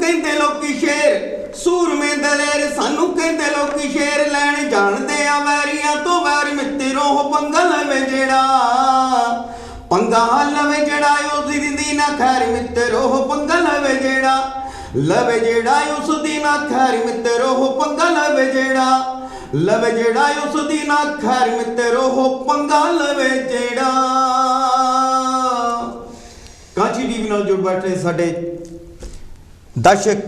कहते लोकी शेर सूरमे दलेर सानू कहते लोकी शेर लैन जानदे आ वैरियां तो वैर मित्रो हो पंगा लवे जेड़ा पंगा लवे जेड़ा उस दी ना खैर मित्रो हो पंगा लवे जेड़ा उस दी ना खैर मित्रो हो पंगा लवे जेड़ा उस दी ना खैर मित्रो हो पंगा लवे जेड़ा। कांची टीवी नाल जुड़ बैठे साडे दर्शक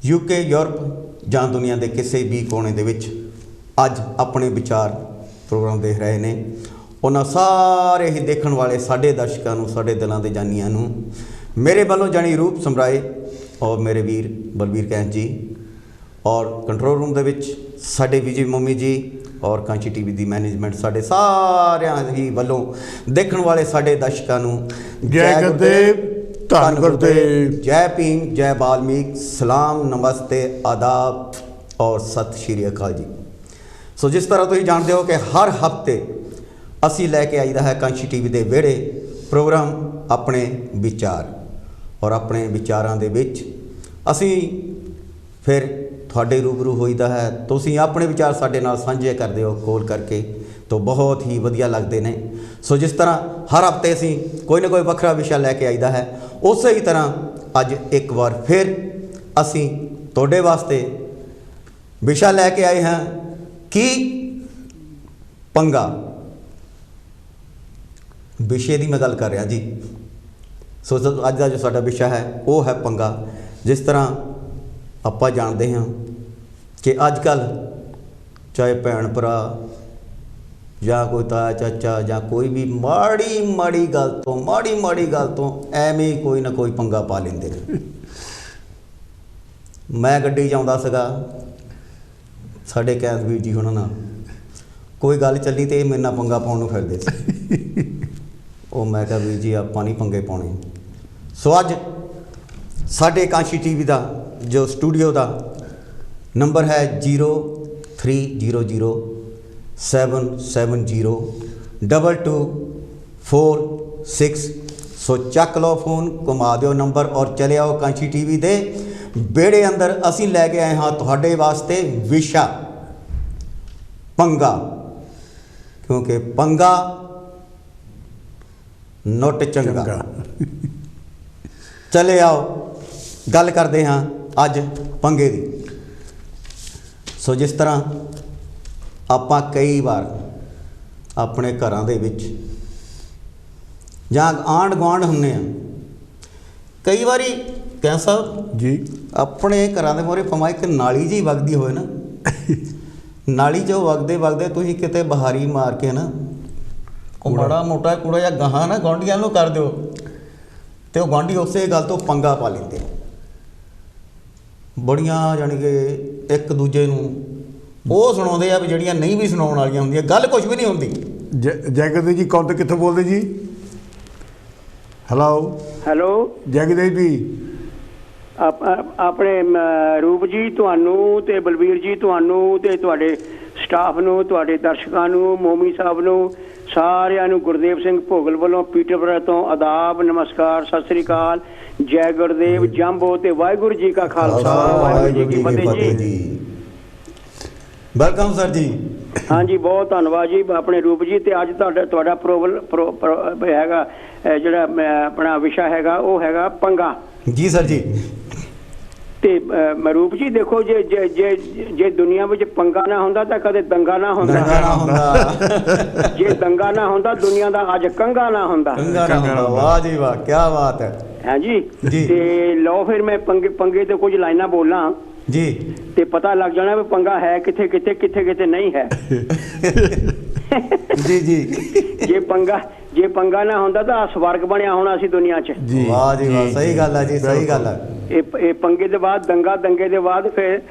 यूके यूरोप जां दुनिया के किसी भी कोने दे विच अज अपने विचार प्रोग्राम देख रहे हैं। उन्हां सारे ही देखण वाले साडे दर्शकां नूं साडे दिलां दे जानियां नूं मेरे वालों जानी रूप समराए और मेरे वीर बलवीर कैंथ जी और कंट्रोल रूम दे विच साडे विजय मम्मी जी और कांची टीवी दी मैनेजमेंट साडे सारियां ही वालों देखण वाले साडे दर्शकां नूं जय गुरुदेव धन गुरुदेव जय भीम जय वाल्मीकि सलाम नमस्ते आदाब और सत श्री अकाल जी। सो जिस तरह तुसीं जानते हो कि हर हफ्ते असी लैके आईदा है कांची टीवी दे वेड़े प्रोग्राम अपने विचार और अपने विचारां दे विच असी फिर तुहाडे रूबरू होईदा है। तुसीं अपने विचार साडे नाल सांझे करदे हो कॉल करके तो बहुत ही वधिया लगदे ने। सो जिस तरह हर हफ्ते असी कोई ना कोई वखरा विषय लैके आईदा है उस ही तरह अज एक बार फिर असी तुहाडे वास्ते विषय लैके आए हैं कि पंगा विषय की मैं गल कर रहा जी। सो अज का जो साडा विषय है वो है पंगा। जिस तरह आप जानते हैं कि अजकल चाहे भैन भरा या कोई ताया चाचा या कोई भी माड़ी माड़ी गल तो एवें ही कोई ना कोई पंगा पा लेंदे ने। मैं गड्डी जांदा सीगा साडे कैंथ वीर जी हुणां नाल कोई गल चली तो मेरे नाल पंगा पाउण नूं फिरदे सी। ਉਹ मैं कहा वीर जी आपां नहीं पंगे पाने। सो अज साडे कांची टीवी का जो स्टूडियो का नंबर है 0300770224 सो चक लो फोन घुमा दो नंबर और चले आओ कांची टीवी दे बेड़े अंदर। असी लैके आए हाँ तुहाडे वास्ते विषा पंगा, क्योंकि पंगा नोट चंगा। चले आओ गल करते हाँ अज पंगे दी। सो जिस तरह आप कई बार अपने घरां दे विच जां आंढ गुआंढ हुंदे आ, कई बारी कैं साहब जी अपने घरां दे मोहरे भावें एक नाली जी वगदी होए ना, नाली जो वगदे वगदे तुसीं किते बहारी मार के ना ਉਹ ਮਾੜਾ ਮੋਟਾ ਕੂੜਾ ਜਾਂ ਗਾਹਾਂ ਨਾ ਗੁਆਂਢੀਆਂ ਨੂੰ ਕਰ ਦਿਓ ਤੇ ਉਹ ਗੁਆਂਢੀ ਉਸੇ ਗੱਲ ਤੋਂ ਪੰਗਾ ਪਾ ਲੈਂਦੇ। ਬੜੀਆਂ ਜਾਣੀ ਕਿ ਇੱਕ ਦੂਜੇ ਨੂੰ ਉਹ ਸੁਣਾਉਂਦੇ ਆ ਵੀ ਜਿਹੜੀਆਂ ਨਹੀਂ ਵੀ ਸੁਣਾਉਣ ਵਾਲੀਆਂ ਹੁੰਦੀਆਂ, ਗੱਲ ਕੁਝ ਵੀ ਨਹੀਂ ਹੁੰਦੀ। ਜੈਗदेव जी कौन तो कित्थों बोलते जी? हेलो जैगदेव जी ਆਪਣੇ ਰੂਪ ਜੀ ਤੁਹਾਨੂੰ ਤੇ ਬਲਵੀਰ ਜੀ ਤੁਹਾਨੂੰ ਤੇ ਤੁਹਾਡੇ ਸਟਾਫ ਨੂੰ ਤੁਹਾਡੇ ਦਰਸ਼ਕਾਂ ਨੂੰ ਮੋਮੀ ਸਾਹਿਬ ਨੂੰ ਸਾਰਿਆਂ ਨੂੰ ਗੁਰਦੇਵ ਸਿੰਘ ਭੋਗਲ ਵੱਲੋਂ ਪੀਟਰਬਰਾ ਤੋਂ ਆਦਾਬ ਨਮਸਕਾਰ ਸਤਿ ਸ੍ਰੀ ਅਕਾਲ ਜੈ ਗੁਰਦੇਵ ਜੰਬੋ ਤੇ ਵਾਹਿਗੁਰੂ ਜੀ ਕਾ ਖਾਲਸਾ ਵਾਹਿਗੁਰੂ ਜੀ ਕੀ ਫਤਿਹ ਜੀ। ਵੈਲਕਮ ਸਰ ਜੀ। हाँ जी बहुत धन्यवाद जी अपने रूप जी। तो अज तुहाडा हैगा जिहड़ा अपना विषय हैगा वो हैगा पंगा जी सर जी। ते रूप जी देखो जे जे जे जे दुनिया में पंगा ना होंदा तां कदे दंगा ना होंदा, जे दंगा ना होंदा दुनिया दा अज कंगा ना होंदा। वाह जी वाह क्या बात है। हाँ जी ते लो फिर मैं पंगे ते कुछ लाइना बोलना जी ते पता लग जाना भी पंगा है किथे किथे किथे किथे नहीं है। जी जी जे पंगा ना होंदा तो स्वर्ग बनया होना सी दुनिया च। वाह जी वाह सही गल है जी सही गल है। ये पंगे दे बाद दंगा दंगे दे बाद फिर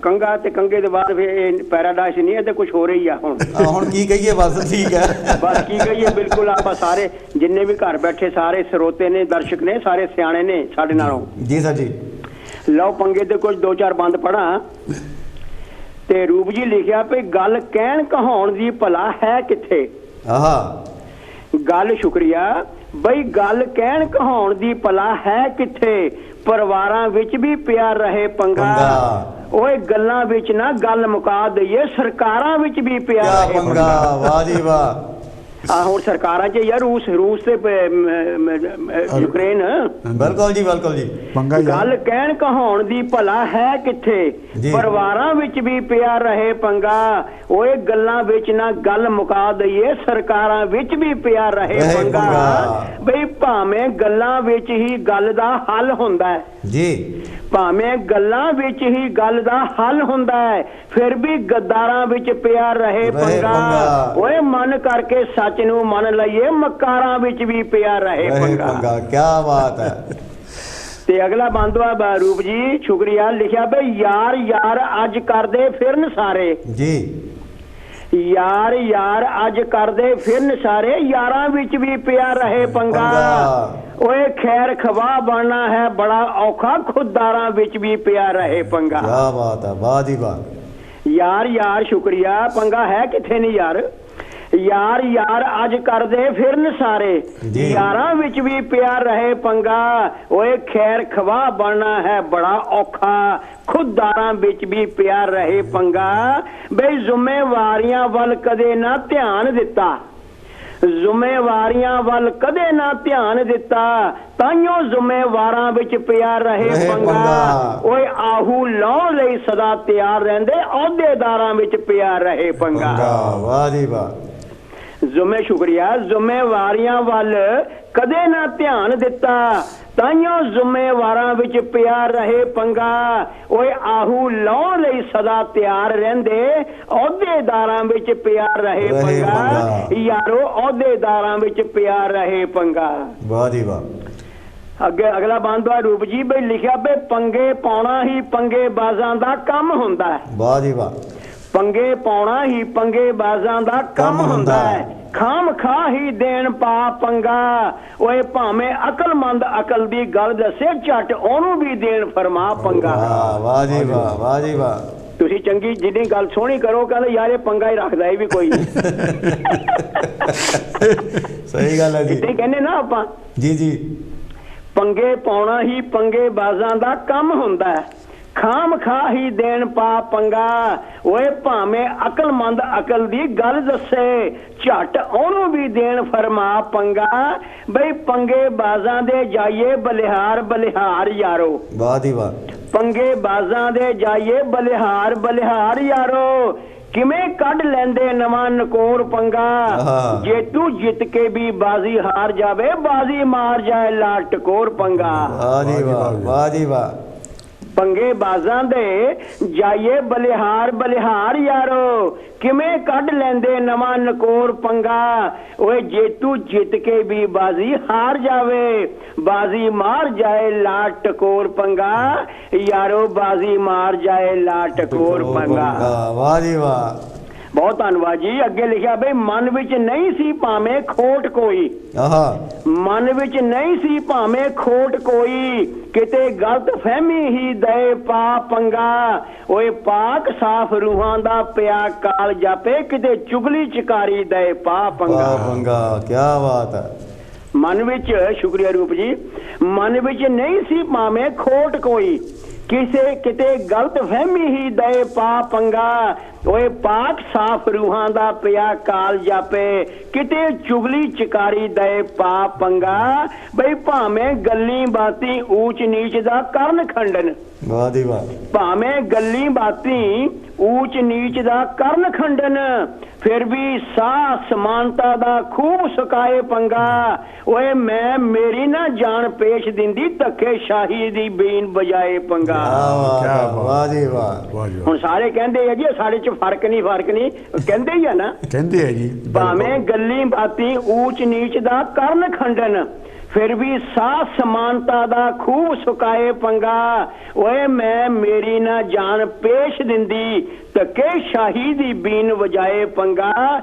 कंगा ते कंगे दे बाद फिर पैराडाइज नहीं है तो कुछ हो रही है हुण की कहिए बस ठीक है बस की कहिए बिल्कुल। आप सारे जिन्ने भी घर बैठे सारे स्रोते ने दर्शक ने सारे सियाणे ने साडे नालों जी सर जी। लो पंगे ते कुछ दो चार बंद पढ़ा ते रूप जी लिखिया पे गल कहण कहाउण दी भला है किथे। आहा गल शुक्रिया बई गल कहण कहाउण दी भला है किथे ਪਰਿਵਾਰਾਂ ਵਿੱਚ ਵੀ ਪਿਆ ਰਹੇ ਪੰਗਾ। ਓਏ ਗੱਲਾਂ ਵਿੱਚ ਨਾ ਗੱਲ ਮੁਕਾ ਦਈਏ, ਸਰਕਾਰਾਂ ਵਿੱਚ ਵੀ ਪਿਆ ਰਹੇ ਪੰਗਾ। ਵਾਹ ਜੀ ਵਾਹ। ਹੁਣ ਸਰਕਾਰਾਂ 'ਚ ਯਾਰ ਰੂਸ ਤੇ ਯੂਕਰੇਨ। ਬਿਲਕੁਲ ਜੀ, ਬਿਲਕੁਲ ਜੀ। ਗੱਲ ਕਹਿਣ ਕਹਾਉਣ ਦੀ ਭਲਾ ਹੈ ਕਿੱਥੇ, ਪਰਿਵਾਰਾਂ ਵਿੱਚ ਵੀ ਪਿਆ ਰਹੇ ਪੰਗਾ। ਓਏ ਗੱਲਾਂ ਵਿੱਚ ਨਾ ਗੱਲ ਮੁਕਾ ਦਈਏ, ਸਰਕਾਰਾਂ ਵਿੱਚ ਵੀ ਪਿਆ ਰਹੇ ਪੰਗਾ। ਬਈ ਭਾਵੇਂ ਗੱਲਾਂ ਵਿੱਚ ਹੀ ਗੱਲ ਦਾ ਹੱਲ ਹੁੰਦਾ ਹੈ ਜੀ, ਭਾਵੇਂ ਗੱਲਾਂ ਵਿੱਚ ਹੀ ਗੱਲ ਦਾ ਹੱਲ ਹੁੰਦਾ ਹੈ, ਫਿਰ ਵੀ ਗੱਦਾਰਾਂ ਵਿੱਚ ਪਿਆ ਰਹੇ ਪੰਗਾ। ਓਏ ਮਨ ਕਰਕੇ ਸੱਚ ਨੂੰ ਮੰਨ ਲਈਏ, ਮਕਾਰਾਂ ਵਿੱਚ ਵੀ ਪਿਆ ਰਹੇ ਪੰਗਾ। ਕੀ ਬਾਤ ਹੈ। ਤੇ ਅਗਲਾ ਬੰਦਵਾ ਰੂਪ ਜੀ, ਸ਼ੁਕਰੀਆ। ਲਿਖਿਆ ਬਈ ਯਾਰ ਯਾਰ ਅੱਜ ਕਰਦੇ ਫਿਰਨ ਸਾਰੇ ਜੀ, ਯਾਰ ਯਾਰ ਅੱਜ ਕਰਦੇ ਫਿਰਨ ਸਾਰੇ, ਯਾਰਾਂ ਵਿੱਚ ਵੀ ਪਿਆ ਰਹੇ ਪੰਗਾ। ਓਏ ਖੈਰ ਖਵਾ ਬਣਨਾ ਹੈ ਬੜਾ ਔਖਾ, ਖੁਦਦਾਰਾਂ ਵਿੱਚ ਵੀ ਪਿਆ ਰਹੇ ਪੰਗਾ। ਕੀ ਬਾਤ ਹੈ, ਵਾਹ ਜੀ ਵਾਹ। ਯਾਰ ਯਾਰ ਸ਼ੁਕਰੀਆ। ਪੰਗਾ ਹੈ ਕਿੱਥੇ ਨਹੀਂ ਯਾਰ, ਯਾਰ ਯਾਰ ਅੱਜ ਕਰਦੇ ਫਿਰਨ ਸਾਰੇ, ਯਾਰਾਂ ਵਿੱਚ ਵੀ ਪਿਆ ਰਹੇ ਪੰਗਾ। ਓਏ ਖੈਰ ਖਵਾ ਬਣਨਾ ਹੈ ਬੜਾ ਔਖਾ, ਖੁਦਦਾਰਾਂ ਵਿੱਚ ਵੀ ਪਿਆ ਰਹੇ ਪੰਗਾ। ਬਈ ਜ਼ਿੰਮੇਵਾਰੀਆਂ ਵੱਲ ਕਦੇ ਨਾ ਧਿਆਨ ਦਿੱਤਾ, ਜ਼ਿੰਮੇਵਾਰੀਆਂ ਵੱਲ ਕਦੇ ਨਾ ਧਿਆਨ ਦਿੱਤਾ, ਤਾਈਓ ਜ਼ਿੰਮੇਵਾਰਾਂ ਵਿੱਚ ਪਿਆ ਰਹੇ ਪੰਗਾ। ਓਏ ਆਹੂ ਲਾਉਣ ਲਈ ਸਦਾ ਤਿਆਰ ਰਹਿੰਦੇ, ਅਹੁਦੇਦਾਰਾਂ ਵਿੱਚ ਪਿਆ ਰਹੇ ਪੰਗਾ। ਵਾਹ ਜੀ ਵਾਹ। ਸ਼ੁਕਰੀਆ। ਜ਼ਿੰਮੇਵਾਰੀਆਂ ਵੱਲ ਕਦੇ ਨਾ ਧਿਆਨ ਦਿੱਤਾ, ਤਾਈਓ ਜ਼ਿੰਮੇਵਾਰਾਂ ਵਿੱਚ ਪਿਆ ਰਹੇ ਪੰਗਾ। ਓਏ ਆਹੂ ਲਾਉਣ ਲਈ ਸਦਾ ਤਿਆਰ ਰਹਿੰਦੇ, ਅਹੁਦੇਦਾਰਾਂ ਵਿੱਚ ਪਿਆ ਰਹੇ ਪੰਗਾ। ਯਾਰੋ ਅਹੁਦੇਦਾਰਾਂ ਵਿੱਚ ਪਿਆ ਰਹੇ ਪੰਗਾ। ਵਾਹ ਜੀ ਵਾਹ। ਅੱਗੇ ਅਗਲਾ ਬੰਦਵਾ ਰੂਪ ਜੀ, ਬਈ ਲਿਖਿਆ ਬਈ ਪੰਗੇ ਪਾਉਣਾ ਹੀ ਪੰਗੇ ਬਾਜ਼ਾਂ ਦਾ ਕੰਮ ਹੁੰਦਾ ਹੈ। ਵਾਹ ਜੀ ਵਾਹ। ਪੰਗੇ ਪਾਉਣਾ ਹੀ ਪੰਗੇ ਬਾਜ਼ਾਂ ਦਾ ਕੰਮ ਹੁੰਦਾ ਹੈ, ਖਾਮ ਖਾ ਹੀ ਦੇਣ ਪਾ ਪੰਗਾ। ਓਏ ਭਾਵੇਂ ਅਕਲਮੰਦ ਅਕਲ ਦੀ ਗੱਲ ਦੱਸੇ, ਝੱਟ ਉਹਨੂੰ ਵੀ ਦੇਣ ਫਰਮਾ ਪੰਗਾ। ਵਾਹ ਜੀ ਵਾਹ, ਵਾਹ ਜੀ ਵਾਹ। ਤੁਸੀਂ ਚੰਗੀ ਜਿੰਨੀ ਗੱਲ ਸੋਹਣੀ ਕਰੋ, ਕਹਿੰਦੇ ਯਾਰ ਇਹ ਪੰਗਾ ਹੀ ਰੱਖਦਾ, ਇਹ ਵੀ ਕੋਈ ਸਹੀ ਗੱਲ ਹੈ ਜੀ। ਇੱਦਾਂ ਕਹਿੰਦੇ ਨਾ ਆਪਾਂ ਜੀ ਜੀ। ਪੰਗੇ ਪਾਉਣਾ ਹੀ ਪੰਗੇ ਬਾਜ਼ਾਂ ਦਾ ਕੰਮ ਹੁੰਦਾ ਹੈ, ਖਾਮ ਖਾ ਹੀ ਦੇਣ ਪਾ ਪੰਗਾ। ਓਏ ਭਾਵੇਂ ਅਕਲਮੰਦ ਅਕਲ ਦੀ ਗੱਲ ਦੱਸੇ, ਝੱਟ ਉਹਨੂੰ ਵੀ ਦੇਣ ਫਰਮਾ ਪੰਗਾ। ਬਈ ਪੰਗੇ ਬਾਜ਼ਾਂ ਦੇ ਜਾਈਏ ਬਲਿਹਾਰ ਬਲਿਹਾਰ ਯਾਰੋ। ਵਾਹ ਜੀ ਵਾਹ। ਪੰਗੇ ਬਾਜ਼ਾਂ ਦੇ ਜਾਈਏ ਬਲਿਹਾਰ ਬਲਿਹਾਰ ਯਾਰੋ, ਕਿਵੇਂ ਕੱਢ ਲੈਂਦੇ ਨਵਾਂ ਨਕੋਰ ਪੰਗਾ। ਜੇਤੂ ਜਿੱਤ ਕੇ ਵੀ ਬਾਜ਼ੀ ਹਾਰ ਜਾਵੇ, ਬਾਜ਼ੀ ਮਾਰ ਜਾਏ ਲਾਟ ਟਕੋਰ ਪੰਗਾ। ਵਾਹ ਜੀ ਵਾਹ, ਵਾਹ ਜੀ ਵਾਹ। ਪੰਗੇ ਬਾਜ਼ਾਂ ਦੇ ਜਾਈਏ ਬਲਿਹਾਰ ਬਲਿਹਾਰ ਯਾਰੋ, ਕਿਵੇਂ ਕੱਢ ਲੈਂਦੇ ਨਵਾਂ ਨਕੋਰ ਪੰਗਾ। ਓਏ ਜੇਤੂ ਜਿੱਤ ਕੇ ਵੀ ਬਾਜ਼ੀ ਹਾਰ ਜਾਵੇ, ਬਾਜ਼ੀ ਮਾਰ ਜਾਏ ਲਾਟ ਟਕੋਰ ਪੰਗਾ। ਯਾਰੋ ਬਾਜ਼ੀ ਮਾਰ ਜਾਏ ਲਾਟ ਟਕੋਰ ਪੰਗਾ। ਵਾਹ ਜੀ ਵਾਹ। ਬਹੁਤ ਧੰਨਵਾਦ ਜੀ। ਅੱਗੇ ਲਿਖਿਆ ਬਈ ਮਨ ਵਿੱਚ ਨਹੀਂ ਸੀ ਭਾਵੇਂ ਖੋਟ ਕੋਈ, ਮਨ ਵਿੱਚ ਨਹੀਂ ਸੀ ਭਾਵੇਂ ਖੋਟ ਕੋਈ, ਕਿਤੇ ਗਲਤ ਫਹਿਮੀ ਹੀ ਦੇ ਪਾ ਪੰਗਾ। ਓਏ ਪਾਕ ਸਾਫ ਰੂਹਾਂ ਦਾ ਪਿਆ ਕਾਲ ਜਾਪੇ, ਕਿਤੇ ਚੁਗਲੀ ਚਿਕਾਰੀ ਦੇ ਪਾ ਪੰਗਾ। ਕੀ ਬਾਤ ਹੈ। ਮਨ ਵਿੱਚ ਸ਼ੁਕਰੀਆ ਰੂਪ ਜੀ। ਮਨ ਵਿੱਚ ਨਹੀਂ ਸੀ ਭਾਵੇਂ ਖੋਟ ਕੋਈ, ਕਿਸੇ ਕਿਤੇ ਗਲਤ ਫਹਿਮੀ ਹੀ ਦੇ ਪਾ ਪੰਗਾ। ਓਏ ਪਾਕ ਸਾਫ ਰੂਹਾਂ ਦਾ ਪਿਆ ਕਾਲ ਜਾਪੇ, ਕਿਤੇ ਚੁਗਲੀ ਚਿਕਾਰੀ ਦੇ ਪਾ ਪੰਗਾ। ਬਈ ਭਾਵੇਂ ਗੱਲੀ ਬਾਤੀ ਊਚ ਨੀਚ ਦਾ ਕਰਨ ਖੰਡਨ, ਵਾਹ ਜੀ ਵਾਹ। ਭਾਵੇਂ ਗੱਲੀ ਬਾਤੀ ਊਚ ਨੀਚ ਦਾ ਕਰਨ ਖੰਡਨ, ਫਿਰ ਵੀ ਸਾਹ ਸਮਾਨਤਾ ਦਾ ਖੂਬ ਸੁਕਾਏ ਪੰਗਾ। ਓਏ ਮੈਂ ਮੇਰੀ ਨਾ ਜਾਨ ਪੇਸ਼ ਦਿੰਦੀ, ਧੱਕੇ ਸ਼ਾਹੀ ਦੀ ਬੀਨ ਬਜਾਏ ਪੰਗਾ। ਵਾਹ ਜੀ ਵਾਹ। ਹੁਣ ਸਾਰੇ ਕਹਿੰਦੇ ਆ ਜੀ ਸਾਡੇ ਚ ਫਰਕ ਨਹੀਂ, ਫਰਕ ਨਹੀਂ ਕਹਿੰਦੇ ਹੀ ਆ ਨਾ, ਕਹਿੰਦੇ ਆ ਜੀ। ਭਾਵੇਂ ਗੱਲੀ ਬਾਤੀ ਊਚ ਨੀਚ ਦਾ ਕਰਨ ਖੰਡਨ, ਫਿਰ ਵੀ ਸਾਹ ਸਮਾਨਤਾ ਦਾ ਖੂਬ ਸੁਕਾਏ ਪੰਗਾ। ਓਏ ਮੈਂ ਮੇਰੀ ਨਾ ਜਾਨ ਪੇਸ਼ ਦਿੰਦੀ, ਧੱਕੇ ਸ਼ਾਹੀ ਦੀ ਬੀਨ ਵਜਾਏ ਪੰਗਾ।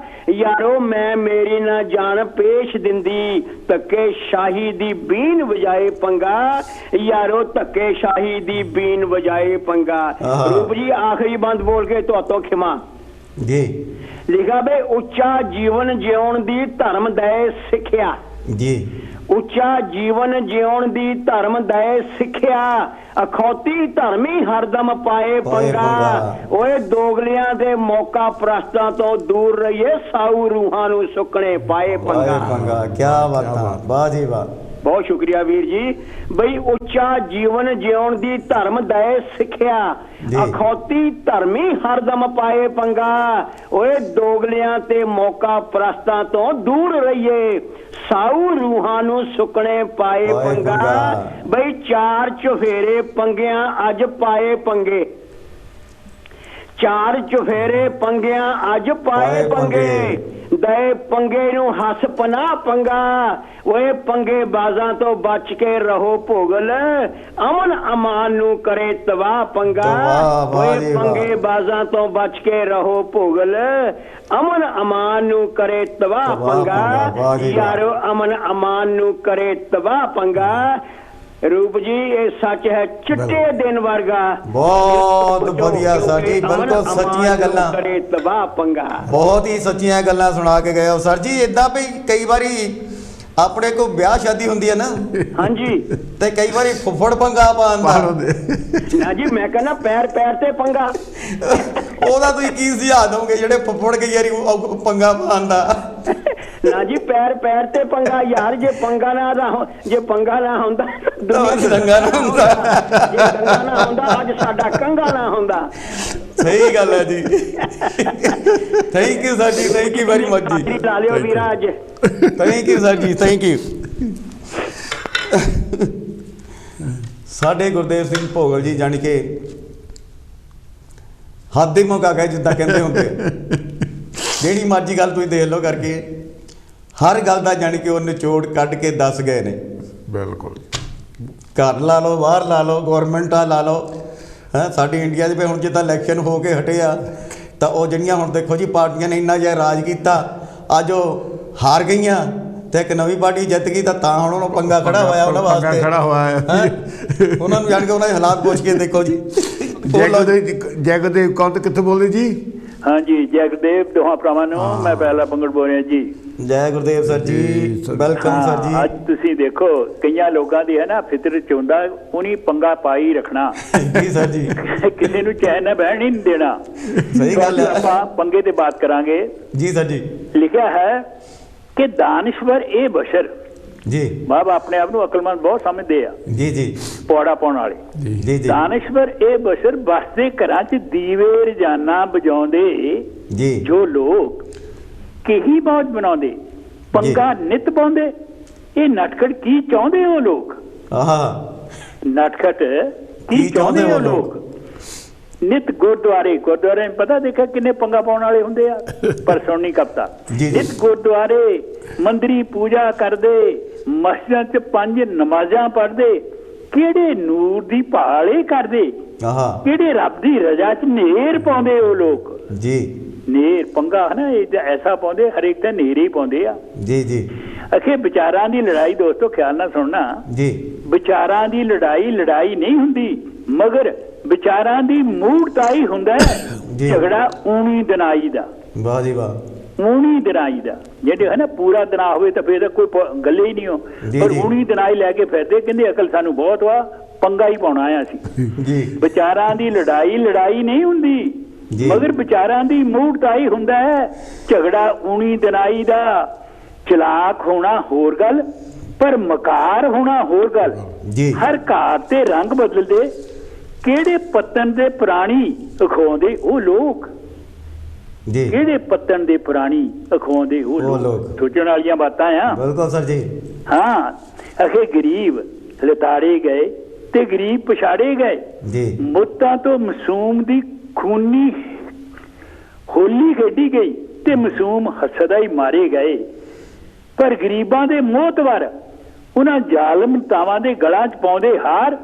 ਯਾਰੋ ਮੈਂ ਮੇਰੀ ਨਾ ਜਾਨ ਪੇਸ਼ ਦਿੰਦੀ, ਧੱਕੇ ਸ਼ਾਹੀ ਦੀ ਬੀਨ ਵਜਾਏ ਪੰਗਾ। ਯਾਰੋ ਧੱਕੇ ਸ਼ਾਹੀ ਦੀ ਬੀਨ ਵਜਾਏ ਪੰਗਾ। ਰੂਪ ਜੀ ਆਖਰੀ ਬੰਦ ਬੋਲ ਕੇ ਤੁਹਾਤੋਂ ਖਿਮਾ ਜੀ। ਲਿਖਾ ਬਈ ਉੱਚਾ ਜੀਵਨ ਜਿਉਣ ਦੀ ਧਰਮ ਦੇ ਸਿੱਖਿਆ, ਜੀ। ਉੱਚਾ ਜੀਵਨ ਜਿਉਣ ਦੀ ਧਰਮ ਦਏ ਸਿੱਖਿਆ, ਅਖੌਤੀ ਧਰਮੀ ਹਰਦਮ ਪਾਏ ਪੰਗਾ। ਓਏ ਦੋਗਲਿਆਂ ਦੇ ਮੌਕਾ ਪ੍ਰਸਤਾਂ ਤੋਂ ਦੂਰ ਰਹੀਏ, ਸਾਊ ਰੂਹਾਂ ਨੂੰ ਸੁੱਕਣੇ ਪਾਏ ਪੰਗਾ। ਕੀ ਬਾਤਾਂ, ਵਾਹ ਜੀ ਵਾਹ। ਬਹੁਤ ਸ਼ੁਕਰੀਆ ਵੀਰ ਜੀ। ਬਈ ਉੱਚਾ ਜੀਵਨ ਜਿਉਣ ਦੀ ਧਰਮ ਦਏ ਸਿੱਖਿਆ, ਅਖੌਤੀ ਧਰਮੀ ਹਰਦਮ ਪਾਏ ਪੰਗਾ। ਓਏ ਦੋਗਲਿਆਂ ਤੇ ਮੌਕਾ ਪ੍ਰਸਤਾਂ ਤੋਂ ਦੂਰ ਰਹੀਏ, ਸਾਊ ਰੂਹਾਂ ਨੂੰ ਸੁੱਕਣੇ ਪਾਏ ਪੰਗਾ। ਬਈ ਚਾਰ ਚੁਫੇਰੇ ਪੰਗਿਆਂ ਅੱਜ ਪਾਏ ਪੰਗੇ, ਚਾਰ ਚੁਫੇਰੇ ਪੰਗਿਆਂ ਅੱਜ ਪਾਏ ਪੰਗੇ। ਦਏ ਪੰਗੇ ਨੂੰ ਹੱਸ ਪਨਾਹ ਪੰਗਾ। ਓਏ ਪੰਗੇ ਬਾਜ਼ਾਂ ਤੋਂ ਬਚ ਕੇ ਰਹੋ ਭੋਗਲ, ਅਮਨ ਅਮਾਨ ਨੂੰ ਕਰੇ ਤਬਾਹ ਪੰਗਾ। ਓਏ ਪੰਗੇ ਬਾਜ਼ਾਂ ਤੋਂ ਬਚ ਕੇ ਰਹੋ ਭੋਗਲ, ਅਮਨ ਅਮਾਨ ਨੂੰ ਕਰੇ ਤਬਾਹ ਪੰਗਾ। ਯਾਰੋ ਅਮਨ ਅਮਾਨ ਨੂੰ ਕਰੇ ਤਬਾਹ ਪੰਗਾ। रूप जी ये सच है चिट्टे दिन वर्गा। बहुत बढ़िया सर जी, बिल्कुल सच्चियां गल्लां, तबाह पंगा। बहुत ही सच्चियां गल्लां सुना के गए हो सर जी। इदा भी कई बारी अपने को ब्याह शादी हुंदी है ना, हाँ जी, ते कई बारी फुफड़ पंगा पांदा ना जी। मैं कहना पैर पैर ते पंगा। ओदा तुसीं की सुझाव दोगे ਜਿਹੜੇ फुफड़ कई बारी पंगा पांदा? ना जी पैर पैर ते पंगा यार। जे पंगा ना जे पंगा ना हुंदा दंगा ना हुंदा, जे दंगा ना हुंदा अज साडा कंगा ना हुंदा। सही गल है जी। थैंक यू सर जी, थैंक यू वेरी मच जी। ला लियो वीरा अज। थैंक यू सर जी, थैंक यू। साडे गुरदेव सिंह भोगल जी जानी के हद ही मुका गए जिद्दां कहंदे हुंदे, जिहड़ी मर्जी गल तुसीं देख लो करके हर गल दा जानी कि वो निचोड़ कढ के दस गए ने। बिल्कुल घर ला लो, बाहर ला लो, गौरमेंट ला लो, है साडी इंडिया दे हुण जिद्दां इलैक्शन हो के हटे आ तां ओह जिहड़ियां हुण देखो जी पार्टियां ने इन्ना जिहा राज कीता, अज ओह हार गईयां ते एक नवीं पार्टी जित गई तां हुण उहनूं पंगा खड़ा होया उहनां वास्ते, खड़ा होया है उहनां नूं जाण के उहनां दे हालात पुछ के देखो जी। जयगदेव कौन तो कित्थों बोल रहे जी? हाँ जी, जयगदेव दोहा भरावां मैं पहला पंगड़ बोल रहा जी। जय गुरदेव सर जी, वेलकम सर जी। ਅੱਜ ਤੁਸੀਂ ਦੇਖੋ ਕਈਆਂ ਲੋਕਾਂ ਦੀ ਹੈ ਨਾ ਫਿਤਰਤ ਚ ਹੁੰਦਾ ਉਹਨੀ ਪੰਗਾ ਪਾਈ ਰੱਖਣਾ ਜੀ ਸਰ ਜੀ, ਕਿਸੇ ਨੂੰ ਚੈਨ ਨਾ ਬਹਿਣ ਨਹੀਂ ਦੇਣਾ। ਸਹੀ ਗੱਲ ਹੈ। ਆਪਾਂ ਪੰਗੇ ਤੇ ਬਾਤ ਕਰਾਂਗੇ ਜੀ ਸਰ ਜੀ। ਲਿਖਿਆ ਹੈ ਕਿ ਦਾਨਿਸ਼ਵਰ ਇਹ ਬਸ਼ਰ ਜੀ, ਬਾਬਾ ਆਪਣੇ ਆਪ ਨੂੰ ਅਕਲਮੰਦ ਬਹੁਤ ਸਮਝਦੇ ਆ ਜੀ ਜੀ, ਪੌੜਾ ਪਾਉਣ ਵਾਲੇ ਜੀ ਜੀ। ਦਾਨਿਸ਼ਵਰ ਇਹ ਬਸ਼ਰ ਬਸਦੇ ਘਰਾਂ 'ਚ ਦੀਵੇ ਰੋਜ਼ਾਨਾ ਬਜਾਉਂਦੇ ਜੀ, ਜੋ ਲੋਕ ਕਹੀ ਮੌਜ ਬਣਾਉਂਦੇ ਪੰਗਾ ਨਿਤ ਪਾਉਂਦੇ। ਇਹ ਨਟਖਟ ਕੀ ਚਾਹੁੰਦੇ ਉਹ ਲੋਕ? ਨਟਖਟ ਕੀ ਚਾਹੁੰਦੇ ਉਹ ਲੋਕ? ਨਿਤ ਗੁਰਦੁਆਰੇ ਪਤਾ ਦੇਖਿਆ ਕਿੰਨੇ ਪੰਗਾ ਪਾਉਣ ਵਾਲੇ ਹੁੰਦੇ ਆ, ਪਰ ਸੁਣ ਨਹੀਂ ਕਪਤਾ। ਨਿਤ ਗੁਰਦੁਆਰੇ ਮੰਦਰੀ ਪੂਜਾ ਕਰਦੇ, ਮਸਜਿਦਾਂ 'ਚ 5 ਨਮਾਜ਼ਾਂ ਪੜ੍ਹਦੇ, ਕਿਹੜੇ ਨੂਰ ਦੀ ਭਾਲ ਕਰਦੇ, ਕਿਹੜੇ ਰੱਬ ਦੀ ਰਜ਼ਾ 'ਚ ਨੇਰ ਪਾਉਂਦੇ ਉਹ ਲੋਕ ਜੀ। ਨੇਰ ਪੰਗਾ ਹੈ ਨਾ ਇਹ ਐਸਾ ਪਾਉਂਦੇ, ਹਰੇਕ ਤਾਂ ਨੇਰ ਹੀ ਪਾਉਂਦੇ ਆ ਜੀ ਜੀ। ਅਖੇ ਵਿਚਾਰਾਂ ਦੀ ਲੜਾਈ ਦੋਸਤੋ ਖਿਆਲ ਨਾਲ ਸੁਣਨਾ ਜੀ। ਵਿਚਾਰਾਂ ਦੀ ਲੜਾਈ ਨਹੀਂ ਹੁੰਦੀ, ਮਗਰ ਵਿਚਾਰਾਂ ਦੀ ਮੂੜਤਾਈ ਹੁੰਦਾ ਹੈ ਝਗੜਾ ਊਣੀ ਦਿਨਾਈ ਦਾ। ਵਾਹ ਜੀ ਵਾਹ। ਊਣੀ ਦਿਨਾਈ ਦਾ ਜਿਹੜੇ ਹੈ ਨਾ ਪੂਰਾ ਦਿਨਾ ਹੋਵੇ ਤਾਂ ਫਿਰ ਕੋਈ ਗੱਲ ਹੀ ਨਹੀਂ ਹੋ, ਪਰ ਊਣੀ ਦਿਨਾਈ ਲੈ ਕੇ ਫਿਰਦੇ, ਕਹਿੰਦੇ ਅਕਲ ਸਾਨੂੰ ਬਹੁਤ ਵਾ, ਪੰਗਾ ਹੀ ਪਾਉਣਾ ਆ ਅਸੀਂ ਜੀ। ਵਿਚਾਰਾਂ ਦੀ ਲੜਾਈ ਨਹੀਂ ਹੁੰਦੀ, ਮਗਰ ਵਿਚਾਰਾਂ ਦੀ ਮੂੜਤਾਈ ਹੁੰਦਾ ਹੈ ਝਗੜਾ ਊਣੀ ਦਿਨਾਈ ਦਾ। ਚਲਾਕ ਹੋਣਾ ਹੋਰ ਗੱਲ, ਪਰ ਮਕਾਰ ਹੋਣਾ ਹੋਰ ਗੱਲ। ਹਰ ਘਾਰ ਤੇ ਰੰਗ ਬਦਲਦੇ, ਕਿਹੜੇ ਪੱਤਨ ਦੇ ਪ੍ਰਾਣੀ ਅਖਾਉਂਦੇ ਉਹ ਲੋਕ, ਕਿਹੜੇ ਪੱਤਨ ਦੇ ਪ੍ਰਾਣੀ ਅਖਾਉਂਦੇ ਉਹ ਲੋਕ। ਸੋਚਣ ਵਾਲੀਆਂ ਬਾਤਾਂ ਆ। ਬਿਲਕੁਲ ਸਰ ਜੀ। ਹਾਂ ਅਖੇ ਗਰੀਬ ਲਤਾੜੇ ਗਏ ਤੇ ਗਰੀਬ ਪਛਾੜੇ ਗਏ, ਮੁੱਤਾਂ ਤੋਂ ਮਾਸੂਮ ਦੀ ਖੂਨੀ ਹੋਲੀ ਖੇਡੀ ਗਈ ਤੇ ਮਾਸੂਮ ਹੱਸਦਾ ਹੀ ਮਾਰੇ ਗਏ। ਪਰ ਗਰੀਬਾਂ ਦੇ ਮੋਹਤਵਰ ਉਹਨਾਂ ਜ਼ਾਲਮ ਤਾਵਾਂ ਦੇ ਗਲਾਂ 'ਚ ਪਾਉਂਦੇ ਹਾਰ,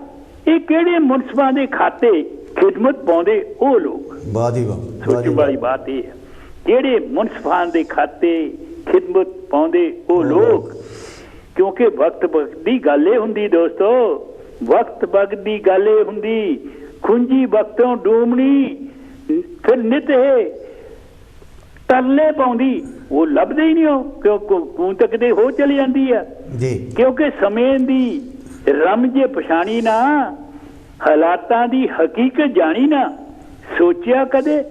ਇਹ ਕਿਹੜੇ ਮੁਨਸਫਾਂ ਦੇ ਖਾਤੇ ਖਿਦਮਤ ਪਾਉਂਦੇ ਉਹ ਲੋਕ। ਵਾਹ ਜੀ ਵਾਹ। ਸੋਚਣ ਵਾਲੀ ਬਾਤ ਇਹ ਹੈ, ਕਿਹੜੇ ਮੁਨਸਫਾਂ ਦੇ ਖਾਤੇ ਖਿਦਮਤ ਪਾਉਂਦੇ ਉਹ ਲੋਕ। ਕਿਉਂਕਿ ਵਕਤ ਦੀ ਗੱਲ ਇਹ ਹੁੰਦੀ ਦੋਸਤੋ, ਵਕਤ ਦੀ ਗੱਲ ਇਹ ਹੁੰਦੀ, ਖੁੰਜੀ ਵਕਤੋਂ ਡੂਮਣੀ ਫਿਰ ਨਿਤ ਤਰਲੇ ਪਾਉਂਦੀ ਉਹ ਲੱਭਦੇ ਹੀ ਨਹੀਂ, ਉਹ ਕਿਉਂ ਤਾਂ ਕਿਤੇ ਹੋ ਚਲੀ ਜਾਂਦੀ ਆ ਜੀ, ਕਿਉਂਕਿ ਸਮੇਂ ਦੀ ਰਮਜ ਪਛਾਣੀ ਨਾ, ਹਾਲਾਤਾਂ ਦੀ ਹਕੀਕਤ ਜਾਣੀ ਨਾ, ਸੋਚਿਆ ਕਦੇ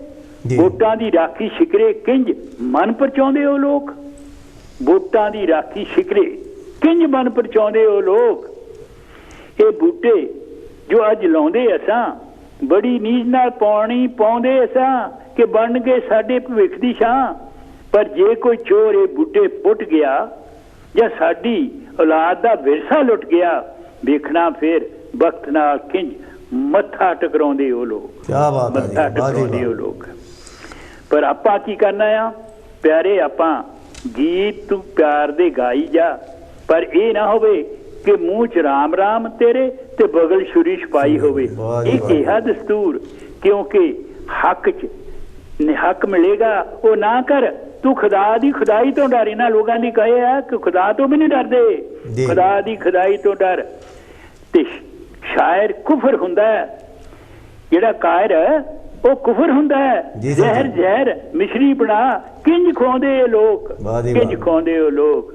ਵੋਟਾਂ ਦੀ ਰਾਖੀ ਸ਼ਿਕਰੇ ਕਿੰਜ ਮਨ ਪਰਚਾਉਂਦੇ ਉਹ ਲੋਕ, ਵੋਟਾਂ ਦੀ ਰਾਖੀ ਸ਼ਿਕਰੇ ਕਿੰਜ ਮਨ ਪਰਚਾਉਂਦੇ ਉਹ ਲੋਕ। ਇਹ ਬੂਟੇ ਜੋ ਅੱਜ ਲਾਉਂਦੇ ਅਸਾਂ ਬੜੀ ਨੀਝ ਨਾਲ ਪਾਣੀ ਪਾਉਂਦੇ ਅਸਾਂ ਕਿ ਬਣ ਗਏ ਸਾਡੇ ਭਵਿੱਖ ਦੀ ਛਾਂ, ਪਰ ਜੇ ਕੋਈ ਚੋਰ ਇਹ ਬੂਟੇ ਪੁੱਟ ਗਿਆ ਜਾਂ ਸਾਡੀ ਔਲਾਦ ਦਾ ਵਿਰਸਾ ਲੁੱਟ ਗਿਆ, ਵੇਖਣਾ ਫਿਰ ਵਕਤ ਨਾਲ ਕਿੰਜ ਮੱਥਾ ਟਕਰਾਉਂਦੇ ਉਹ ਲੋਕ, ਮੱਥਾ ਟਕਰਾਉਂਦੇ ਉਹ ਲੋਕ। ਪਰ ਆਪਾਂ ਕੀ ਕਰਨਾ ਆ ਪਿਆਰੇ, ਆਪਾਂ ਗੀਤ ਤੂੰ ਪਿਆਰ ਦੇ ਗਾਈ ਜਾ, ਪਰ ਇਹ ਨਾ ਹੋਵੇ ਕਿ ਮੂੰਹ ਚ ਰਾਮ ਰਾਮ ਤੇਰੇ ਤੇ ਬਗਲ ਛੁਰੀ ਛਪਾਈ ਹੋਵੇ। ਇਹ ਕਿਹਾ ਦਸਤੂਰ, ਕਿਉਂਕਿ ਹੱਕ ਚ ਹੱਕ ਮਿਲੇਗਾ ਉਹ ਨਾ ਕਰ। ਤੂੰ ਖੁਦਾ ਦੀ ਖੁਦਾਈ ਤੋਂ ਡਰ। ਇਹਨਾਂ ਲੋਕਾਂ ਦੀ ਕਹੇ ਆ ਕਿ ਖੁਦਾ ਤੋਂ ਵੀ ਨਹੀਂ ਡਰਦੇ, ਖੁਦਾ ਦੀ ਖੁਦਾਈ ਤੋਂ ਡਰ। ਤੇ ਸ਼ਾਇਰ ਕੁਫਰ ਹੁੰਦਾ ਹੈ, ਜਿਹੜਾ ਕਾਇਰ ਉਹ ਕੁਫਰ ਹੁੰਦਾ ਹੈ। ਜ਼ਹਿਰ ਜ਼ਹਿਰ ਮਿਸ਼ਰੀ ਬਣਾ ਕਿੰਜ ਖਵਾਉਂਦੇ ਇਹ ਲੋਕ, ਕਿੰਜ ਖਵਾਉਂਦੇ ਉਹ ਲੋਕ।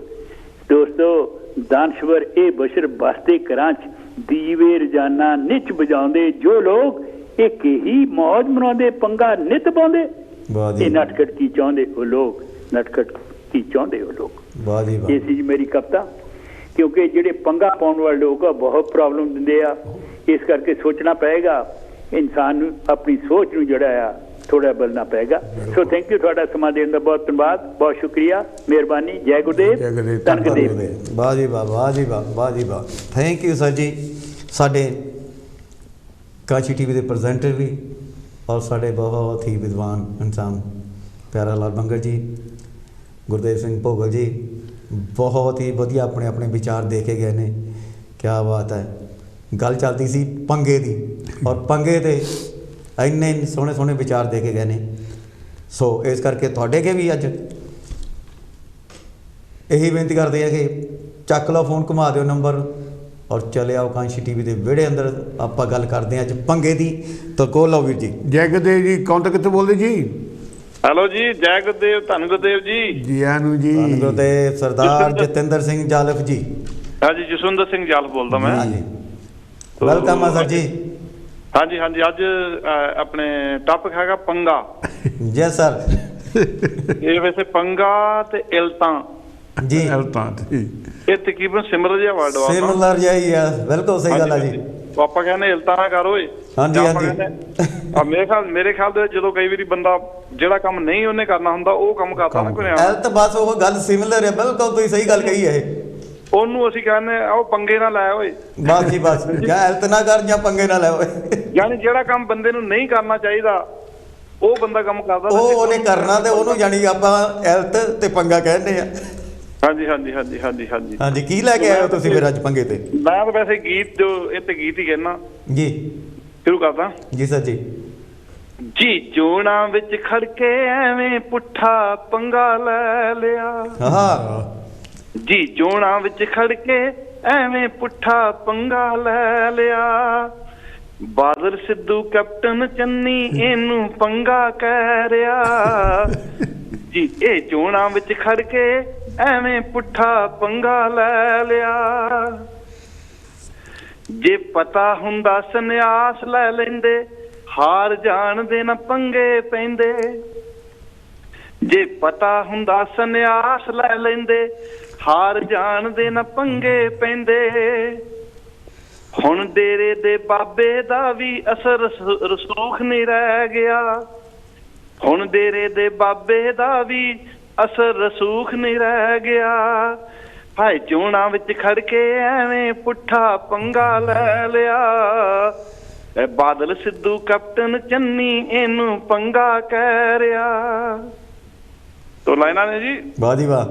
ਦੋਸਤੋ ਦਾਨਸ਼ਵਰ ਇਹ ਬਸ਼ਰ ਬਸਤੇ ਘਰਾਂ ਚ ਦੀਵੇ ਰੋਜ਼ਾਨਾ ਨਿੱਚ ਵਜਾਉਂਦੇ ਜੋ ਲੋਕ, ਇਹ ਕਹੀ ਮੌਜ ਮਨਾਉਂਦੇ ਪੰਗਾ ਨਿੱਤ ਪਾਉਂਦੇ। ਇਹ ਨਟਖਟ ਕੀ ਚਾਹੁੰਦੇ ਉਹ ਲੋਕ, ਨਟਖਟ ਕੀ ਚਾਹੁੰਦੇ ਉਹ ਲੋਕ। ਇਹ ਸੀ ਜੀ ਮੇਰੀ ਕਵਿਤਾ। ਕਿਉਂਕਿ ਜਿਹੜੇ ਪੰਗਾ ਪਾਉਣ ਵਾਲੇ ਲੋਕ ਆ ਬਹੁਤ ਪ੍ਰੋਬਲਮ ਦਿੰਦੇ ਆ, ਇਸ ਕਰਕੇ ਸੋਚਣਾ ਪਏਗਾ ਇਨਸਾਨ ਨੂੰ, ਆਪਣੀ ਸੋਚ ਨੂੰ ਜਿਹੜਾ ਆ ਥੋੜਾ ਬਦਲਣਾ ਪਏਗਾ। ਸੋ ਥੈਂਕ ਯੂ, ਤੁਹਾਡਾ ਸਮਾਂ ਦੇਣ ਦਾ ਬਹੁਤ ਧੰਨਵਾਦ, ਬਹੁਤ ਸ਼ੁਕਰੀਆ, ਮਿਹਰਬਾਨੀ। ਜੈ ਗੁਰਦੇਵ, ਧੰਨ ਗੁਰਦੇਵ। ਵਾਹ ਜੀ ਵਾਹ, ਵਾਹ ਜੀ ਵਾਹ, ਵਾਹ ਜੀ ਵਾਹ। ਥੈਂਕ ਯੂ ਸਰ ਜੀ। ਸਾਡੇ ਕਾਂਚੀ ਟੀਵੀ ਦੇ ਪ੍ਰੈਜ਼ੈਂਟਰ ਵੀ ਔਰ ਸਾਡੇ ਬਹੁਤ ਹੀ ਵਿਦਵਾਨ ਇਨਸਾਨ ਪਿਆਰਾ ਲਾਲ ਬੰਗੜ ਜੀ, ਗੁਰਦੇਵ ਸਿੰਘ ਭੋਗਲ ਜੀ, ਬਹੁਤ ਹੀ ਵਧੀਆ ਆਪਣੇ ਆਪਣੇ ਵਿਚਾਰ ਦੇ ਕੇ ਗਏ ਨੇ। ਕਿਆ ਬਾਤ ਹੈ। ਗੱਲ ਚੱਲਦੀ ਸੀ ਪੰਗੇ ਦੀ, ਔਰ ਪੰਗੇ 'ਤੇ ਇੰਨੇ ਸੋਹਣੇ ਸੋਹਣੇ ਵਿਚਾਰ ਦੇ ਕੇ ਗਏ ਨੇ। ਸੋ ਇਸ ਕਰਕੇ ਤੁਹਾਡੇ ਅੱਗੇ ਵੀ ਅੱਜ ਇਹੀ ਬੇਨਤੀ ਕਰਦੇ ਆ ਕਿ ਚੱਕ ਲਓ ਫੋਨ, ਘੁਮਾ ਦਿਓ ਨੰਬਰ ਔਰ ਚਲੇ ਆਓ ਕਾਂਸ਼ੀ ਟੀਵੀ ਦੇ ਵਿਹੜੇ ਅੰਦਰ। ਆਪਾਂ ਗੱਲ ਕਰਦੇ ਹਾਂ ਅੱਜ ਪੰਗੇ ਦੀ। ਤਾਂ ਕੋਲ ਲਓ ਵੀਰ ਜੀ। ਜੈ ਗੁਰਦੇਵ ਜੀ, ਕੌਣ ਤਾਂ ਕਿੱਥੋਂ ਬੋਲਦੇ ਜੀ? ਹੈਲੋ ਜੀ, ਜੈ ਗੁਰਦੇਵ, ਧੰਨ ਗੁਰਦੇਵ ਜੀ। ਜੀ ਆਨੂ ਜੀ। ਧੰਨ ਗੁਰਦੇਵ। ਸਰਦਾਰ ਜਤਿੰਦਰ ਸਿੰਘ ਜਾਲਫ ਜੀ। ਹਾਂਜੀ, ਜਸਵਿੰਦਰ ਸਿੰਘ ਜਾਲਫ ਬੋਲਦਾ ਮੈਂ। ਹਾਂਜੀ, ਵੈਲਕਮ ਆ ਸਰ ਜੀ। ਹਾਂਜੀ ਹਾਂਜੀ, ਅੱਜ ਆਪਣੇ ਟੌਪਿਕ ਹੈਗਾ ਪੰਗਾ। ਜੈ ਸਰ। ਇਹ ਵੈਸੇ ਪੰਗਾ ਤੇ ਇਲਤਾਂ ਜੀ, ਇਹ ਤਕਰੀਬਨ ਸਿਮਰ ਜਿਹਾ ਵਰਡ ਵਾ, ਸਿਮਲਰ ਜਾਈ ਆ। ਬਿਲਕੁਲ ਸਹੀ ਗੱਲ ਆ ਜੀ। ਆਪਾਂ ਕਹਿੰਦੇ ਇਲਤਾਂ ਨਾ ਕਰ ਓਏ। ਹਾਂਜੀ ਹਾਂਜੀ। ਮੇਰੇ ਖਿਆਲ ਦੇ ਜਦੋਂ ਕਈ ਵਾਰੀ ਬੰਦਾ ਜਿਹੜਾ ਕੰਮ ਨਹੀਂ ਉਹਨੇ ਕਰਨਾ ਹੁੰਦਾ ਉਹ ਕੰਮ ਕਰਦਾ ਨਾ ਕੋਈ, ਐਲਤ ਬਸ ਉਹ ਗੱਲ ਸਿਮਲਰ ਹੈ। ਬਿਲਕੁਲ ਤੁਸੀਂ ਸਹੀ ਗੱਲ ਕਹੀ ਹੈ। ਇਹ ਉਹਨੂੰ ਅਸੀਂ ਕਹਿੰਦੇ ਉਹ ਪੰਗੇ ਨਾ ਲੈ ਓਏ। ਬਸ ਜੀ ਬਸ, ਜਾਂ ਐਲਤ ਨਾ ਕਰ ਜਾਂ ਪੰਗੇ ਨਾ ਲੈ ਓਏ। ਯਾਨੀ ਜਿਹੜਾ ਕੰਮ ਬੰਦੇ ਨੂੰ ਨਹੀਂ ਕਰਨਾ ਚਾਹੀਦਾ ਉਹ ਬੰਦਾ ਕੰਮ ਕਰਦਾ, ਉਹ ਉਹਨੇ ਕਰਨਾ ਤੇ ਉਹਨੂੰ ਜਾਨੀ ਆਪਾਂ ਐਲਤ ਤੇ ਪੰਗਾ ਕਹਿੰਦੇ ਆ। ਹਾਂਜੀ ਹਾਂਜੀ ਹਾਂਜੀ ਹਾਂਜੀ ਹਾਂਜੀ ਹਾਂਜੀ। ਕੀ ਲੈ ਕੇ ਆਏ ਹੋ ਤੁਸੀਂ ਫਿਰ ਅੱਜ ਪੰਗੇ ਤੇ? ਮੈਂ ਤਾਂ ਵੈਸੇ ਗੀਤ ਜੋ ਇਹ ਤੇ ਗੀਤ ਹੀ ਕਹਿਣਾ ਜੀ, ਸ਼ੁਰੂ ਕਰਦਾ ਜੀ ਸਰ ਜੀ। ਜੀ ਚੋਣਾਂ ਵਿੱਚ ਖੜਕੇ ਐਵੇਂ ਪੁੱਠਾ ਪੰਗਾ ਲੈ ਲਿਆ। ਹਾਂ ਜੀ ਚੋਣਾਂ ਵਿੱਚ ਖੜਕੇ ਐਵੇਂ ਪੁੱਠਾ ਪੰਗਾ ਲੈ ਲਿਆ। ਬਾਦਲ ਸਿੱਧੂ ਕੈਪਟਨ ਚੰਨੀ ਇਹਨੂੰ ਪੰਗਾ ਕਹਿ ਰਿਹਾ। ਜੀ ਇਹ ਚੋਣਾਂ ਵਿੱਚ ਖੜਕੇ ਐਵੇਂ ਪੁੱਠਾ ਪੰਗਾ ਲੈ ਲਿਆ। ਜੇ ਪਤਾ ਹੁੰਦਾ ਸੰਨਿਆਸ ਲੈ ਲੈਂਦੇ, ਹਾਰ ਜਾਣਦੇ ਨਾ ਪੰਗੇ ਪੈਂਦੇ। ਜੇ ਪਤਾ ਹੁੰਦਾ ਸੰਨਿਆਸ ਲੈ ਲੈਂਦੇ, ਹਾਰ ਜਾਣਦੇ ਨਾ ਪੰਗੇ ਪੈਂਦੇ। ਹੁਣ ਡੇਰੇ ਦੇ ਬਾਬੇ ਦਾ ਵੀ ਅਸਰ ਰਸੂਖ ਨਹੀਂ ਰਹਿ ਗਿਆ। ਹੁਣ ਡੇਰੇ ਦੇ ਬਾਬੇ ਦਾ ਵੀ ਅਸਰ ਰਸੂਖ ਨਹੀਂ ਰਹਿ ਗਿਆ। ਹਾਏ ਚੋਣਾਂ ਵਿੱਚ ਖੜਕੇ ਐਵੇਂ ਪੁੱਠਾ ਪੰਗਾ ਲੈ ਲਿਆ। ਬਾਦਲ ਸਿੱਧੂ ਕੈਪਟਨ ਚੰਨੀ ਇਹਨੂੰ ਪੰਗਾ ਕਹਿ ਰਿਹਾ। ਤੋ ਲਾਈਨਾਂ ਨੇ ਜੀ। ਵਾਹ ਜੀ ਵਾਹ।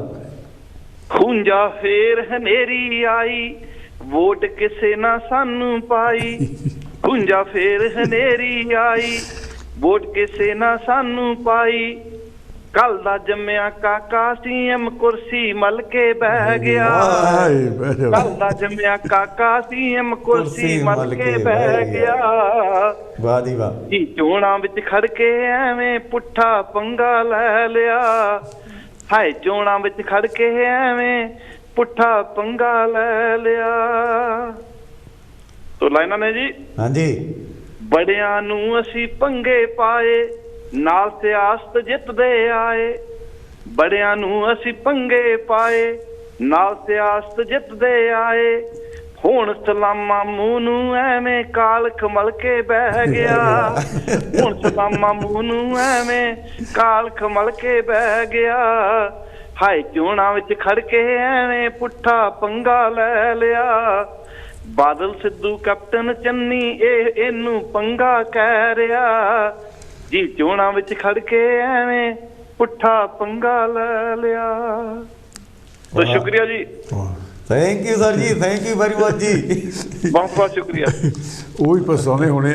ਖੂੰਜਾ ਫੇਰ ਹਨੇਰੀ ਆਈ, ਵੋਟ ਕਿਸੇ ਨਾ ਸਾਨੂੰ ਪਾਈ। ਖੂੰਜਾ ਫੇਰ ਹਨੇਰੀ ਆਈ, ਵੋਟ ਕਿਸੇ ਨਾ ਸਾਨੂੰ ਪਾਈ। ਕੱਲ ਦਾ ਜੰਮਿਆ ਕਾਕਾ ਸੀਐਮ ਕੁਰਸੀ ਮਲ ਕੇ ਬਹਿ ਗਿਆ। ਕੱਲ ਦਾ ਜੰਮਿਆ ਕਾਕਾ ਸੀਐਮ ਕੁਰਸੀ ਮਲ ਕੇ ਬਹਿ ਗਿਆ। ਵਾਹ ਜੀ ਵਾਹ। ਜੀ ਚੋਣਾਂ ਵਿੱਚ ਖੜ ਕੇ ਐਵੇਂ ਪੁੱਠਾ ਪੰਗਾ ਲੈ ਲਿਆ। ਹਾਏ ਚੋਣਾਂ ਵਿੱਚ ਖੜ ਕੇ ਐਵੇਂ ਪੁੱਠਾ ਪੰਗਾ ਲੈ ਲਿਆ। ਸੋ ਲਾਈਨਾਂ ਨੇ ਜੀ। ਹਾਂਜੀ। ਬੜਿਆਂ ਨੂੰ ਅਸੀਂ ਪੰਗੇ ਪਾਏ, ਨਾਲ ਸਿਆਸਤ ਜਿੱਤਦੇ ਆਏ। ਬੜਿਆਂ ਨੂੰ ਅਸੀਂ ਪੰਗੇ ਪਾਏ, ਨਾਲ ਸਿਆਸਤ ਜਿੱਤਦੇ ਆਏ। ਹੁਣ ਸਲਾਮਾ ਮੂੰਹ ਨੂੰ ਐਵੇਂ ਕਾਲ ਖਮਲ ਕੇ ਬਹਿ ਗਿਆ। ਹੁਣ ਸਲਾਮਾ ਮੂੰਹ ਨੂੰ ਐਵੇਂ ਕਾਲ ਖਮਲ ਕੇ ਬਹਿ ਗਿਆ। ਹਾਏ ਚੋਣਾਂ ਵਿੱਚ ਖੜ ਕੇ ਐਵੇਂ ਪੁੱਠਾ ਪੰਗਾ ਲੈ ਲਿਆ। ਬਾਦਲ ਸਿੱਧੂ ਕੈਪਟਨ ਚੰਨੀ ਇਹਨੂੰ ਪੰਗਾ ਕਹਿ ਰਿਹਾ ਜੀ। ਚੋਣਾਂ ਵਿੱਚ ਖੜ ਕੇ ਐਵੇਂ ਪੁੱਠਾ ਪੰਗਾ ਲੈ ਲਿਆ। तो शुक्रिया जी। थैंक यू सर जी, थैंक यू वेरी मच जी। बहुत बहुत शुक्रिया। वो ही पछताने होने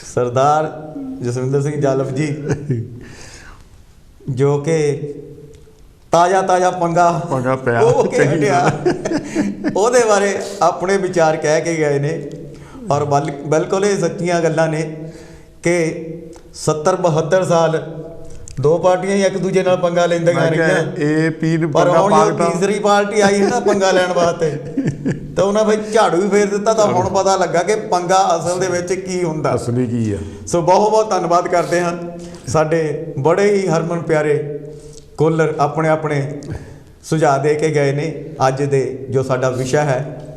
सरदार जसविंदर सिंह जालफ जी जो कि ताज़ा ताज़ा पंगा ਉਹਦੇ ਬਾਰੇ ਆਪਣੇ ਵਿਚਾਰ ਕਹਿ ਕੇ ਗਏ ਨੇ ਔਰ ਬਿਲਕੁਲ ਇਹ ਸੱਚੀਆਂ ਗੱਲਾਂ ਨੇ ਕਿ 70-72 ਸਾਲ ਦੋ ਪਾਰਟੀਆਂ ਹੀ ਇੱਕ ਦੂਜੇ ਨਾਲ ਪੰਗਾ ਲੈਂਦੀਆਂ ਰਹੀਆਂ, ਪਰ ਹੁਣ ਜੋ ਤੀਸਰੀ ਪਾਰਟੀ ਆਈ ਹੈ ਨਾ ਪੰਗਾ ਲੈਣ ਵਾਸਤੇ ਤਾਂ ਉਹਨਾਂ ਬਈ ਝਾੜੂ ਵੀ ਫੇਰ ਦਿੱਤਾ। ਤਾਂ ਹੁਣ ਪਤਾ ਲੱਗਾ ਕਿ ਪੰਗਾ ਅਸਲ ਦੇ ਵਿੱਚ ਕੀ ਹੁੰਦਾ, ਅਸਲੀ ਕੀ ਆ। ਸੋ ਬਹੁਤ ਬਹੁਤ ਧੰਨਵਾਦ ਕਰਦੇ ਹਾਂ ਸਾਡੇ ਬੜੇ ਹੀ ਹਰਮਨ ਪਿਆਰੇ ਕੋਲਰ ਆਪਣੇ ਆਪਣੇ ਸੁਝਾਅ ਦੇ ਕੇ ਗਏ ਨੇ ਅੱਜ ਦੇ ਜੋ ਸਾਡਾ ਵਿਸ਼ਾ ਹੈ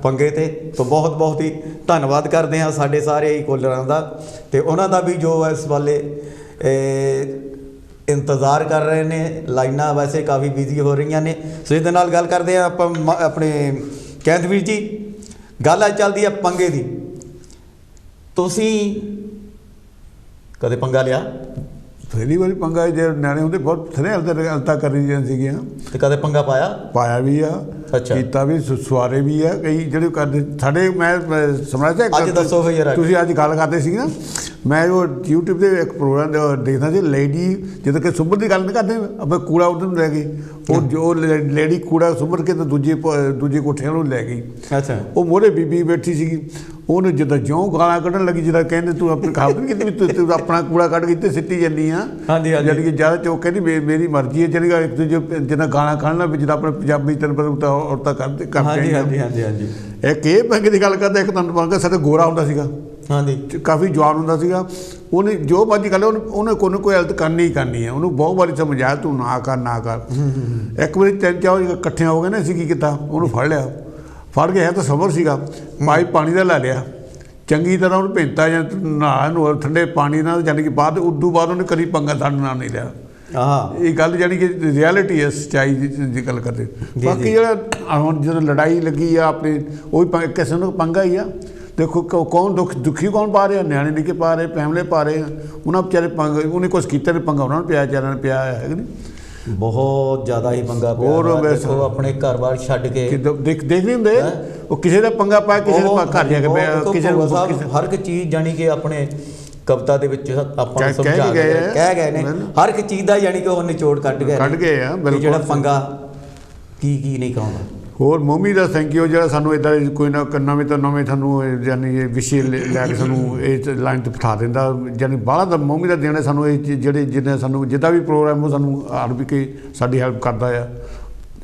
ਪੰਗੇ ਤੇ। ਤਾਂ ਬਹੁਤ ਬਹੁਤ ਹੀ ਧੰਨਵਾਦ ਕਰਦੇ ਹਾਂ ਸਾਡੇ ਸਾਰੇ ਹੀ ਕੋਲਰਾਂ ਦਾ ਤੇ ਉਹਨਾਂ ਦਾ ਵੀ ਜੋ ਇਸ ਵੇਲੇ ਇੰਤਜ਼ਾਰ ਕਰ ਰਹੇ ਨੇ। ਲਾਈਨਾਂ ਵੈਸੇ ਕਾਫੀ ਬਿਜ਼ੀ ਹੋ ਰਹੀਆਂ ਨੇ, ਸੋ ਇਹਦੇ ਨਾਲ ਗੱਲ ਕਰਦੇ ਹਾਂ ਆਪਾਂ ਆਪਣੇ ਕੈਂਥਵੀਰ ਜੀ। ਗੱਲ ਅੱਜ ਚੱਲਦੀ ਹੈ ਪੰਗੇ ਦੀ। ਤੁਸੀਂ ਕਦੇ ਪੰਗਾ ਲਿਆ? ਪਹਿਲੀ ਵਾਰੀ ਪੰਗਾ ਜੇ ਨਿਆਣੇ ਹੁੰਦੇ ਬਹੁਤ ਥਰੇ ਹਲਤਾ ਕਰੀ ਜਾਂਦੀਆਂ ਸੀਗੀਆਂ ਤੇ ਕਦੇ ਪੰਗਾ ਪਾਇਆ ਵੀ ਆ। ਅੱਛਾ। ਕੀਤਾ ਵੀ ਸਵਾਰੇ ਵੀ ਆ ਕਈ ਜਿਹੜੇ ਕਰਦੇ ਸਾਡੇ। ਮੈਂ ਸਮਝਦਾ ਅੱਜ ਦੱਸੋ ਫਿਰ ਯਾਰ, ਤੁਸੀਂ ਅੱਜ ਗੱਲ ਕਰਦੇ ਸੀ ਨਾ, ਮੈਂ ਉਹ YouTube 'ਤੇ ਇੱਕ ਪ੍ਰੋਗਰਾਮ ਦੇਖਦਾ ਸੀ। ਲੇਡੀ ਜਦੋਂ ਕਿ ਸੁੰਬਰ ਦੀ ਗੱਲ ਨਹੀਂ ਕਰਦੇ ਆਪਾਂ ਕੂੜਾ ਉੱਧਰ ਨੂੰ ਲੈ ਗਈ, ਉਹ ਜੋ ਲੇਡੀ ਕੂੜਾ ਸੁੰਬਰ ਕੇ ਤਾਂ ਦੂਜੇ ਕੋਠਿਆਂ ਨੂੰ ਲੈ ਗਈ। ਅੱਛਾ। ਉਹ ਮੋਹਰੇ ਬੀਬੀ ਬੈਠੀ ਸੀਗੀ, ਉਹਨੂੰ ਜਿੱਦਾਂ ਜਿਉਂ ਗਾਲਾਂ ਕੱਢਣ ਲੱਗੀ ਜਿੱਦਾਂ ਕਹਿੰਦੇ ਤੂੰ ਆਪਣੀ ਖਾਬ ਨਹੀਂ ਕੀਤੀ ਵੀ ਤੂੰ ਆਪਣਾ ਕੂੜਾ ਕੱਢ ਕੇ ਤੇ ਸਿੱਟੀ ਜਾਂਦੀ ਆ। ਹਾਂਜੀ ਹਾਂਜੀ। ਜਾਨੀ ਕਿ ਜ਼ਿਆਦਾ ਚੋਕ ਕਹਿੰਦੀ ਮੇਰੀ ਮਰਜ਼ੀ ਹੈ। ਜਾਨੀ ਕਿ ਇੱਕ ਦੂਜੇ ਜਿੱਦਾਂ ਗਾਲਾਂ ਕੱਢਣਾ ਵੀ ਜਿੱਦਾਂ ਆਪਣੇ ਪੰਜਾਬੀ ਤੈਨੂੰ ਪਤਾ ਔਰਤਾਂ ਕਰਦੇ। ਹਾਂਜੀ ਹਾਂਜੀ ਹਾਂਜੀ ਹਾਂਜੀ। ਇੱਕ ਇਹ ਪੰਗੇ ਦੀ ਗੱਲ ਕਰਦਾ, ਇੱਕ ਤੁਹਾਨੂੰ ਪੰਗਾ ਸਾਡੇ ਗੋਰਾ ਹੁੰਦਾ ਸੀਗਾ। ਹਾਂਜੀ। ਕਾਫੀ ਜਵਾਨ ਹੁੰਦਾ ਸੀਗਾ। ਉਹਨੇ ਜੋ ਮਰਜ਼ੀ ਗੱਲ ਉਹਨੇ ਕੋਈ ਹੈਲਥ ਕਰਨੀ ਹੈ। ਉਹਨੂੰ ਬਹੁਤ ਵਾਰੀ ਸਮਝਾਇਆ ਤੂੰ ਨਾ ਕਰ। ਇੱਕ ਵਾਰੀ 3-4 ਇਕੱਠੀਆਂ ਹੋ ਗਏ ਨਾ, ਅਸੀਂ ਕੀ ਕੀਤਾ, ਉਹਨੂੰ ਫੜ ਲਿਆ। ਫੜ ਕੇ ਹੈ ਤਾਂ ਸਬਰ ਸੀਗਾ, ਪਾਈਪ ਪਾਣੀ ਦਾ ਲੈ ਲਿਆ, ਚੰਗੀ ਤਰ੍ਹਾਂ ਉਹਨੂੰ ਭੇਜਤਾ ਜਾਂ ਨਹਾ ਨੂੰ ਠੰਡੇ ਪਾਣੀ ਨਾਲ। ਜਾਨੀ ਕਿ ਬਾਅਦ ਉਦੋਂ ਬਾਅਦ ਉਹਨੇ ਕਦੀ ਪੰਗਾ ਸਾਡੇ ਨਾਲ ਨਹੀਂ ਲਿਆ। ਇਹ ਗੱਲ ਜਾਨੀ ਕਿ ਰਿਐਲਿਟੀ ਹੈ, ਸੱਚਾਈ ਦੀ ਗੱਲ ਕਰਦੇ। ਬਾਕੀ ਜਿਹੜਾ ਹੁਣ ਜਦੋਂ ਲੜਾਈ ਲੱਗੀ ਆ ਆਪਣੀ, ਉਹ ਵੀ ਕਿਸੇ ਨੂੰ ਪੰਗਾ ਹੀ ਆ। ਦੇਖੋ ਕੌਣ ਦੁਖੀ ਕੌਣ ਪਾ ਰਿਹਾ, ਨਿਆਣੇ ਨਿੱਕੇ ਪਾ ਰਹੇ, ਫੈਮਲੇ ਪਾ ਰਹੇ ਆ। ਉਹਨਾਂ ਵਿਚਾਰੇ ਪੰਗਾ, ਉਹਨੇ ਕੁਛ ਕੀਤਾ ਨਹੀਂ, ਪੰਗਾ ਉਹਨਾਂ ਨੂੰ ਪਿਆ, ਵਿਚਾਰਿਆਂ ਨੂੰ ਪਿਆ ਹੈ ਕਿ ਨਹੀਂ। ਬਹੁਤ ਜ਼ਿਆਦਾ ਹੀ ਪੰਗਾ ਪਿਆ। ਉਹ ਆਪਣੇ ਘਰ-ਬਾਰ ਛੱਡ ਕੇ ਦੇਖ ਨਹੀਂ ਹੁੰਦੇ, ਉਹ ਕਿਸੇ ਦਾ ਪੰਗਾ ਪਾਇਆ, ਕਿਸੇ ਦਾ ਘਰ ਜਾ ਕੇ ਕਿਸੇ ਨੂੰ ਹਰ ਇੱਕ ਚੀਜ਼ ਜਾਣੀ ਕਿ ਆਪਣੇ ਕਵਿਤਾ ਦੇ ਵਿੱਚ ਆਪਾਂ ਸਮਝਾ ਕਹਿ ਗਏ ਨੇ। ਹਰ ਇੱਕ ਚੀਜ਼ ਦਾ ਜਾਣੀ ਕਿ ਉਹ ਨਿਚੋੜ ਕੱਢ ਗਏ ਆ ਜਿਹੜਾ ਪੰਗਾ ਕੀ ਨਹੀਂ ਕਰਾਉਂਦਾ। ਹੋਰ ਮੋਮੀ ਦਾ ਥੈਂਕ ਯੂ ਜਿਹੜਾ ਸਾਨੂੰ ਇੱਦਾਂ ਕੋਈ ਨਾ ਨਵੇਂ ਤੋਂ ਨਵੇਂ ਸਾਨੂੰ ਯਾਨੀ ਇਹ ਵਿਸ਼ੇ ਲੈ ਕੇ ਸਾਨੂੰ ਇਹ ਲਾਈਨ 'ਤੇ ਬਿਠਾ ਦਿੰਦਾ। ਯਾਨੀ ਬਾਹਲਾ ਦਾ ਮੋਮੀ ਦਾ ਦੇਣਾ ਸਾਨੂੰ ਇਹ ਜਿਹੜੇ ਜਿਹਨੇ ਸਾਨੂੰ ਜਿੱਦਾਂ ਵੀ ਪ੍ਰੋਗਰਾਮ ਉਹ ਸਾਨੂੰ ਹਰ ਵੀ ਕੇ ਸਾਡੀ ਹੈਲਪ ਕਰਦਾ ਆ,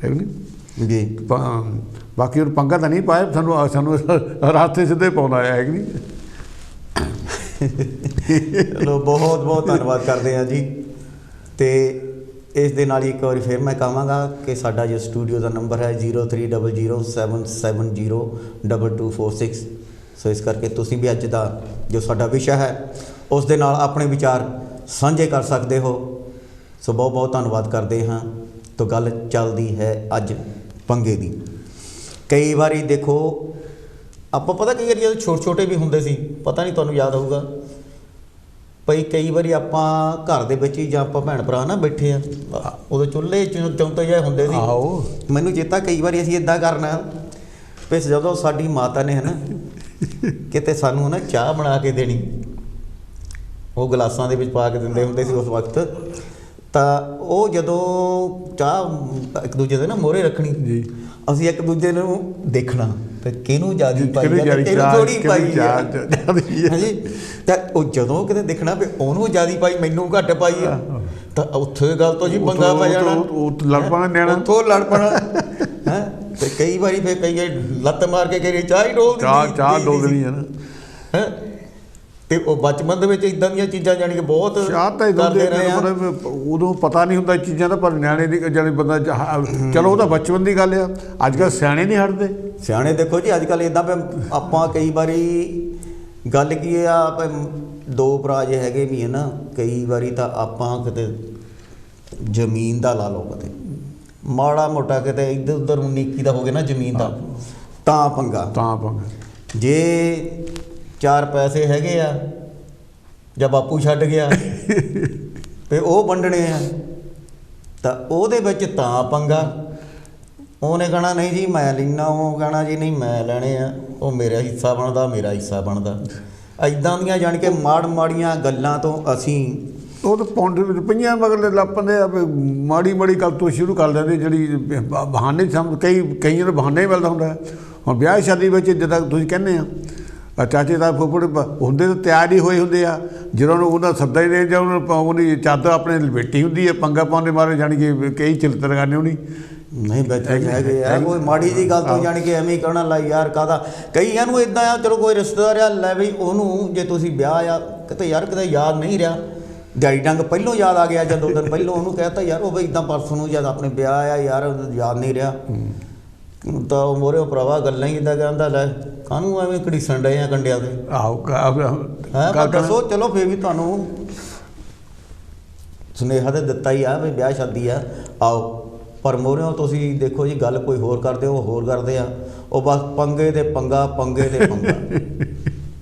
ਠੀਕ ਨਹੀਂ ਜੀ। ਬਾਕੀ ਉਹ ਪੰਗਾ ਤਾਂ ਨਹੀਂ ਪਾਇਆ, ਸਾਨੂੰ ਰਾਸਤੇ ਸਿੱਧੇ ਪਾਉਂਦਾ ਆ, ਹੈ ਕਿ ਨਹੀਂ। ਚਲੋ ਬਹੁਤ ਬਹੁਤ ਧੰਨਵਾਦ ਕਰਦੇ ਹਾਂ ਜੀ। ਅਤੇ ਇਸ ਦੇ ਨਾਲ ਹੀ ਇੱਕ ਵਾਰੀ ਫਿਰ ਮੈਂ ਕਹਾਂਗਾ ਕਿ ਸਾਡਾ ਜੋ ਸਟੂਡੀਓ ਦਾ ਨੰਬਰ ਹੈ 030077022246। ਸੋ ਇਸ ਕਰਕੇ ਤੁਸੀਂ ਵੀ ਅੱਜ ਦਾ ਜੋ ਸਾਡਾ ਵਿਸ਼ਾ ਹੈ ਉਸ ਦੇ ਨਾਲ ਆਪਣੇ ਵਿਚਾਰ ਸਾਂਝੇ ਕਰ ਸਕਦੇ ਹੋ। ਸੋ ਬਹੁਤ ਬਹੁਤ ਧੰਨਵਾਦ ਕਰਦੇ ਹਾਂ। ਤਾਂ ਗੱਲ ਚੱਲਦੀ ਹੈ ਅੱਜ ਪੰਗੇ ਦੀ। ਕਈ ਵਾਰੀ ਦੇਖੋ ਆਪਾਂ ਪਤਾ ਕਈ ਵਾਰੀ ਜਦੋਂ ਛੋਟੇ ਵੀ ਹੁੰਦੇ ਸੀ, ਪਤਾ ਨਹੀਂ ਤੁਹਾਨੂੰ ਯਾਦ ਹੋਊਗਾ ਭਈ, ਕਈ ਵਾਰੀ ਆਪਾਂ ਘਰ ਦੇ ਵਿੱਚ ਹੀ ਜਾਂ ਆਪਾਂ ਭੈਣ ਭਰਾ ਨਾ ਬੈਠੇ ਆ, ਉਦੋਂ ਚੁੱਲ੍ਹੇ ਚੌਂਤੇ ਜਿਹੇ ਹੁੰਦੇ ਸੀ। ਮੈਨੂੰ ਚੇਤਾ ਕਈ ਵਾਰੀ ਅਸੀਂ ਇੱਦਾਂ ਕਰਨਾ ਵੀ ਜਦੋਂ ਸਾਡੀ ਮਾਤਾ ਨੇ ਹੈ ਨਾ ਕਿਤੇ ਸਾਨੂੰ ਨਾ ਚਾਹ ਬਣਾ ਕੇ ਦੇਣੀ, ਉਹ ਗਲਾਸਾਂ ਦੇ ਵਿੱਚ ਪਾ ਕੇ ਦਿੰਦੇ ਹੁੰਦੇ ਸੀ ਉਸ ਵਕਤ। ਤਾਂ ਉਹ ਜਦੋਂ ਚਾਹ ਇੱਕ ਦੂਜੇ ਦੇ ਨਾ ਮੋਹਰੇ ਰੱਖਣੀ ਜੀ, ਅਸੀਂ ਇੱਕ ਦੂਜੇ ਨੂੰ ਦੇਖਣਾ ਤੇ ਕਿਹਨੂੰ ਜ਼ਿਆਦਾ ਪਾਈ ਆ, ਕਿਹਨੂੰ ਥੋੜ੍ਹੀ ਪਾਈ ਆ ਹਾਂਜੀ। ਤਾਂ ਉਹ ਜਦੋਂ ਕਿਤੇ ਦੇਖਣਾ ਵੀ ਉਹਨੂੰ ਜ਼ਿਆਦਾ ਪਾਈ, ਮੈਨੂੰ ਘੱਟ ਪਾਈ ਆ, ਤਾਂ ਉੱਥੇ ਗੱਲ ਤੋਂ ਜੀ ਪੰਗਾ ਪੈ ਜਾਣਾ, ਲੜ ਪੈਣਾ ਨਿਆਣਾ, ਉੱਥੋਂ ਲੜ ਪੈਣਾ ਹੈ। ਤੇ ਕਈ ਵਾਰੀ ਫਿਰ ਕਈ ਲੱਤ ਮਾਰ ਕੇ ਕਈ ਚਾਹ ਹੀ ਡੋਲ ਦਿੰਦੀ, ਚਾਹ ਡੋਲ ਦੇਣੀ ਹੈ ਨਾ ਹੈ। ਤੇ ਉਹ ਬਚਪਨ ਦੇ ਵਿੱਚ ਇਦਾਂ ਦੀਆਂ ਚੀਜ਼ਾਂ ਜਾਣੀ ਕਿ ਬਹੁਤ ਚਾਹ ਤਾਂ ਕਰਦੇ ਰਹੇ ਆ। ਉਦੋਂ ਪਤਾ ਨਹੀਂ ਹੁੰਦਾ ਚੀਜ਼ਾਂ ਦਾ, ਪਰ ਨਿਆਣੇ ਦੀ ਜਾਣੀ ਬੰਦਾ ਚਲੋ ਉਹ ਤਾਂ ਬਚਪਨ ਦੀ ਗੱਲ ਆ। ਅੱਜ ਕੱਲ੍ਹ ਸਿਆਣੇ ਨਹੀਂ ਹਟਦੇ। ਸਿਆਣੇ ਦੇਖੋ ਜੀ ਅੱਜ ਕੱਲ੍ਹ ਇੱਦਾਂ ਆਪਾਂ ਕਈ ਵਾਰੀ ਗੱਲ ਕੀ ਆ, ਦੋ ਭਰਾ ਜੇ ਹੈਗੇ ਵੀ ਹੈ ਨਾ, ਕਈ ਵਾਰੀ ਤਾਂ ਆਪਾਂ ਕਿਤੇ ਜ਼ਮੀਨ ਦਾ ਲਾ ਲਓ, ਕਿਤੇ ਮਾੜਾ ਮੋਟਾ ਕਿਤੇ ਇੱਧਰ ਉੱਧਰ ਨੀਕੀ ਦਾ ਹੋ ਗਿਆ ਨਾ ਜ਼ਮੀਨ ਦਾ, ਤਾਂ ਪੰਗਾ। ਜੇ 4 ਪੈਸੇ ਹੈਗੇ ਆ ਜਾਂ ਬਾਪੂ ਛੱਡ ਗਿਆ ਤੇ ਉਹ ਵੰਡਣੇ ਆ, ਤਾਂ ਉਹਦੇ ਵਿੱਚ ਤਾਂ ਪੰਗਾ। ਉਹਨੇ ਕਹਿਣਾ ਨਹੀਂ ਜੀ ਮੈਂ ਲੈਣਾ, ਉਹ ਕਹਿਣਾ ਜੀ ਨਹੀਂ ਮੈਂ ਲੈਣੇ ਆ, ਉਹ ਮੇਰਾ ਹਿੱਸਾ ਬਣਦਾ, ਮੇਰਾ ਹਿੱਸਾ ਬਣਦਾ। ਇੱਦਾਂ ਦੀਆਂ ਜਾਣ ਕੇ ਮਾੜੀਆਂ ਗੱਲਾਂ ਤੋਂ ਅਸੀਂ ਉਹ ਤਾਂ ਪੌਂਡ ਪਈਆਂ ਮਗਰ ਲੱਪਦੇ ਆ, ਮਾੜੀ ਗੱਲ ਤੋਂ ਸ਼ੁਰੂ ਕਰ ਲੈਂਦੇ, ਜਿਹੜੀ ਬਹਾਨੇ ਕਈਆਂ ਨੂੰ ਬਹਾਨਾ ਹੀ ਮਿਲਦਾ ਹੁੰਦਾ। ਹੁਣ ਵਿਆਹ ਸ਼ਾਦੀ ਵਿੱਚ ਜਿੱਦਾਂ ਤੁਸੀਂ ਕਹਿੰਦੇ ਆ, ਚਾਚੇ ਦਾ ਫੁੱਫੜ ਹੁੰਦੇ ਤਾਂ ਤਿਆਰ ਹੀ ਹੋਏ ਹੁੰਦੇ ਆ, ਜਦੋਂ ਉਹਨਾਂ ਸੱਦਾ ਹੀ ਦੇ ਜਾਂ ਉਹਦੀ ਚਾਦਰ ਆਪਣੇ ਲਪੇਟੀ ਹੁੰਦੀ ਹੈ, ਪੰਗਾ ਪਾਉਣ ਦੇ ਮਾਰੇ ਜਾਣੀ ਕਿ ਕਈ ਚਿਲਤ ਲਗਾਉਂਦੇ ਹੋਣੀ ਨਹੀਂ ਬੈਠੇ ਹੈਗੇ ਆ। ਕੋਈ ਮਾੜੀ ਜਿਹੀ ਗੱਲ ਤੋਂ ਜਾਣੀ ਕਿ ਐਵੇਂ ਹੀ ਕਹਿਣਾ ਲਾ ਯਾਰ ਕਾਹਦਾ। ਕਈਆਂ ਨੂੰ ਇੱਦਾਂ ਆ, ਚਲੋ ਕੋਈ ਰਿਸ਼ਤੇਦਾਰ ਆ ਲੈ ਬਈ ਉਹਨੂੰ ਜੇ ਤੁਸੀਂ ਵਿਆਹ ਆ ਕਿਤੇ ਯਾਰ ਕਿਤੇ ਯਾਦ ਨਹੀਂ ਰਿਹਾ, ਦਿਹਾੜੀ ਡੰਗ ਪਹਿਲੋਂ ਯਾਦ ਆ ਗਿਆ ਜਾਂ 2 ਦਿਨ ਪਹਿਲੋਂ ਉਹਨੂੰ ਕਹਿ ਤਾ ਯਾਰ ਉਹ ਬਈ ਇੱਦਾਂ ਪਰਸੋਂ ਨੂੰ ਜਦ ਆਪਣੇ ਵਿਆਹ ਆ ਯਾਰ ਯਾਦ ਨਹੀਂ ਰਿਹਾ, ਤਾਂ ਉਹ ਮੋਰੇ ਭਰਾਵਾ ਗੱਲਾਂ ਹੀ ਇੱਦਾਂ ਕਹਿੰਦਾ ਲੈ ਕਾਹਨੂੰ ਐਵੇਂ ਘੜੀਸਣ ਡਏ ਆ ਕੰਡਿਆਂ ਦੇ। ਹੈ ਦੱਸੋ, ਚਲੋ ਫਿਰ ਵੀ ਤੁਹਾਨੂੰ ਸੁਨੇਹਾ ਤਾਂ ਦਿੱਤਾ ਹੀ ਆ ਵੀ ਵਿਆਹ ਸ਼ਾਦੀ ਆ ਆਓ, ਪਰ ਮੋਰਿਓ ਤੁਸੀਂ ਦੇਖੋ ਜੀ ਗੱਲ ਕੋਈ ਹੋਰ ਕਰਦੇ ਹੋ, ਹੋਰ ਕਰਦੇ ਆ, ਉਹ ਬਸ ਪੰਗੇ ਤੇ ਪੰਗਾ, ਪੰਗੇ ਤੇ ਪੰਗਾ।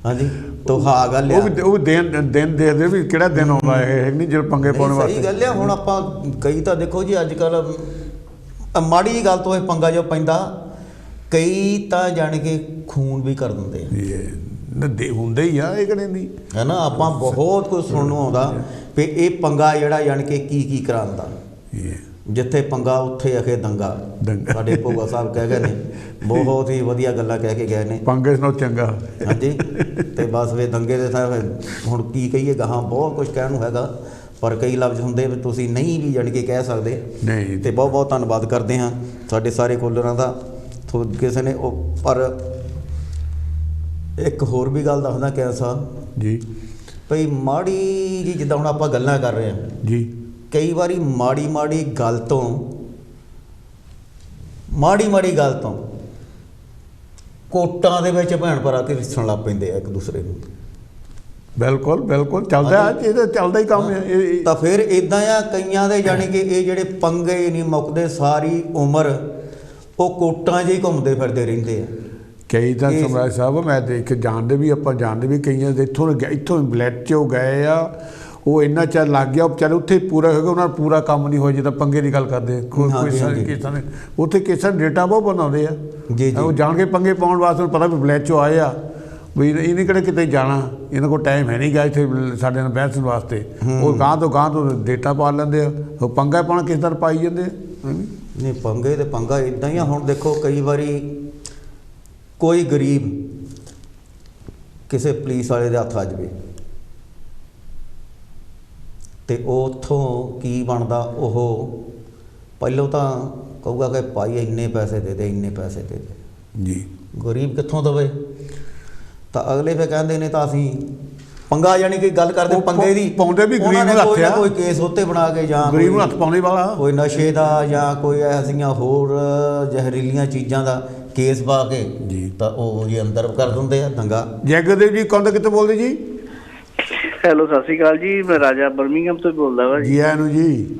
ਹਾਂਜੀ ਤੋ ਹਾਂ ਗੱਲ ਆ, ਉਹ ਦਿਨ ਦੇਖਦੇ ਵੀ ਕਿਹੜਾ ਦਿਨ ਆਉਂਦਾ ਇਹ ਨਹੀਂ ਜਦੋਂ ਪੰਗੇ ਪਾਉਣ ਵਾਸਤੇ। ਸਹੀ ਗੱਲ ਆ। ਹੁਣ ਆਪਾਂ ਕਈ ਤਾਂ ਦੇਖੋ ਜੀ ਅੱਜ ਕੱਲ੍ਹ ਮਾੜੀ ਜਿਹੀ ਗੱਲ ਤੋਂ ਇਹ ਪੰਗਾ ਜੋ ਪੈਂਦਾ, ਕਈ ਤਾਂ ਜਾਣ ਕੇ ਖੂਨ ਵੀ ਕਰ ਦਿੰਦੇ ਆ। ਹੁੰਦੇ ਹੀ ਆ ਇਹ ਕਿਹੜੇ ਨਹੀਂ ਹੈ ਨਾ। ਆਪਾਂ ਬਹੁਤ ਕੁਝ ਸੁਣਨ ਨੂੰ ਆਉਂਦਾ ਵੀ ਇਹ ਪੰਗਾ ਜਿਹੜਾ ਜਾਣ ਕੇ ਕੀ ਕਰਾਉਂਦਾ। ਜਿੱਥੇ ਪੰਗਾ ਉੱਥੇ ਅਖੇ ਦੰਗਾ। ਸਾਡੇ ਭੋਗਾ ਸਾਹਿਬ ਕਹਿ ਗਏ ਨੇ, ਬਹੁਤ ਹੀ ਵਧੀਆ ਗੱਲਾਂ ਕਹਿ ਕੇ ਗਏ ਨੇ, ਪੰਗੇ ਨਾਲੋਂ ਚੰਗਾ। ਹਾਂਜੀ ਤੇ ਬਸ ਵੇ ਦੰਗੇ ਦੇ ਸਾਹਿਬ ਹੁਣ ਕੀ ਕਹੀਏ, ਗਾਹਾਂ ਬਹੁਤ ਕੁਝ ਕਹਿਣ ਨੂੰ ਹੈਗਾ, ਪਰ ਕਈ ਲਫ਼ਜ਼ ਹੁੰਦੇ ਵੀ ਤੁਸੀਂ ਨਹੀਂ ਵੀ ਜਾਣ ਕੇ ਕਹਿ ਸਕਦੇ। ਨਹੀਂ ਤੇ ਬਹੁਤ ਧੰਨਵਾਦ ਕਰਦੇ ਹਾਂ ਸਾਡੇ ਸਾਰੇ ਕੋਲਰਾਂ ਦਾ। ਕਿਸੇ ਨੇ ਉਹ ਪਰ ਇੱਕ ਹੋਰ ਵੀ ਗੱਲ ਦੱਸਦਾ ਕੈਂ ਸਾਹਿਬ ਜੀ, ਭਈ ਮਾੜੀ ਜੀ ਜਿੱਦਾਂ ਹੁਣ ਆਪਾਂ ਗੱਲਾਂ ਕਰ ਰਹੇ ਹਾਂ ਜੀ, ਕਈ ਵਾਰੀ ਮਾੜੀ ਗੱਲ ਤੋਂ ਕੋਟਾਂ ਦੇ ਵਿੱਚ ਭੈਣ ਭਰਾ ਤੇ ਰਿਸਣ ਲੱਗ ਪੈਂਦੇ ਆ ਇੱਕ ਦੂਸਰੇ ਨੂੰ। ਬਿਲਕੁਲ ਚੱਲਦਾ ਇਹ ਤਾਂ ਚੱਲਦਾ ਹੀ ਕੰਮ ਹੈ। ਤਾਂ ਫਿਰ ਇੱਦਾਂ ਆ ਕਈਆਂ ਦੇ ਜਾਣੀ ਕਿ ਇਹ ਜਿਹੜੇ ਪੰਗੇ ਨਹੀਂ ਮੁੱਕਦੇ, ਸਾਰੀ ਉਮਰ ਉਹ ਕੋਟਾਂ 'ਚ ਹੀ ਘੁੰਮਦੇ ਫਿਰਦੇ ਰਹਿੰਦੇ ਆ। ਕਈ ਤਾਂ ਸਮਰਾਜ ਸਾਹਿਬ ਮੈਂ ਦੇਖ ਜਾਣਦੇ ਵੀ, ਆਪਾਂ ਜਾਣਦੇ ਵੀ ਕਈਆਂ ਦੇ ਇੱਥੋਂ ਬਲੈਟ 'ਚ ਉਹ ਗਏ ਆ, ਉਹ ਇੰਨਾ ਚਿਰ ਲੱਗ ਗਿਆ, ਉਹ ਚੱਲ ਉੱਥੇ ਪੂਰਾ ਹੋ ਗਿਆ, ਉਹਨਾਂ ਦਾ ਪੂਰਾ ਕੰਮ ਨਹੀਂ ਹੋਇਆ। ਜਿੱਦਾਂ ਪੰਗੇ ਦੀ ਗੱਲ ਕਰਦੇ ਕੋਈ ਕੇਸਾਂ ਨੇ ਉੱਥੇ ਕੇਸਾਂ ਡੇਟਾ ਬਹੁਤ ਬਣਾਉਂਦੇ ਆ, ਉਹ ਜਾਣ ਕੇ ਪੰਗੇ ਪਾਉਣ ਵਾਸਤੇ ਪਤਾ ਵੀ ਬਲੈਟ 'ਚੋਂ ਆਏ ਆ, ਵੀ ਇਹਨੇ ਕਿਹੜੇ ਕਿਤੇ ਜਾਣਾ, ਇਹਨਾਂ ਕੋਲ ਟਾਈਮ ਹੈ ਨਹੀਂ ਗਾ ਇੱਥੇ ਸਾਡੇ ਨਾਲ ਬਹਿਸਣ ਵਾਸਤੇ। ਉਹ ਗਾਂਹ ਤੋਂ ਡੇਟਾ ਪਾ ਲੈਂਦੇ ਆ, ਉਹ ਪੰਗਾ ਪਾਉਣਾ ਕਿਸ ਤਰ੍ਹਾਂ ਪਾਈ ਜਾਂਦੇ ਆ। ਨਹੀਂ ਪੰਗੇ ਤੇ ਪੰਗਾ ਇੱਦਾਂ ਹੀ ਆ। ਹੁਣ ਦੇਖੋ ਕਈ ਵਾਰੀ ਕੋਈ ਗਰੀਬ ਕਿਸੇ ਪੁਲਿਸ ਵਾਲੇ ਦੇ ਹੱਥ ਆ ਜਾਵੇ ਤੇ ਉਹ ਉੱਥੋਂ ਕੀ ਬਣਦਾ, ਉਹ ਪਹਿਲੋਂ ਤਾਂ ਕਹੂਗਾ ਕਿ ਭਾਈ ਇੰਨੇ ਪੈਸੇ ਦੇ ਦੇ, ਇੰਨੇ ਪੈਸੇ ਦੇ ਦੇ ਜੀ। ਗਰੀਬ ਕਿੱਥੋਂ ਦੇਵੇ? ਤਾਂ ਅਗਲੇ ਫਿਰ ਕਹਿੰਦੇ ਨੇ ਤਾਂ ਅਸੀਂ ਪੰਗਾ ਜਾਣੀ ਕਿ ਗੱਲ ਕਰਦੇ ਪੰਗੇ ਦੀ, ਪਾਉਂਦੇ ਵੀ ਗਰੀਬ ਨੂੰ ਹੱਥ ਆ, ਕੋਈ ਕੇਸ ਉੱਤੇ ਬਣਾ ਕੇ ਜਾਂ ਗਰੀਬ ਨੂੰ ਹੱਥ ਪਾਉਣੇ ਵਾਲਾ ਕੋਈ ਨਸ਼ੇ ਦਾ ਜਾਂ ਕੋਈ ਐਸੀਆਂ ਹੋਰ ਜ਼ਹਿਰੀਲੀਆਂ ਚੀਜ਼ਾਂ ਦਾ ਕੇਸ ਪਾ ਕੇ ਜੀ, ਤਾਂ ਉਹ ਜੀ ਅੰਦਰ ਕਰ ਦਿੰਦੇ ਆ ਦੰਗਾ। ਜੈਗਰਦੇਵ ਜੀ ਕੌਣ ਕਿੱਥੋਂ ਬੋਲਦੇ ਜੀ? ਹੈਲੋ ਸਤਿ ਸ਼੍ਰੀ ਅਕਾਲ ਜੀ, ਮੈਂ ਰਾਜਾ ਬਰਮਿੰਘਮ ਤੋਂ ਬੋਲਦਾ ਵਾ ਜੀ। ਆਇਆਂ ਨੂੰ ਜੀ।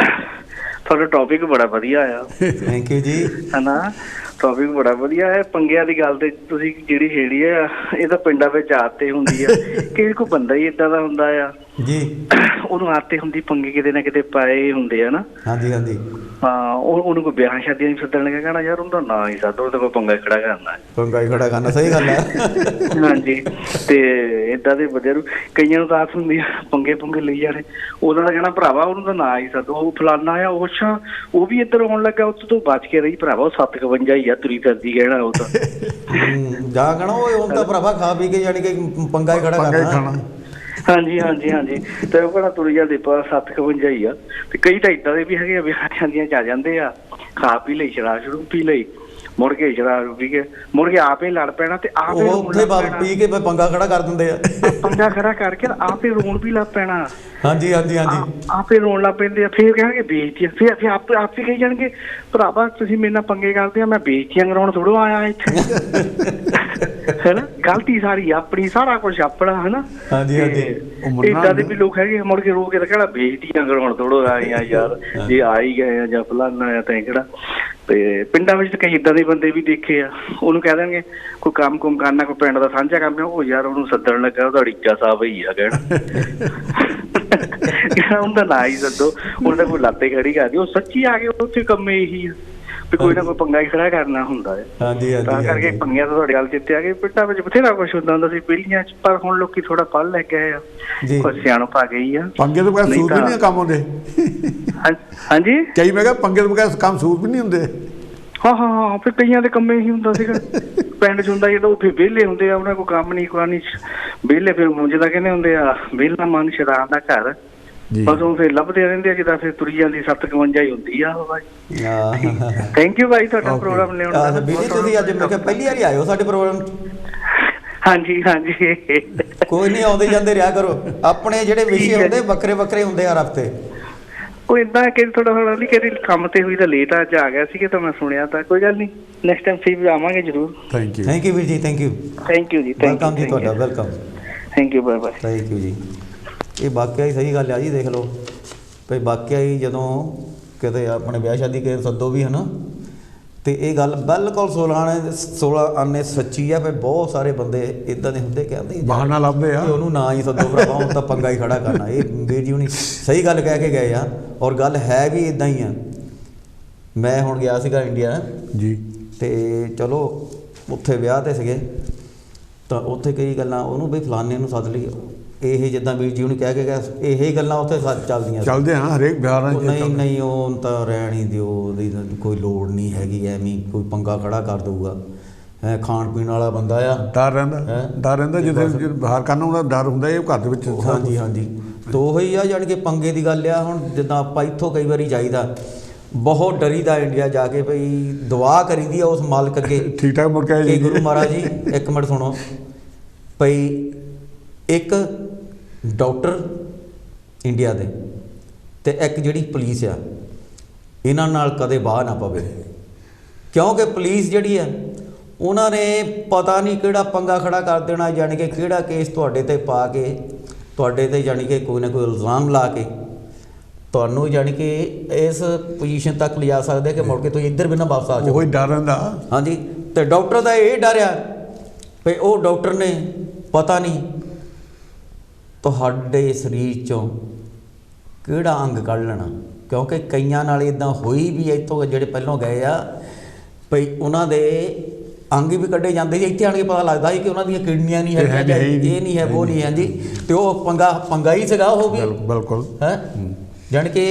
ਤੁਹਾਡਾ ਟੌਪਿਕ ਬੜਾ ਵਧੀਆ ਆ। ਥੈਂਕ ਯੂ ਜੀ। ਹਨਾ ਟੌਪਿਕ ਬੜਾ ਵਧੀਆ ਹੈ। ਪੰਗਿਆਂ ਦੀ ਗੱਲ ਤੇ ਤੁਸੀਂ ਜਿਹੜੀ ਛੇੜੀ ਆ, ਇਹ ਤਾਂ ਪਿੰਡਾਂ ਵਿੱਚ ਆਦਤ ਹੁੰਦੀ ਆ ਕਿ ਕੋਈ ਬੰਦਾ ਹੀ ਏਦਾਂ ਦਾ ਹੁੰਦਾ ਆ ਜੀ, ਉਹਨੂੰ ਆਦਤ ਹੁੰਦੀ ਪੰਗੇ ਕਿਤੇ ਨਾ ਕਿਤੇ ਪਾਏ ਹੁੰਦੇ ਆ ਨਾ। ਹਾਂਜੀ ਹਾਂ, ਉਹਨੂੰ ਕੋਈ ਵਿਆਹ ਸ਼ਾਦੀਆਂ ਨਹੀਂ ਸੱਦਣ ਲੱਗਾ, ਕਹਿਣਾ ਯਾਰ ਉਹਦਾ ਨਾਂ ਹੀ ਸੱਦ, ਉਹਦਾ ਕੋਈ ਪੰਗਾ ਖੜਾ ਕਰਨਾ, ਪੰਗਾ ਹੀ ਖੜਾ ਕਰਨਾ। ਸਹੀ ਗੱਲ ਹੈ। ਹਾਂਜੀ ਤੇ ਏਦਾਂ ਦੇ ਬੰਦਿਆਂ ਨੂੰ ਕਈਆਂ ਨੂੰ ਤਾਂ ਆਦਤ ਹੁੰਦੀ ਆ ਪੰਗੇ ਲਈ ਜਾਣੇ, ਉਹਦਾ ਤਾਂ ਕਹਿਣਾ ਭਰਾਵਾ ਉਹਨੂੰ ਤਾਂ ਨਾਂ ਹੀ ਸੱਦ, ਉਹ ਫਲਾਨਾ ਆ, ਉਹ ਅੱਛਾ ਉਹ ਵੀ ਇੱਧਰ ਆਉਣ ਲੱਗਾ, ਉਹ ਤੋਂ ਬਚ ਕੇ ਰਹੀ ਭਰਾਵਾ, ਉਹ 751 ਹੀ ਆ ਤੁਰੀ ਫਿਰਦੀ, ਕਹਿਣਾ ਉਹ ਤਾਂ ਜਾਂ ਕਹਿਣਾ ਉਹ ਤਾਂ ਭਰਾਵਾ ਖਾ ਪੀ ਕੇ ਜਾਣੀ ਕਿ ਪੰਗਾ ਹੀ ਖੜਾ ਕਰਨਾ। ਹਾਂਜੀ ਹਾਂਜੀ ਹਾਂਜੀ। ਤੇ ਉਹ ਕਹਿੰਦਾ ਤੁਰ ਜਾਂਦੇ ਪਰ 7:51 ਹੀ ਆ। ਤੇ ਕਈ ਤਾਂ ਏਦਾਂ ਦੇ ਵੀ ਹੈਗੇ ਆ, ਵਿਆਹ ਸ਼ਾਦੀਆਂ ਚ ਆ ਜਾਂਦੇ ਆ, ਖਾ ਪੀ ਲਈ, ਸ਼ਰਾਬ ਪੀ ਲਈ, ਮੁੜ ਕੇ ਸ਼ਰਾਬ ਪੀ ਕੇ ਮੁੜ ਕੇ ਆਪੇ ਲੜ ਪੈਣਾ ਤੇ ਆਪੇ ਉੱਥੇ ਪੀ ਕੇ ਪੰਗਾ ਖੜਾ ਕਰ ਦਿੰਦੇ ਆ, ਪੰਗਾ ਖੜਾ ਕਰਕੇ ਆਪੇ ਰੋਣ ਵੀ ਲੱਗ ਪੈਣਾ। ਹਾਂਜੀ ਹਾਂਜੀ ਹਾਂਜੀ, ਆਪੇ ਰੋਣ ਲੱਗ ਪੈਂਦੇ ਆ। ਫਿਰ ਕਹਿਣਗੇ ਬੇਇੱਜ਼ਤੀ, ਫਿਰ ਆਪੇ ਕਹੀ ਜਾਣਗੇ ਭਰਾਵਾ ਤੁਸੀਂ ਮੇਰੇ ਨਾਲ ਪੰਗੇ ਕਰਦੇ ਆ, ਮੈਂ ਬੇਇੱਜ਼ਤੀਆਂ ਕਰਾਉਣ ਥੋੜ੍ਹਾ ਆਇਆ ਇੱਥੇ। ਹੈਨਾ, ਗਲਤੀ ਸਾਰੀ ਆਪਣੀ, ਸਾਰਾ ਕੁਛ ਆਪਣਾ, ਹਨਾ। ਹਾਂਜੀ ਹਾਂਜੀ, ਏਦਾਂ ਦੇ ਵੀ ਲੋਕ ਹੈਗੇ, ਮੁੜ ਕੇ ਰੋ ਕੇ ਤਾਂ ਕਹਿਣਾ ਬੇਇੱਜ਼ਤੀਆਂ ਕਰਾਉਣ ਥੋੜ੍ਹਾ ਆਏ ਆ ਯਾਰ, ਜੇ ਆ ਹੀ ਗਏ ਆ ਜਾਂ ਫਲਾਨਾ ਆ ਤਾਂ ਕਿਹੜਾ। ਤੇ ਪਿੰਡਾਂ ਵਿੱਚ ਤਾਂ ਕਈ ਏਦਾਂ ਦੇ ਬੰਦੇ ਵੀ ਦੇਖੇ ਆ, ਉਹਨੂੰ ਕਹਿ ਦੇਣਗੇ ਕੋਈ ਕੰਮ ਕੁਮ ਕਰਨਾ, ਕੋਈ ਪਿੰਡ ਦਾ ਸਾਂਝਾ ਕੰਮ ਹੈ, ਉਹ ਯਾਰ ਉਹਨੂੰ ਸੱਦਣ ਲੱਗਾ ਉਹਦਾ ਰੀਚਾ ਸਾਹਿਬ ਹੀ ਆ ਕਹਿਣਾ। ਉਹਦਾ ਨਾਂ ਹੀ ਸੱਦੋ, ਉਹਦਾ ਕੋਈ ਲਾਤੇ ਖੜੀ ਕਰਦੀ, ਉਹ ਸੱਚੀ ਆ ਕੇ ਉੱਥੇ ਕੰਮੇ ਇਹੀ ਆ ਵੀ ਕੋਈ ਨਾ ਕੋਈ ਪੰਗਾ ਹੀ ਖੜਾ ਕਰਨਾ ਹੁੰਦਾ ਹੈ। ਤਾਂ ਕਰਕੇ ਪੰਗਿਆਂ ਤਾਂ ਤੁਹਾਡੀ ਗੱਲ ਜਿੱਤੇ ਆ ਗਏ। ਪਿੰਡਾਂ ਵਿੱਚ ਬਥੇਰਾ ਕੁਛ ਹੁੰਦਾ ਹੁੰਦਾ ਸੀ ਪਹਿਲੀਆਂ ਚ, ਪਰ ਹੁਣ ਲੋਕੀ ਥੋੜਾ ਪੜ੍ਹ ਲੈ ਗਏ ਆ, ਕੁਛ ਸਿਆਣਪ ਆ ਗਈ ਆ। ਪੰਗੇ ਤੋਂ ਬਗੈਰ ਸੂਤ ਵੀ ਨਹੀਂ ਕੰਮ ਹੁੰਦੇ। ਹਾਂਜੀ, ਕਈ ਮੈਂ ਕਿਹਾ ਪੰਗੇ ਤੋਂ ਬਗੈਰ ਕੰਮ ਸੂਤ ਵੀ ਨਹੀਂ ਹੁੰਦੇ। ਹਾਂ ਹਾਂ ਹਾਂ, ਫਿਰ ਕਈਆਂ ਦੇ ਕੰਮੇ ਹੀ ਹੁੰਦਾ ਸੀਗਾ ਪਿੰਡ ਚ ਹੁੰਦਾ ਜਦੋਂ, ਫਿਰ ਵਿਹਲੇ ਹੁੰਦੇ ਆ, ਉਹਨਾਂ ਕੋਲ ਕੰਮ ਨਹੀਂ ਕੋਈ ਨਹੀਂ, ਵਿਹਲੇ ਫਿਰ ਜਿੱਦਾਂ ਕਹਿੰਦੇ ਹੁੰਦੇ ਆ, ਵਿਹਲਾ ਮਨ ਸ਼ੈਤਾਨ ਦਾ ਘਰ। ਬਸ ਉਹ ਫਿਰ ਲੱਭਦੇ ਰਹਿੰਦੇ ਆ, ਜਿੱਦਾਂ ਫਿਰ ਤੁਰੀ ਜਾਂਦੀ 7:51 ਹੀ ਹੁੰਦੀ ਆ। ਥੈਂਕ ਯੂ ਭਾਈ ਤੁਹਾਡਾ ਪ੍ਰੋਗਰਾਮ ਲਿਆਉਣ ਦਾ। ਤੁਸੀਂ ਅੱਜ ਮੈਂ ਕਿਹਾ ਪਹਿਲੀ ਵਾਰੀ ਆਏ ਹੋ ਸਾਡੇ ਪ੍ਰੋਗਰਾਮ। ਹਾਂਜੀ ਹਾਂਜੀ, ਕੋਈ ਨਹੀਂ, ਆਉਂਦੇ ਜਾਂਦੇ ਰਿਹਾ ਕਰੋ। ਆਪਣੇ ਜਿਹੜੇ ਵਿਸ਼ੇ ਹੁੰਦੇ ਵੱਖਰੇ ਵੱਖਰੇ ਹੁੰਦੇ ਆ ਹਫ਼ਤੇ। ਉਹ ਏਦਾਂ ਕਿ ਥੋੜਾ ਨਹੀਂ ਕਿ ਕੰਮ ਤੇ ਹੋਈ ਤਾਂ ਲੇਟ ਅੱਜ ਆ ਗਿਆ ਸੀ ਤਾਂ ਮੈਂ ਸੁਣਿਆ, ਤਾਂ ਕੋਈ ਗੱਲ ਨਹੀਂ, ਨੈਕਸਟ ਟਾਈਮ ਫਿਰ ਆਵਾਂਗੇ ਜ਼ਰੂਰ। ਥੈਂਕ ਯੂ, ਥੈਂਕ ਯੂ ਵੀਰ ਜੀ, ਥੈਂਕ ਯੂ, ਥੈਂਕ ਯੂ ਜੀ, ਵੈਲਕਮ ਜੀ ਤੁਹਾਡਾ, welcome, thank you, bye bye, thank you ਜੀ। ਇਹ ਵਾਕਿਆ ਹੀ ਸਹੀ ਗੱਲ ਆ ਜੀ, ਦੇਖ ਲਓ ਭਈ ਵਾਕਿਆ ਹੀ ਜਦੋਂ ਕਿਤੇ ਆਪਣੇ ਵਿਆਹ ਸ਼ਾਦੀ ਕੇ ਸੱਦੋ ਵੀ ਹੈ ਨਾ, ਅਤੇ ਇਹ ਗੱਲ ਬਿਲਕੁਲ 16 ਆਨੇ ਸੱਚੀ ਆ। ਫਿਰ ਬਹੁਤ ਸਾਰੇ ਬੰਦੇ ਇੱਦਾਂ ਦੇ ਹੁੰਦੇ ਕਹਿੰਦੇ ਬਹਾਨਾ ਲੱਭਦੇ ਆ, ਉਹਨੂੰ ਨਾ ਹੀ ਸੱਦੋ ਭਰਾਵਾ, ਉਹ ਤਾਂ ਪੰਗਾ ਹੀ ਖੜਾ ਕਰਨਾ। ਇਹ ਵੀਰ ਜੀ ਹੁਣੀ ਸਹੀ ਗੱਲ ਕਹਿ ਕੇ ਗਏ ਆ, ਔਰ ਗੱਲ ਹੈ ਵੀ ਇੱਦਾਂ ਹੀ ਆ। ਮੈਂ ਹੁਣ ਗਿਆ ਸੀਗਾ ਇੰਡੀਆ ਜੀ, ਅਤੇ ਚਲੋ ਉੱਥੇ ਵਿਆਹ 'ਤੇ ਸੀਗੇ, ਤਾਂ ਉੱਥੇ ਕਈ ਗੱਲਾਂ ਉਹਨੂੰ ਬਈ ਫਲਾਨੇ ਨੂੰ ਸੱਦ ਲਈ, ਇਹ ਜਿੱਦਾਂ ਵੀਰ ਜੀ ਉਹਨੂੰ ਕਹਿ ਕੇ ਗਿਆ, ਇਹ ਗੱਲਾਂ ਉੱਥੇ ਚੱਲਦੇ ਹਾਂ ਹਰੇਕ ਵਿਆਹ। ਨਹੀਂ ਉਹ ਤਾਂ ਰਹਿਣ ਹੀ ਦਿਓ, ਉਹਦੀ ਕੋਈ ਲੋੜ ਨਹੀਂ ਹੈਗੀ, ਐਵੇਂ ਕੋਈ ਪੰਗਾ ਖੜਾ ਕਰ ਦਊਗਾ। ਹੈ ਖਾਣ ਪੀਣ ਵਾਲਾ ਬੰਦਾ ਆ, ਡਰ ਰਹਿੰਦਾ ਜਿੱਥੇ ਬਾਹਰ ਕਰਨਾ ਉਹਦਾ ਡਰ ਹੁੰਦਾ, ਇਹ ਘਰ ਦੇ ਵਿੱਚ। ਹਾਂਜੀ ਹਾਂਜੀ, ਤਾਂ ਉਹੀ ਆ, ਜਾਣੀ ਕਿ ਪੰਗੇ ਦੀ ਗੱਲ ਆ। ਹੁਣ ਜਿੱਦਾਂ ਆਪਾਂ ਇੱਥੋਂ ਕਈ ਵਾਰੀ ਜਾਈਦਾ, ਬਹੁਤ ਡਰੀਦਾ ਇੰਡੀਆ ਜਾ ਕੇ, ਭਈ ਦੁਆ ਕਰੀਦੀ ਆ ਉਸ ਮਾਲਕ ਅੱਗੇ ਠੀਕ ਠਾਕ ਮੁੜ ਕੇ ਗੁਰੂ ਮਹਾਰਾਜ ਜੀ ਇੱਕ ਮਿੰਟ ਸੁਣੋ, ਭਈ ਇੱਕ ਡਾਕਟਰ ਇੰਡੀਆ ਦੇ ਅਤੇ ਇੱਕ ਜਿਹੜੀ ਪੁਲਿਸ ਆ, ਇਹਨਾਂ ਨਾਲ ਕਦੇ ਵਾਹ ਨਾ ਪਵੇ, ਕਿਉਂਕਿ ਪੁਲਿਸ ਜਿਹੜੀ ਆ ਉਹਨਾਂ ਨੇ ਪਤਾ ਨਹੀਂ ਕਿਹੜਾ ਪੰਗਾ ਖੜਾ ਕਰ ਦੇਣਾ, ਜਾਣੀ ਕਿ ਕਿਹੜਾ ਕੇਸ ਤੁਹਾਡੇ 'ਤੇ ਪਾ ਕੇ, ਤੁਹਾਡੇ 'ਤੇ ਜਾਣੀ ਕਿ ਕੋਈ ਨਾ ਕੋਈ ਇਲਜ਼ਾਮ ਲਾ ਕੇ ਤੁਹਾਨੂੰ ਜਾਣੀ ਕਿ ਇਸ ਪੋਜੀਸ਼ਨ ਤੱਕ ਲਿਜਾ ਸਕਦੇ ਕਿ ਮੁੜ ਕੇ ਤੁਸੀਂ ਇੱਧਰ ਵੀ ਨਾ ਵਾਪਸ ਆ ਜਾਓ। ਉਹੀ ਡਰ ਰਹਿੰਦਾ। ਹਾਂਜੀ, ਅਤੇ ਡਾਕਟਰ ਦਾ ਇਹ ਡਰ ਆ ਵੀ ਉਹ ਡਾਕਟਰ ਨੇ ਪਤਾ ਨਹੀਂ ਤੁਹਾਡੇ ਸਰੀਰ 'ਚੋਂ ਕਿਹੜਾ ਅੰਗ ਕੱਢ ਲੈਣਾ, ਕਿਉਂਕਿ ਕਈਆਂ ਨਾਲ ਇੱਦਾਂ ਹੋਈ ਵੀ ਇੱਥੋਂ ਜਿਹੜੇ ਪਹਿਲੋਂ ਗਏ ਆ, ਭਈ ਉਹਨਾਂ ਦੇ ਅੰਗ ਵੀ ਕੱਢੇ ਜਾਂਦੇ ਸੀ, ਇੱਥੇ ਆਣ ਕੇ ਪਤਾ ਲੱਗਦਾ ਸੀ ਕਿ ਉਹਨਾਂ ਦੀਆਂ ਕਿਡਨੀਆਂ ਨਹੀਂ ਹੈਗੀਆਂ, ਇਹ ਨਹੀਂ ਹੈ, ਉਹ ਨਹੀਂ ਹੈ ਜੀ। ਅਤੇ ਉਹ ਪੰਗਾ ਹੀ ਸੀਗਾ ਉਹ ਵੀ, ਬਿਲਕੁਲ ਹੈ। ਜਾਣੀ ਕਿ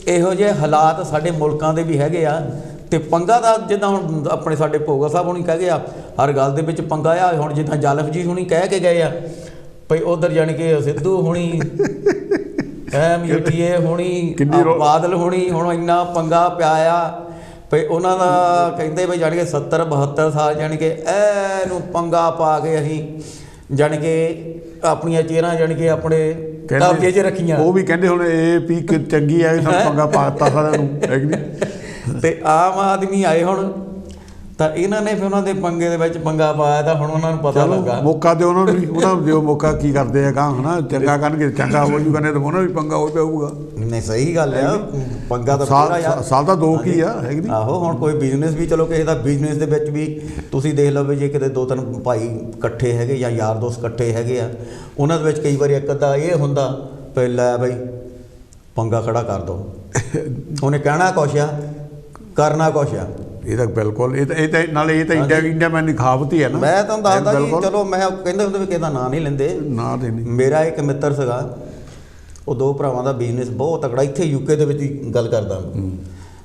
ਇਹੋ ਜਿਹੇ ਹਾਲਾਤ ਸਾਡੇ ਮੁਲਕਾਂ ਦੇ ਵੀ ਹੈਗੇ ਆ। ਅਤੇ ਪੰਗਾ ਦਾ ਜਿੱਦਾਂ ਹੁਣ ਆਪਣੇ ਸਾਡੇ ਭੋਗਾ ਸਾਹਿਬ ਹੁਣੀ ਕਹਿ ਗਏ ਆ, ਹਰ ਗੱਲ ਦੇ ਵਿੱਚ ਪੰਗਾ ਆ। ਹੁਣ ਜਿੱਦਾਂ ਜਲਫ ਜੀ ਹੁਣੀ ਕਹਿ ਕੇ ਗਏ ਆ, ਭਈ ਉੱਧਰ ਜਾਣੀ ਕਿ ਸਿੱਧੂ ਹੁਣੀ, ਮਜੀਠੀਏ ਹੁਣੀ, ਬਾਦਲ ਹੁਣੀ, ਹੁਣ ਇੰਨਾ ਪੰਗਾ ਪਿਆ ਆ ਭਈ ਉਹਨਾਂ ਦਾ ਕਹਿੰਦੇ ਵੀ ਜਾਣੀ ਕਿ 70-72 ਸਾਲ ਜਾਣੀ ਕਿ ਇਹਨੂੰ ਪੰਗਾ ਪਾ ਕੇ ਅਸੀਂ ਜਾਣੀ ਕਿ ਆਪਣੀਆਂ ਚੇਅਰਾਂ ਜਾਣੀ ਕਿ ਆਪਣੇ ਕਾਬਜੇ 'ਚ ਰੱਖੀਆਂ। ਉਹ ਵੀ ਕਹਿੰਦੇ ਹੁਣ ਇਹ ਵੀ ਚੰਗੀ ਹੈ, ਸਾਨੂੰ ਪੰਗਾ ਪਾ ਦਿੱਤਾ ਸਾਰਿਆਂ ਨੂੰ, ਹੈ ਕਿ ਨਹੀਂ। ਅਤੇ ਆਮ ਆਦਮੀ ਆਏ ਹੁਣ, ਤਾਂ ਇਹਨਾਂ ਨੇ ਫਿਰ ਉਹਨਾਂ ਦੇ ਪੰਗੇ ਦੇ ਵਿੱਚ ਪੰਗਾ ਪਾਇਆ, ਤਾਂ ਹੁਣ ਉਹਨਾਂ ਨੂੰ ਪਤਾ ਲੱਗਾ। ਮੌਕਾ ਦਿਓ ਉਹਨਾਂ ਨੂੰ ਵੀ, ਉਹਨਾਂ ਨੂੰ ਦਿਓ ਮੌਕਾ, ਕੀ ਕਰਦੇ ਆ ਗਾਂ, ਹੈ ਨਾ। ਚੰਗਾ ਕਰਨਗੇ ਚੰਗਾ ਹੋ ਜੂਗਾ, ਨਹੀਂ ਤਾਂ ਉਹਨਾਂ ਵੀ ਪੰਗਾ ਹੋ ਪਊਗਾ। ਨਹੀਂ ਸਹੀ ਗੱਲ ਆ, ਪੰਗਾ ਤਾਂ ਸਾਲ ਦਾ 2 ਕੀ ਆ, ਹੈ ਕਿ ਨਹੀਂ। ਆਹੋ, ਹੁਣ ਕੋਈ ਬਿਜ਼ਨਸ ਵੀ, ਚਲੋ ਕਿਸੇ ਦਾ ਬਿਜ਼ਨਸ ਦੇ ਵਿੱਚ ਵੀ ਤੁਸੀਂ ਦੇਖ ਲਓ ਵੀ ਜੇ ਕਿਤੇ 2-3 ਭਾਈ ਇਕੱਠੇ ਹੈਗੇ ਜਾਂ ਯਾਰ ਦੋਸਤ ਇਕੱਠੇ ਹੈਗੇ ਆ, ਉਹਨਾਂ ਦੇ ਵਿੱਚ ਕਈ ਵਾਰੀ ਇੱਕ ਅੱਧਾ ਇਹ ਹੁੰਦਾ ਵੀ ਲੈ ਬਈ ਪੰਗਾ ਖੜਾ ਕਰ ਦੋ, ਉਹਨੇ ਕਹਿਣਾ ਕੁਛ ਆ, ਕਰਨਾ ਕੁਛ ਆ। ਇਹ ਤਾਂ ਬਿਲਕੁਲ, ਇਹ ਤਾਂ ਨਾਲੇ ਇਹ ਤਾਂ ਇੰਡੀਆ ਮੈਂ ਨਿਖਾਵਤ ਹੀ ਹੈ ਨਾ। ਮੈਂ ਤੁਹਾਨੂੰ ਦੱਸਦਾ ਜੀ, ਚਲੋ ਮੈਂ ਕਹਿੰਦੇ ਹੁੰਦੇ ਵੀ ਕਿਸੇ ਦਾ ਨਾਂ ਨਹੀਂ ਲੈਂਦੇ, ਨਾਂ ਦੇ ਨਹੀਂ। ਮੇਰਾ ਇੱਕ ਮਿੱਤਰ ਸੀਗਾ, ਉਹ 2 ਭਰਾਵਾਂ ਦਾ ਬਿਜ਼ਨਸ ਬਹੁਤ ਤਕੜਾ, ਇੱਥੇ UK ਦੇ ਵਿੱਚ ਹੀ ਗੱਲ ਕਰਦਾ।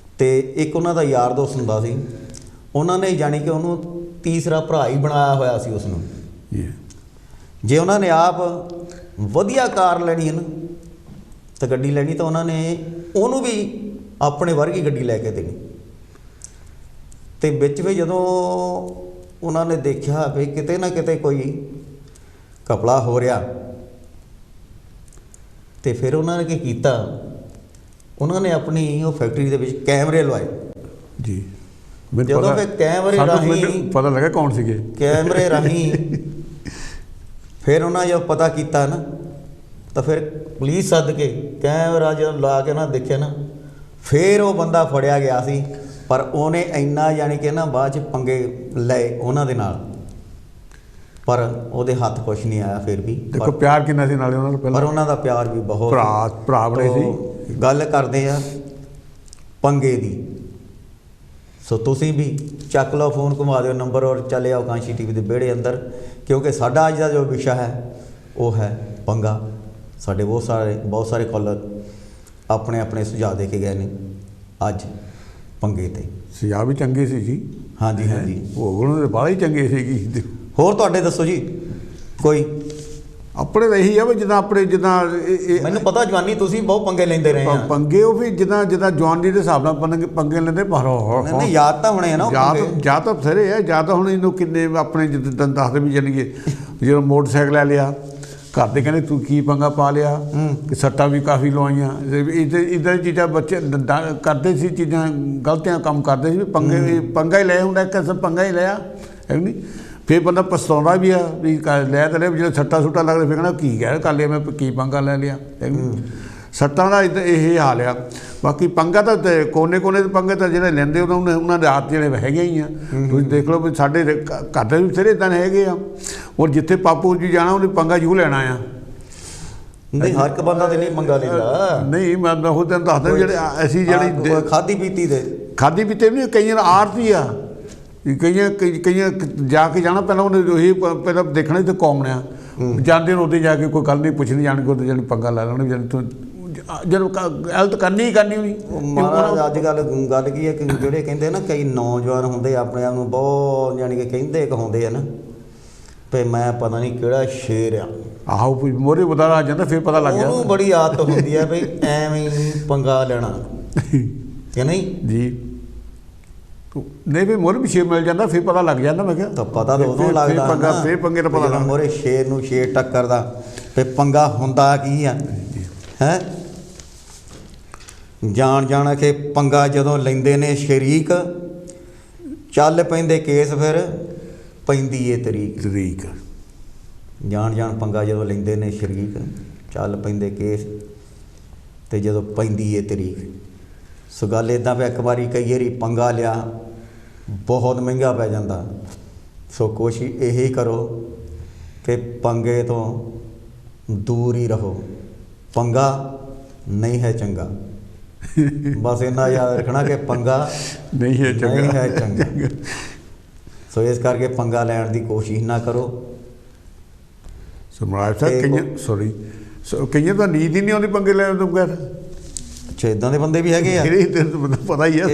ਅਤੇ ਇੱਕ ਉਹਨਾਂ ਦਾ ਯਾਰ ਦੋਸਤ ਹੁੰਦਾ ਸੀ, ਉਹਨਾਂ ਨੇ ਜਾਣੀ ਕਿ ਉਹਨੂੰ ਤੀਸਰਾ ਭਰਾ ਹੀ ਬਣਾਇਆ ਹੋਇਆ ਸੀ ਉਸਨੂੰ। ਜੇ ਉਹਨਾਂ ਨੇ ਆਪ ਵਧੀਆ ਕਾਰ ਲੈਣੀ ਹੈ ਨਾ ਤਾਂ ਗੱਡੀ ਲੈਣੀ ਤਾਂ ਉਹਨਾਂ ਨੇ ਉਹਨੂੰ ਵੀ ਆਪਣੇ ਵਰਗੀ ਗੱਡੀ ਲੈ ਕੇ ਦੇਣੀ। ਅਤੇ ਵਿੱਚ ਵੀ ਜਦੋਂ ਉਹਨਾਂ ਨੇ ਦੇਖਿਆ ਵੀ ਕਿਤੇ ਨਾ ਕਿਤੇ ਕੋਈ ਘਪਲਾ ਹੋ ਰਿਹਾ, ਅਤੇ ਫਿਰ ਉਹਨਾਂ ਨੇ ਕੀ ਕੀਤਾ, ਉਹਨਾਂ ਨੇ ਆਪਣੀ ਉਹ ਫੈਕਟਰੀ ਦੇ ਵਿੱਚ ਕੈਮਰੇ ਲਵਾਏ ਜੀ। ਜਦੋਂ ਫਿਰ ਕੈਮਰੇ ਰਾਹੀਂ ਪਤਾ ਲੱਗਾ ਕੌਣ ਸੀਗੇ, ਕੈਮਰੇ ਰਾਹੀਂ ਫਿਰ ਉਹਨਾਂ ਜਦੋਂ ਪਤਾ ਕੀਤਾ ਨਾ ਤਾਂ ਫਿਰ ਪੁਲਿਸ ਸੱਦ ਕੇ ਕੈਮਰਾ ਜਦੋਂ ਲਾ ਕੇ ਨਾ ਦੇਖਿਆ ਨਾ, ਫਿਰ ਉਹ ਬੰਦਾ ਫੜਿਆ ਗਿਆ ਸੀ। ਪਰ ਉਹਨੇ ਇੰਨਾ ਯਾਨੀ ਕਿ ਨਾ ਬਾਅਦ 'ਚ ਪੰਗੇ ਲਏ ਉਹਨਾਂ ਦੇ ਨਾਲ, ਪਰ ਉਹਦੇ ਹੱਥ ਕੁਛ ਨਹੀਂ ਆਇਆ ਫਿਰ ਵੀ। ਦੇਖੋ ਪਿਆਰ ਕਿੰਨਾ ਸੀ ਨਾਲੇ ਉਹਨਾਂ ਦਾ ਪਹਿਲਾਂ, ਪਰ ਉਹਨਾਂ ਦਾ ਪਿਆਰ ਵੀ ਬਹੁਤ ਭਰਾ ਬਣੇ ਸੀ। ਗੱਲ ਕਰਦੇ ਆ ਪੰਗੇ ਦੀ। ਸੋ ਤੁਸੀਂ ਵੀ ਚੱਕ ਲਓ ਫੋਨ, ਘੁਮਾ ਦਿਓ ਨੰਬਰ ਔਰ ਚਲੇ ਆਓ ਕਾਂਸ਼ੀ ਟੀਵੀ ਦੇ ਵਿਹੜੇ ਅੰਦਰ, ਕਿਉਂਕਿ ਸਾਡਾ ਅੱਜ ਦਾ ਜੋ ਵਿਸ਼ਾ ਹੈ ਉਹ ਹੈ ਪੰਗਾ। ਸਾਡੇ ਬਹੁਤ ਸਾਰੇ ਕਾਲਰ ਆਪਣੇ ਆਪਣੇ ਸੁਝਾਅ ਦੇ ਕੇ ਗਏ ਨੇ ਅੱਜ ਪੰਗੇ 'ਤੇ। ਸੁਝਾਅ ਵੀ ਚੰਗੇ ਸੀ ਜੀ। ਹਾਂਜੀ ਹਾਂਜੀ, ਉਹਨਾਂ ਦੇ ਬਾਹਲੇ ਹੀ ਚੰਗੇ ਸੀਗੀ। ਹੋਰ ਤੁਹਾਡੇ ਦੱਸੋ ਜੀ ਕੋਈ? ਆਪਣੇ ਤਾਂ ਇਹੀ ਆ ਵੀ ਜਿੱਦਾਂ ਆਪਣੇ ਜਿੱਦਾਂ ਮੈਨੂੰ ਪਤਾ ਜਵਾਨੀ ਤੁਸੀਂ ਬਹੁਤ ਪੰਗੇ ਲੈਂਦੇ ਰਹੇ ਆ। ਪੰਗੇ ਉਹ ਵੀ ਜਿੱਦਾਂ ਜਵਾਨੀ ਦੇ ਹਿਸਾਬ ਨਾਲ ਪੰਗੇ ਲੈਂਦੇ, ਪਰ ਨਹੀਂ ਯਾਦ ਤਾਂ ਹੋਣੇ ਆ ਨਾ ਜਾਂ ਤਾਂ ਬਥੇਰੇ ਆ, ਜਾਂ ਤਾਂ ਹੁਣ ਇਹਨੂੰ ਕਿੰਨੇ ਆਪਣੇ ਜਿੱਦਾਂ ਦੱਸਦੇ ਵੀ ਜਾਣਗੇ, ਜਦੋਂ ਮੋਟਰਸਾਈਕਲ ਲੈ ਲਿਆ ਘਰ ਦੇ ਕਹਿੰਦੇ ਤੂੰ ਕੀ ਪੰਗਾ ਪਾ ਲਿਆ, ਕਿ ਸੱਟਾਂ ਵੀ ਕਾਫੀ ਲਵਾਈਆਂ। ਇੱਦਾਂ ਦੀ ਚੀਜ਼ਾਂ ਬੱਚੇ ਕਰਦੇ ਸੀ, ਚੀਜ਼ਾਂ ਗਲਤੀਆਂ ਕੰਮ ਕਰਦੇ ਸੀ। ਪੰਗਾ ਹੀ ਲਿਆ ਹੁੰਦਾ, ਇੱਕ ਪੰਗਾ ਹੀ ਲਿਆ ਹੈ ਨਹੀਂ। ਫਿਰ ਬੰਦਾ ਪਛਤਾਉਂਦਾ ਵੀ ਆ ਵੀ ਲੈ ਤਾਂ ਲਿਆ, ਜਦੋਂ ਸੱਟਾਂ ਸੁੱਟਾਂ ਲੱਗਦੇ ਫਿਰ ਕਹਿੰਦਾ ਕੀ ਕਹਿ ਕਰ ਲਿਆ ਮੈਂ, ਕੀ ਪੰਗਾ ਲੈ ਲਿਆ। ਸੱਟਾਂ ਦਾ ਇਹ ਹਾਲ ਆ। ਬਾਕੀ ਪੰਗਾ ਤਾਂ ਕੋਨੇ ਦੇ ਪੰਗੇ ਤਾਂ ਜਿਹੜੇ ਲੈਂਦੇ ਉਹਨਾਂ ਦੇ ਹੱਥ ਜਿਹੜੇ ਹੈਗੇ ਹੀ ਆ। ਤੁਸੀਂ ਦੇਖ ਲਓ ਵੀ ਸਾਡੇ ਘਰ ਦੇ ਵੀ ਬਥੇਰੇ ਇੱਦਾਂ ਹੈਗੇ ਆ। ਔਰ ਜਿੱਥੇ ਪਾਪੂ ਜੀ ਜਾਣਾ ਉਹਨੇ ਪੰਗਾ ਜ਼ਰੂਰ ਲੈਣਾ ਆ। ਨਹੀਂ ਹਰ ਇੱਕ ਬੰਦਾ ਤੇ ਨਹੀਂ ਪੰਗਾ ਲੈਂਦਾ। ਨਹੀਂ ਮੈਂ ਉਹ ਤੈਨੂੰ ਦੱਸਦਾ ਵੀ ਜਿਹੜੇ ਅਸੀਂ ਜਿਹੜੀ ਖਾਦੀ ਪੀਤੀ ਵੀ ਕਈਆਂ ਆੜਤੀ ਆ, ਕਈਆਂ ਜਾ ਕੇ ਜਾਣਾ ਪਹਿਲਾਂ ਉਹਨੇ ਉਹੀ ਪਹਿਲਾਂ ਦੇਖਣਾ ਇੱਥੇ ਕੌਣ ਆ, ਜਾਂਦੇ ਨੂੰ ਉੱਥੇ ਜਾ ਕੇ ਕੋਈ ਗੱਲ ਨਹੀਂ ਪੁੱਛਣੀ, ਜਾਣ ਕੇ ਉੱਥੇ ਜਾਣੀ ਪੰਗਾ ਲੈ ਲੈਣੀ, ਜਦੋਂ ਗਲਤ ਕਰਨੀ ਹੋਣੀ। ਮਹਾਰਾਜ ਅੱਜ ਕੱਲ੍ਹ ਗੱਲ ਕੀ ਹੈ ਕਿ ਜਿਹੜੇ ਕਹਿੰਦੇ ਨਾ ਕਈ ਨੌਜਵਾਨ ਹੁੰਦੇ ਆਪਣੇ ਆਪ ਨੂੰ ਬਹੁਤ ਯਾਨੀ ਕਿ ਕਹਿੰਦੇ ਕਹਾਉਂਦੇ ਆ ਨਾ ਵੀ ਮੈਂ ਪਤਾ ਨਹੀਂ ਕਿਹੜਾ ਸ਼ੇਰ ਆ। ਆਹੋ ਮੋਹਰੇ ਵਧਾ ਆ ਜਾਂਦਾ ਫਿਰ ਪਤਾ ਲੱਗ ਜਾਂਦਾ। ਉਹਨੂੰ ਬੜੀ ਆਦਤ ਹੁੰਦੀ ਹੈ ਵੀ ਐਵੇਂ ਹੀ ਪੰਗਾ ਲੈਣਾ ਕਿ ਨਹੀਂ ਜੀ। ਨਹੀਂ ਵੀ ਮੋਹਰੇ ਵੀ ਸ਼ੇਰ ਮਿਲ ਜਾਂਦਾ ਫਿਰ ਪਤਾ ਲੱਗ ਜਾਂਦਾ। ਮੈਂ ਕਿਹਾ ਤਾਂ ਪਤਾ ਤਾਂ ਉਦੋਂ ਲੱਗਦਾ ਪੰਗਾ, ਫਿਰ ਪੰਗੇ ਦਾ ਪਤਾ ਲੱਗਦਾ। ਮੋਹਰੇ ਸ਼ੇਰ ਨੂੰ ਸ਼ੇਰ ਟੱਕਰਦਾ ਤੇ ਪੰਗਾ ਹੁੰਦਾ ਕੀ ਆ ਹੈ। ਜਾਣ ਕੇ ਪੰਗਾ ਜਦੋਂ ਲੈਂਦੇ ਨੇ ਸ਼ਰੀਕ, ਚੱਲ ਪੈਂਦੇ ਕੇਸ, ਫਿਰ ਪੈਂਦੀ ਏ ਤਰੀਕ। ਜਾਣ ਪੰਗਾ ਜਦੋਂ ਲੈਂਦੇ ਨੇ ਸ਼ਰੀਕ, ਚੱਲ ਪੈਂਦੇ ਕੇਸ, ਅਤੇ ਜਦੋਂ ਪੈਂਦੀ ਏ ਤਰੀਕ। ਸੋ ਗੱਲ ਇੱਦਾਂ ਵੀ ਇੱਕ ਵਾਰੀ ਕਈ ਵਾਰੀ ਪੰਗਾ ਲਿਆ ਬਹੁਤ ਮਹਿੰਗਾ ਪੈ ਜਾਂਦਾ। ਸੋ ਕੋਸ਼ਿਸ਼ ਇਹੀ ਕਰੋ ਕਿ ਪੰਗੇ ਤੋਂ ਦੂਰ ਹੀ ਰਹੋ। ਪੰਗਾ ਨਹੀਂ ਹੈ ਚੰਗਾ, ਬਸ ਇੰਨਾ ਯਾਦ ਰੱਖਣਾ ਕਿ ਪੰਗਾ ਨਹੀਂ ਹੈ ਚੰਗਾ। ਸੋ ਇਸ ਕਰਕੇ ਪੰਗਾ ਲੈਣ ਦੀ ਕੋਸ਼ਿਸ਼ ਨਾ ਕਰੋ। ਮਹਾਰਾਜ ਸਾਹਿਬ ਕਈਆਂ ਤਾਂ ਨੀਂਦ ਹੀ ਨਹੀਂ ਆਉਂਦੀ ਪੰਗੇ ਲੈਣ ਤੋਂ ਬਗੈਰ। ਅੱਛਾ ਇੱਦਾਂ ਦੇ ਬੰਦੇ ਵੀ ਹੈਗੇ ਆ। ਪਤਾ ਹੀ ਆ,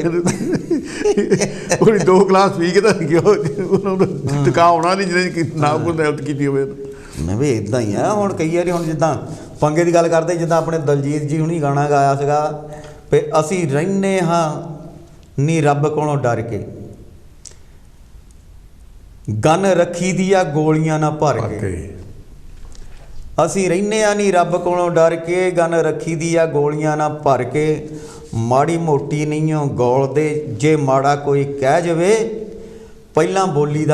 ਉਹਨੇ 2 ਗਲਾਸ ਪੀ ਕੇ ਤਾਂ ਉਹਨਾਂ ਨੂੰ ਟਿਕਾ ਆਉਣਾ ਨਹੀਂ ਜਿਹਨੇ ਨਾ ਕੋਈ ਹੈਲਥ ਕੀਤੀ ਹੋਵੇ। ਮੈਂ ਵੀ ਇੱਦਾਂ ਹੀ ਆ। ਹੁਣ ਕਈ ਵਾਰੀ ਹੁਣ ਜਿੱਦਾਂ ਪੰਗੇ ਦੀ ਗੱਲ ਕਰਦੇ, ਜਿੱਦਾਂ ਆਪਣੇ ਦਲਜੀਤ ਜੀ ਹੁਣੀ ਗਾਣਾ ਗਾਇਆ ਸੀਗਾ ਵੀ ਅਸੀਂ ਰਹਿੰਦੇ ਹਾਂ ਨੀ ਰੱਬ ਕੋਲੋਂ ਡਰ ਕੇ, ਗਨ ਰੱਖੀ ਦੀ ਆ ਗੋਲੀਆਂ ਨਾ ਭਰ ਕੇ। ਅਸੀਂ ਰਹਿੰਦੇ ਹਾਂ ਨੀ ਰੱਬ ਕੋਲੋਂ ਡਰ ਕੇ, ਗਨ ਰੱਖੀ ਦੀ ਆ ਗੋਲੀਆਂ ਨਾ ਭਰ ਕੇ। ਮਾੜੀ ਮੋਟੀ ਨਹੀਂ ਓ ਗੋਲਦੇ, ਜੇ ਮਾੜਾ ਕੋਈ ਕਹਿ ਜਾਵੇ ਪਹਿਲਾਂ ਬੋਲੀ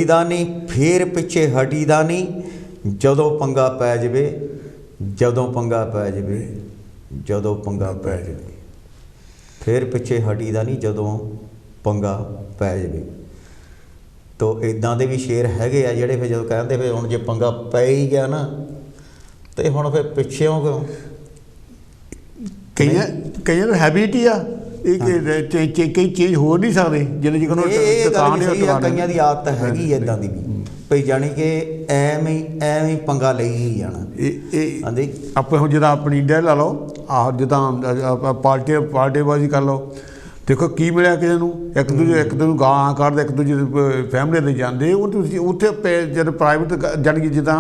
ਦਾ ਨਹੀਂ, ਫੇਰ ਪਿੱਛੇ ਹਟੀ ਦਾ ਨਹੀਂ। ਜਦੋਂ ਪੰਗਾ ਪੈ ਜਾਵੇ ਫੇਰ ਪਿੱਛੇ ਹਟੀ ਦਾ ਨਹੀਂ, ਜਦੋਂ ਪੰਗਾ ਪੈ ਜਾਵੇ। ਤੋ ਇੱਦਾਂ ਦੇ ਵੀ ਸ਼ੇਰ ਹੈਗੇ ਆ ਜਿਹੜੇ ਫਿਰ ਜਦੋਂ ਕਹਿੰਦੇ ਫਿਰ ਹੁਣ ਜੇ ਪੰਗਾ ਪੈ ਹੀ ਗਿਆ ਨਾ ਤੇ ਹੁਣ ਫਿਰ ਪਿੱਛੇੋਂ ਕਿਉਂ। ਕਈਆਂ ਦਾ ਹੈਬਿਟ ਹੀ ਆ, ਕਈ ਚੇਂਜ ਹੋ ਨਹੀਂ ਸਕਦੇ। ਜਿਵੇਂ ਕਈਆਂ ਦੀ ਆਦਤ ਹੈਗੀ ਇੱਦਾਂ ਦੀ ਵੀ ਭਈ ਜਾਣੀ ਕਿ ਐਵੇਂ ਪੰਗਾ ਲਈ ਹੀ ਜਾਣਾ। ਹਾਂਜੀ ਆਪਾਂ ਹੁਣ ਜਿੱਦਾਂ ਆਪਣੀ ਇੰਡੀਆ ਲਾ ਲਓ, ਆਹ ਜਿੱਦਾਂ ਪਾਰਟੀਬਾਜ਼ੀ ਕਰ ਲਓ, ਦੇਖੋ ਕੀ ਮਿਲਿਆ ਕਿਸੇ ਨੂੰ, ਇੱਕ ਦੂਜੇ ਨੂੰ ਗਾਲਾਂ ਕੱਢਦੇ, ਇੱਕ ਦੂਜੇ ਦੀ ਫੈਮਲੀ ਦੇ ਜਾਂਦੇ। ਉਹ ਤੁਸੀਂ ਉੱਥੇ ਜਦ ਪ੍ਰਾਈਵੇਟ ਜਾਣੀ ਕਿ ਜਿੱਦਾਂ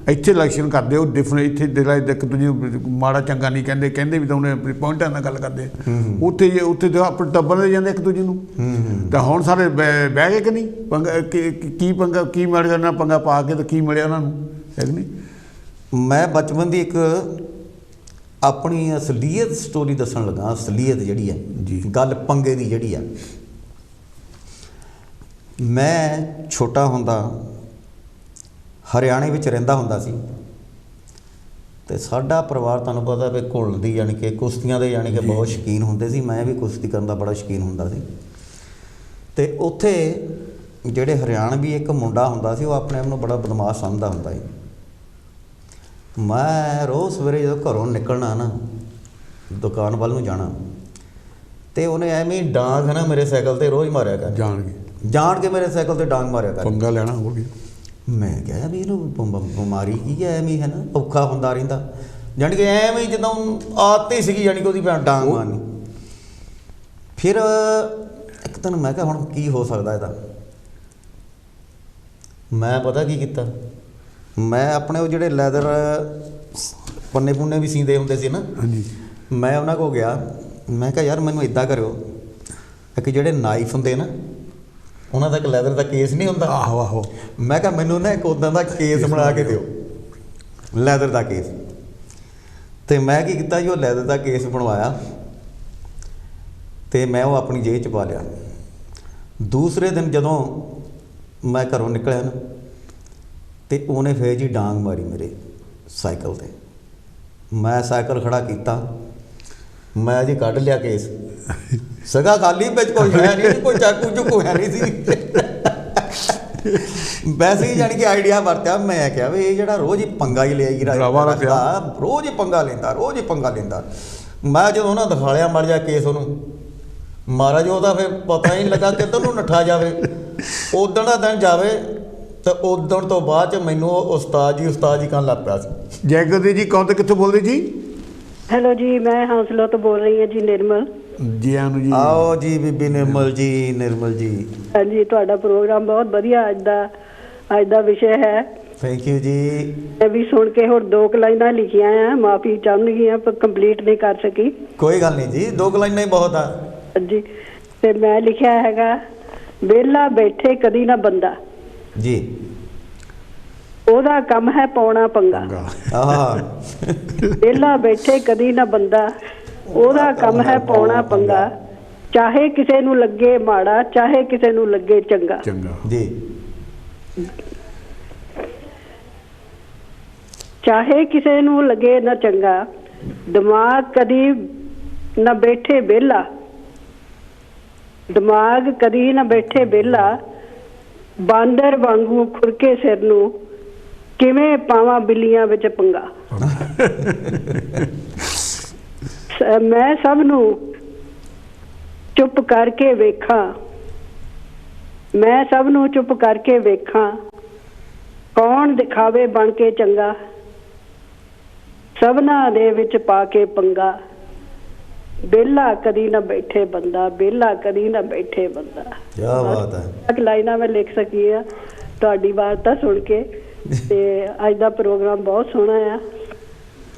ਇੱਥੇ ਇਲੈਕਸ਼ਨ ਕਰਦੇ ਉਹ ਡਿਫਰੈਂਟ, ਇੱਥੇ ਇੱਕ ਦੂਜੇ ਨੂੰ ਮਾੜਾ ਚੰਗਾ ਨਹੀਂ ਕਹਿੰਦੇ ਵੀ ਤਾਂ ਉਹਨੇ ਆਪਣੀ ਪੁਆਇੰਟਾਂ ਨਾਲ ਗੱਲ ਕਰਦੇ। ਉੱਥੇ ਤਾਂ ਆਪਣੇ ਟੱਬਰ ਦੇ ਜਾਂਦੇ ਇੱਕ ਦੂਜੇ ਨੂੰ। ਤਾਂ ਹੁਣ ਸਾਰੇ ਬਹਿ ਗਏ ਕਿ ਨਹੀਂ, ਪੰਗਾ ਕੀ ਮਾੜਾ ਨਾਲ ਪੰਗਾ ਪਾ ਕੇ ਤਾਂ ਕੀ ਮਿਲਿਆ ਉਹਨਾਂ ਨੂੰ, ਹੈ ਕਿ ਨਹੀਂ। ਮੈਂ ਬਚਪਨ ਦੀ ਇੱਕ ਆਪਣੀ ਅਸਲੀਅਤ ਸਟੋਰੀ ਦੱਸਣ ਲੱਗਾ। ਅਸਲੀਅਤ ਜਿਹੜੀ ਹੈ ਜੀ, ਗੱਲ ਪੰਗੇ ਦੀ ਜਿਹੜੀ ਆ। ਮੈਂ ਛੋਟਾ ਹੁੰਦਾ ਹਰਿਆਣੇ ਵਿੱਚ ਰਹਿੰਦਾ ਹੁੰਦਾ ਸੀ, ਅਤੇ ਸਾਡਾ ਪਰਿਵਾਰ ਤੁਹਾਨੂੰ ਪਤਾ ਵੀ ਘੁਲਣ ਦੀ ਯਾਨੀ ਕਿ ਕੁਸ਼ਤੀਆਂ ਦੇ ਯਾਨੀ ਕਿ ਬਹੁਤ ਸ਼ੌਕੀਨ ਹੁੰਦੇ ਸੀ। ਮੈਂ ਵੀ ਕੁਸ਼ਤੀ ਕਰਨ ਦਾ ਬੜਾ ਸ਼ੌਕੀਨ ਹੁੰਦਾ ਸੀ। ਅਤੇ ਉੱਥੇ ਜਿਹੜੇ ਹਰਿਆਣਵੀ ਇੱਕ ਮੁੰਡਾ ਹੁੰਦਾ ਸੀ, ਉਹ ਆਪਣੇ ਆਪ ਨੂੰ ਬੜਾ ਬਦਮਾਸ਼ ਸਮਝਦਾ ਹੁੰਦਾ ਸੀ। ਮੈਂ ਰੋਜ਼ ਸਵੇਰੇ ਜਦੋਂ ਘਰੋਂ ਨਿਕਲਣਾ ਨਾ, ਦੁਕਾਨ ਵੱਲ ਨੂੰ ਜਾਣਾ, ਅਤੇ ਉਹਨੇ ਐਵੇਂ ਹੀ ਡਾਂਗ ਨਾ ਮੇਰੇ ਸਾਈਕਲ 'ਤੇ ਰੋਜ਼ ਮਾਰਿਆ ਕਰ, ਜਾਣ ਕੇ ਮੇਰੇ ਸਾਈਕਲ 'ਤੇ ਡਾਂਗ ਮਾਰਿਆ ਕਰ। ਪੰਗਾ ਲੈਣਾ ਹੋ ਗਿਆ। ਮੈਂ ਕਿਹਾ ਵੀ ਇਹਨੂੰ ਬਿਮਾਰੀ ਕੀ ਹੈ, ਐਵੇਂ ਹੈ ਨਾ, ਔਖਾ ਹੁੰਦਾ ਰਹਿੰਦਾ, ਜਾਣੀ ਕਿ ਐਵੇਂ ਹੀ ਜਦੋਂ ਆਦਤ ਹੀ ਸੀਗੀ ਜਾਣੀ ਕਿ ਉਹਦੀ ਭੈਣ ਡਾਂਗ ਮਾਰਨੀ। ਫਿਰ ਇੱਕ ਦਿਨ ਮੈਂ ਕਿਹਾ ਹੁਣ ਕੀ ਹੋ ਸਕਦਾ ਇਹਦਾ। ਮੈਂ ਪਤਾ ਕੀ ਕੀਤਾ, ਮੈਂ ਆਪਣੇ ਉਹ ਜਿਹੜੇ ਲੈਦਰ ਪੰਨੇ ਪੁੰਨੇ ਵੀ ਸੀਂਦੇ ਹੁੰਦੇ ਸੀ ਨਾ, ਹਾਂਜੀ, ਮੈਂ ਉਹਨਾਂ ਕੋਲ ਗਿਆ। ਮੈਂ ਕਿਹਾ ਯਾਰ ਮੈਨੂੰ ਇੱਦਾਂ ਕਰਿਓ, ਇੱਕ ਜਿਹੜੇ ਨਾਈਫ ਹੁੰਦੇ ਨਾ, ਉਹਨਾਂ ਦਾ ਇੱਕ ਲੈਦਰ ਦਾ ਕੇਸ ਨਹੀਂ ਹੁੰਦਾ। ਆਹੋ ਆਹੋ। ਮੈਂ ਕਿਹਾ ਮੈਨੂੰ ਨਾ ਇੱਕ ਉੱਦਾਂ ਦਾ ਕੇਸ ਬਣਾ ਕੇ ਦਿਓ, ਲੈਦਰ ਦਾ ਕੇਸ। ਅਤੇ ਮੈਂ ਕੀ ਕੀਤਾ ਜੀ, ਉਹ ਲੈਦਰ ਦਾ ਕੇਸ ਬਣਵਾਇਆ ਅਤੇ ਮੈਂ ਉਹ ਆਪਣੀ ਜੇਬ 'ਚ ਪਾ ਲਿਆ। ਦੂਸਰੇ ਦਿਨ ਜਦੋਂ ਮੈਂ ਘਰੋਂ ਨਿਕਲਿਆ ਨਾ, ਅਤੇ ਉਹਨੇ ਫਿਰ ਜੀ ਡਾਂਗ ਮਾਰੀ ਮੇਰੇ ਸਾਈਕਲ 'ਤੇ। ਮੈਂ ਸਾਈਕਲ ਖੜ੍ਹਾ ਕੀਤਾ, ਮੈਂ ਜੀ ਕੱਢ ਲਿਆ ਕੇਸ, ਸਗਾ ਖਾਲੀ, ਵਿੱਚ ਕੋਈ ਹੈ ਨਹੀਂ, ਕੋਈ ਚਾਕੂ ਚੁੱਕੂ ਹੈ ਨਹੀਂ ਸੀ। ਵੈਸੇ ਹੀ ਜਾਣੀ ਕਿ ਆਈਡੀਆ ਵਰਤਿਆ। ਮੈਂ ਕਿਹਾ ਵੀ ਇਹ ਜਿਹੜਾ ਰੋਜ਼ ਹੀ ਪੰਗਾ ਹੀ ਲਿਆਈ ਰੱਖਦਾ, ਰੋਜ਼ ਹੀ ਪੰਗਾ ਲੈਂਦਾ। ਮੈਂ ਜਦੋਂ ਉਹਨਾਂ ਦਿਖਾਲਿਆ ਮਰ ਜਾ ਕੇਸ ਉਹਨੂੰ, ਮਹਾਰਾਜ ਉਹਦਾ ਫਿਰ ਪਤਾ ਹੀ ਨਹੀਂ ਲੱਗਾ ਕਿੱਧਰ ਨੂੰ ਨੱਠਾ ਜਾਵੇ। ਉਦਣ ਦਾ ਦਿਨ ਜਾਵੇ ਤਾਂ ਉਦਣ ਤੋਂ ਬਾਅਦ 'ਚ ਮੈਨੂੰ ਉਸਤਾਦ ਜੀ ਕਰਨ ਲੱਗ ਪਿਆ ਸੀ। ਜੈਗਦੀ ਜੀ ਕੌਣ ਤੇ ਕਿੱਥੋਂ ਬੋਲਦੇ ਜੀ? ਹੈਲੋ ਜੀ, ਮੈਂ ਹੌਸਲਾ ਤੋਂ ਬੋਲ ਰਹੀ ਹਾਂ ਜੀ, ਨਿਰਮਲ ਜੀ। ਆਨੂੰ ਜੀ, ਆਓ ਜੀ ਬੀਬੀ ਨਿਰਮਲ ਜੀ। ਹਾਂਜੀ, ਤੁਹਾਡਾ ਪ੍ਰੋਗਰਾਮ ਬਹੁਤ ਵਧੀਆ ਅੱਜ ਦਾ ਵਿਸ਼ੇ ਹੈ। ਥੈਂਕ ਯੂ ਜੀ। ਮੈਂ ਵੀ ਸੁਣ ਕੇ ਹੋਰ 2 ਲਾਈਨਾਂ ਲਿਖੀਆਂ ਆ, ਮਾਫੀ ਚਾਹੁੰਦੀ ਹਾਂ ਪਰ ਕੰਪਲੀਟ ਨਹੀਂ ਕਰ ਸਕੀ। ਕੋਈ ਗੱਲ ਨਹੀਂ ਜੀ, 2 ਲਾਈਨਾਂ ਹੀ ਬਹੁਤ ਆ। ਹਾਂਜੀ, ਤੇ ਮੈਂ ਲਿਖਿਆ ਹੈਗਾ, ਵਿਹਲਾ ਬੈਠੇ ਕਦੀ ਨਾ ਬੰਦਾ ਜੀ, ਉਹਦਾ ਕੰਮ ਹੈ ਪਾਉਣਾ ਪੰਗਾ। ਵਿਹਲਾ ਬੈਠੇ ਕਦੀ ਨਾ ਬੰਦਾ, ਉਹਦਾ ਕੰਮ ਹੈ ਪਾਉਣਾ ਪੰਗਾ। ਚਾਹੇ ਕਿਸੇ ਨੂੰ ਲੱਗੇ ਮਾੜਾ, ਚਾਹੇ ਕਿਸੇ ਨੂੰ ਲੱਗੇ ਚੰਗਾ ਜੀ। ਚਾਹੇ ਕਿਸੇ ਨੂੰ ਲੱਗੇ ਨਾ ਚੰਗਾ, ਦਿਮਾਗ ਕਦੀ ਨਾ ਬੈਠੇ ਵਿਹਲਾ, ਦਿਮਾਗ ਕਦੀ ਨਾ ਬੈਠੇ ਵਿਹਲਾ। ਬਾਂਦਰ ਵਾਂਗੂ ਖੁਰਕੇ ਸਿਰ ਨੂੰ, ਕਿਵੇਂ ਪਾਵਾਂ ਬਿੱਲੀਆਂ ਵਿੱਚ ਪੰਗਾ। ਮੈਂ ਸਭ ਨੂੰ ਚੁੱਪ ਕਰਕੇ ਵੇਖਾਂ, ਮੈਂ ਸਭ ਨੂੰ ਚੁੱਪ ਕਰਕੇ ਵੇਖਾਂ, ਕੌਣ ਦਿਖਾਵੇ ਬਣ ਕੇ ਚੰਗਾ, ਸਭਨਾਂ ਦੇ ਵਿੱਚ ਪਾ ਕੇ ਪੰਗਾ। ਵਿਹਲਾ ਕਦੀ ਨਾ ਬੈਠੇ ਬੰਦਾ, ਵਿਹਲਾ ਕਦੀ ਨਾ ਬੈਠੇ ਬੰਦਾ। ਕੀ ਬਾਤ ਹੈ। ਲਾਈਨਾਂ ਮੈਂ ਲਿਖ ਸਕੀ ਆ ਤੁਹਾਡੀ ਵਾਰਤਾ ਸੁਣ ਕੇ, ਤੇ ਅੱਜ ਦਾ ਪ੍ਰੋਗਰਾਮ ਬਹੁਤ ਸੋਹਣਾ ਆ।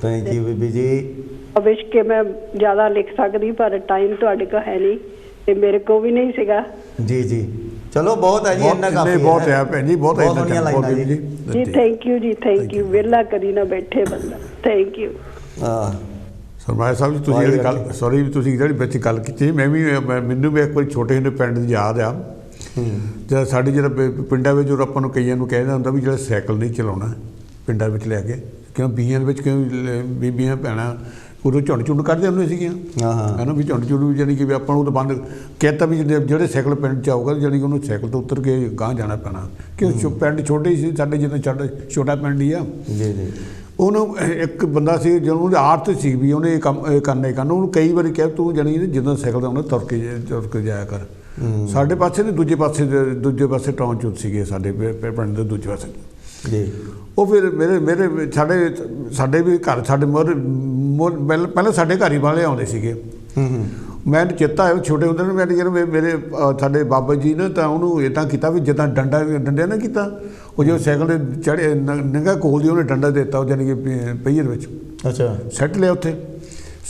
ਥੈਂਕ ਯੂ ਬੀਬੀ ਜੀ। ਵਿਸ਼ ਕੇ ਮੈਂ ਜ਼ਿਆਦਾ ਲਿਖ ਸਕਦੀ, ਪਰ ਟਾਈਮ ਤੁਹਾਡੇ ਕੋਲ ਹੈ ਨਹੀਂ ਤੇ ਮੇਰੇ ਕੋਲ ਵੀ ਨਹੀਂ ਸੀਗਾ। ਜੀ ਚਲੋ ਬਹੁਤ ਹੈ ਜੀ, ਇੰਨਾ ਕਾਫੀ ਹੈ। ਬਹੁਤ ਹੈ ਭੈਣ ਜੀ, ਬਹੁਤ ਸੋਹਣੀਆਂ ਲਾਈਨਾਂ ਜੀ। ਜੀ ਥੈਂਕ ਯੂ ਜੀ, ਥੈਂਕ ਯੂ। ਵਿਹਲਾ ਕਦੀ ਨਾ ਬੈਠੇ ਬੰਦਾ। Thank you. ਸਰਮਾਇਆ ਸਾਹਿਬ ਜੀ, ਤੁਸੀਂ ਜਿਹੜੀ ਗੱਲ ਤੁਸੀਂ ਜਿਹੜੀ ਵਿੱਚ ਗੱਲ ਕੀਤੀ, ਮੈਨੂੰ ਵੀ ਇੱਕ ਵਾਰੀ ਛੋਟੇ ਹੁੰਦੇ ਪਿੰਡ ਦੀ ਯਾਦ ਆ। ਜਦ ਸਾਡੇ ਜਿਹੜਾ ਪਿੰਡਾਂ ਵਿੱਚ ਜਦੋਂ ਆਪਾਂ ਨੂੰ ਕਈਆਂ ਨੂੰ ਕਹਿੰਦਾ ਹੁੰਦਾ ਵੀ ਜਿਹੜਾ ਸਾਈਕਲ ਨਹੀਂ ਚਲਾਉਣਾ ਪਿੰਡਾਂ ਵਿੱਚ ਲੈ ਕੇ, ਕਿਉਂ ਬੀਆਂ ਵਿੱਚ ਕਿਉਂ ਬੀਬੀਆਂ ਭੈਣਾਂ ਉਦੋਂ ਝੁੰਡ ਕੱਢਦੇ ਹੁੰਦੇ ਸੀਗੀਆਂ, ਹੈ ਨਾ, ਵੀ ਝੁੰਡ ਜਾਣੀ ਕਿ ਵੀ ਆਪਾਂ ਨੂੰ ਤਾਂ ਬੰਦ ਕਹਿਤਾ ਵੀ ਜਿਹੜੇ ਸਾਈਕਲ ਪਿੰਡ 'ਚ ਆਊਗਾ ਜਾਣੀ ਕਿ ਉਹਨੂੰ ਸਾਈਕਲ ਤੋਂ ਉਤਰ ਕੇ ਗਾਂਹ ਜਾਣਾ ਪੈਣਾ, ਕਿਉਂ ਪਿੰਡ ਛੋਟੇ ਸੀ ਸਾਡੇ, ਜਿੱਦਾਂ ਛੋਟਾ ਪਿੰਡ ਹੀ ਆ। ਜੀ। ਉਹਨੂੰ ਇੱਕ ਬੰਦਾ ਸੀ ਜਿਹਨੂੰ ਉਹਦੀ ਆਦਤ ਸੀ ਵੀ ਉਹਨੇ ਇਹ ਕੰਮ ਕਰਨਾ ਹੀ ਕਰਨਾ। ਉਹਨੂੰ ਕਈ ਵਾਰੀ ਕਿਹਾ ਤੂੰ ਜਾਣੀ ਜਿੱਦਾਂ ਸਾਈਕਲ ਦਾ ਉਹਨੇ ਤੁਰ ਕੇ ਜਾਇਆ ਕਰ। ਸਾਡੇ ਪਾਸੇ ਨੇ ਦੂਜੇ ਪਾਸੇ ਟਾਊਨ 'ਚ ਸੀਗੇ ਸਾਡੇ ਪਿੰਡ ਦੇ ਦੂਜੇ ਪਾਸੇ ਜੀ। ਉਹ ਫਿਰ ਮੇਰੇ ਸਾਡੇ ਵੀ ਘਰ ਸਾਡੇ ਪਹਿਲਾਂ ਸਾਡੇ ਘਰ ਹੀ ਵਾਲੇ ਆਉਂਦੇ ਸੀਗੇ। ਮੈਨੂੰ ਚੇਤਾ ਹੈ ਛੋਟੇ ਹੁੰਦੇ ਨੇ ਮੈਂ ਜਦੋਂ ਮੇਰੇ ਸਾਡੇ ਬਾਬਾ ਜੀ ਨੇ ਤਾਂ ਉਹਨੂੰ ਇੱਦਾਂ ਕੀਤਾ ਵੀ ਜਿੱਦਾਂ ਡੰਡੇ ਨਾ ਕੀਤਾ, ਉਹ ਜਦੋਂ ਸਾਈਕਲ 'ਤੇ ਚੜ੍ਹੇ ਨੰਗਾ ਕੋਲ ਦੀ ਉਹਨੇ ਡੰਡਾ ਦੇ ਦਿੱਤਾ, ਉਹ ਜਾਨੀ ਕਿ ਪਹੀਏ ਦੇ ਵਿੱਚ ਅੱਛਾ ਸੈੱਟ ਲਿਆ ਉੱਥੇ,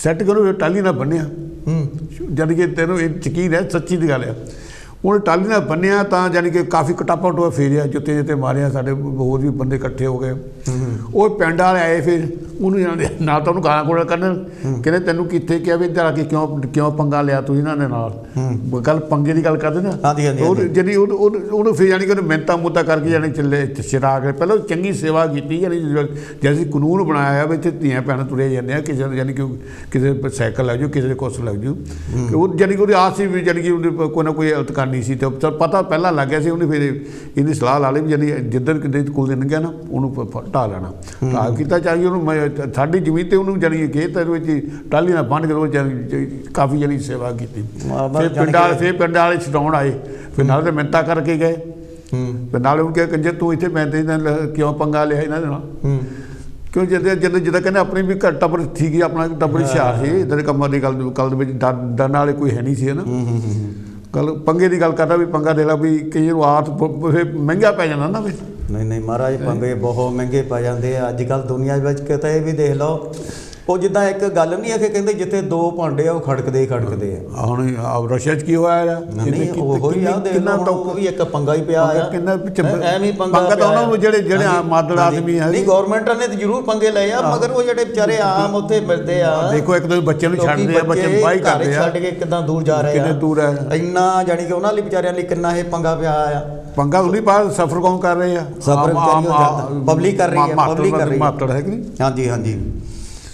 ਸੈੱਟ ਕੇ ਉਹਨੂੰ ਟਾਲੀ ਨਾਲ ਬੰਨਿਆ। ਜਾਨੀ ਕਿ ਤੈਨੂੰ ਇਹ ਯਕੀਨ ਹੈ ਸੱਚੀ ਦੀ ਗੱਲ ਆ, ਉਹਨੇ ਟਾਲੀ ਨਾਲ ਬੰਨਿਆ ਤਾਂ ਜਾਨੀ ਕਿ ਕਾਫੀ ਕਟਾਪਾ ਟੋਆ ਫੇਰਿਆ, ਜੁੱਤੇ ਜਿੱਤੇ ਮਾਰਿਆ, ਸਾਡੇ ਹੋਰ ਵੀ ਬੰਦੇ ਇਕੱਠੇ ਹੋ ਗਏ। ਉਹ ਪਿੰਡ ਵਾਲੇ ਆਏ ਫਿਰ ਉਹਨੂੰ ਜਾਣਦੇ ਨਾਲ ਤਾਂ ਉਹਨੂੰ ਗਾਲਾਂ ਗੋਲਾਂ ਕੱਢਣ, ਕਹਿੰਦੇ ਤੈਨੂੰ ਕਿੱਥੇ ਕਿਹਾ ਵੀ ਇੱਧਰ ਆ ਕੇ ਕਿਉਂ ਪੰਗਾ ਲਿਆ ਤੁਸੀਂ ਇਹਨਾਂ ਦੇ ਨਾਲ, ਗੱਲ ਪੰਗੇ ਦੀ ਗੱਲ ਕਰਦੇ ਨਾ। ਜਿਹੜੀ ਉਹਨੂੰ ਫਿਰ ਜਾਨੀ ਕਿ ਉਹਨੇ ਮਿਹਨਤਾਂ ਮੁੱਦਾ ਕਰਕੇ ਜਾਨੀ ਚੱਲੇ ਛਡਾ ਕੇ ਪਹਿਲਾਂ ਚੰਗੀ ਸੇਵਾ ਕੀਤੀ, ਜਾਨੀ ਜੈਸੀ ਕਾਨੂੰਨ ਬਣਾਇਆ ਵੀ ਇੱਥੇ ਧੀਆਂ ਭੈਣਾਂ ਤੁਰੇ ਜਾਂਦੇ ਆ, ਕਿਸੇ ਜਾਨੀ ਕਿ ਕਿਸੇ ਸਾਈਕਲ ਲੱਗ ਜਾਊ, ਕਿਸੇ ਦੇ ਕੁਛ ਲੱਗ ਜਾਊ, ਉਹ ਜਾਨੀ ਕਿ ਉਹਦੀ ਆਸ ਸੀ ਵੀ ਜਾਨੀ ਕਿ ਉਹਦੇ ਕੋਈ ਨਾ ਕੋਈ ਹਲਤ ਕਰਨੀ ਸੀ, ਅਤੇ ਪਤਾ ਪਹਿਲਾਂ ਲੱਗ ਗਿਆ ਸੀ। ਉਹਨੇ ਫਿਰ ਇਹਦੀ ਸਲਾਹ ਲਾ ਲਈ ਵੀ ਜਾਨੀ ਜਿੱਧਰ ਕਿਤੇ ਕੋਲ ਦੇ ਲੰਘਿਆ ਨਾ ਉਹਨੂੰ ਢਾਹ ਲੈਣਾ, ਢਾਹ ਕੀਤਾ ਚਾਹੀਏ ਉਹਨੂੰ ਸਾਡੀ ਜ਼ਮੀਨ 'ਤੇ ਉਹਨੂੰ ਜਾਨੀ ਖੇਤ ਵਿੱਚ ਟਾਹਲੀ ਨਾਲ ਬੰਨ੍ਹ ਕੇ ਉਹ ਕਾਫੀ ਜਾਨੀ ਸੇਵਾ ਕੀਤੀ। ਫਿਰ ਪਿੰਡ ਵਾਲੇ ਛਡਾਉਣ ਆਏ, ਫਿਰ ਨਾਲ ਤਾਂ ਮਿੰਨਤਾਂ ਕਰਕੇ ਗਏ, ਫਿਰ ਨਾਲ ਉਹਨੂੰ ਕਿਹਾ ਕੰਜਰ ਤੂੰ ਇੱਥੇ ਪੈਂਦੇ ਕਿਉਂ ਪੰਗਾ ਲਿਆ ਇਹਨਾਂ ਦੇ ਨਾਲ, ਕਿਉਂ ਜਿੱਦਾਂ ਕਹਿੰਦੇ ਆਪਣੀ ਵੀ ਘਰ ਟੱਬਰ ਠੀਕ ਹੀ, ਆਪਣਾ ਟੱਬਰ ਹੁਸ਼ਿਆਰ ਸੀ, ਇੱਦਾਂ ਦੇ ਕੰਮਾਂ ਦੀ ਗੱਲ ਦੇ ਵਿੱਚ ਡਰਨ ਵਾਲੇ ਕੋਈ ਹੈ ਨਹੀਂ ਸੀ, ਹੈ ਨਾ। ਗੱਲ ਪੰਗੇ ਦੀ ਗੱਲ ਕਰਦਾ ਵੀ ਪੰਗਾ ਦੇ ਲਾ ਵੀ ਕਈ ਨੂੰ ਆਤ ਫਿਰ ਮਹਿੰਗਾ ਪੈ ਜਾਂਦਾ ਨਾ। ਫਿਰ ਨਹੀਂ ਮਹਾਰਾਜ ਪੰਗੇ ਬਹੁਤ ਮਹਿੰਗੇ ਪੈ ਜਾਂਦੇ ਆ ਅੱਜ ਕੱਲ੍ਹ ਦੁਨੀਆ ਵਿੱਚ। ਕਿਤੇ ਇਹ ਵੀ ਦੇਖ ਲਓ, ਉਹ ਜਿੱਦਾਂ ਇੱਕ ਗੱਲ ਨਹੀਂ ਆਖੇ ਕਹਿੰਦੇ ਜਿੱਥੇ ਦੋ ਭਾਂਡੇ ਆ ਉਹ ਖੜਕਦੇ ਆ। ਹੁਣ ਰਸ਼ੀਆ 'ਚ ਕੀ ਹੋਇਆ? ਉਹ ਹੀ ਆ, ਕਿੰਨਾ ਉਹ ਵੀ ਇੱਕ ਪੰਗਾ ਹੀ ਪਿਆ ਆ, ਐਵੇਂ ਪੰਗਾ ਤਾਂ ਉਹਨਾਂ ਨੂੰ ਜਿਹੜੇ ਮਾਦੜ ਆਦਮੀ ਹੈ। ਨਹੀਂ ਗੌਰਮੈਂਟ ਨੇ ਤਾਂ ਜ਼ਰੂਰ ਪੰਗੇ ਲਏ ਆ, ਮਗਰ ਉਹ ਜਿਹੜੇ ਵਿਚਾਰੇ ਆਮ ਉੱਥੇ ਮਿਲਦੇ ਆ, ਦੇਖੋ ਇੱਕ ਦੋ ਬੱਚਿਆਂ ਨੂੰ ਛੱਡਦੇ ਆ, ਬੱਚੇ ਬਾਈ ਕਰਦੇ ਆ, ਛੱਡ ਕੇ ਕਿੱਦਾਂ ਦੂਰ ਜਾ ਰਹੇ ਆ, ਕਿੰਨੇ ਦੂਰ ਹੈ ਇੰਨਾ ਜਾਣੀ ਕਿ ਉਹਨਾਂ ਲਈ ਵਿਚਾਰਿਆਂ ਲਈ ਕਿੰਨਾ ਇਹ ਪੰਗਾ ਪਿਆ ਆ। ਪੰਗਾ ਉਹਦੀ ਬਾਅਦ ਸਫਰ ਕੌਣ ਕਰ ਰਹੇ ਆ? ਪਬਲਿਕ ਕਰ ਰਹੀ ਹੈ, ਪਬਲਿਕ ਕਰ ਰਹੀ ਮਾਤੜ ਹੈ ਕਿ ਨਹੀਂ? ਹਾਂਜੀ ਹਾਂਜੀ।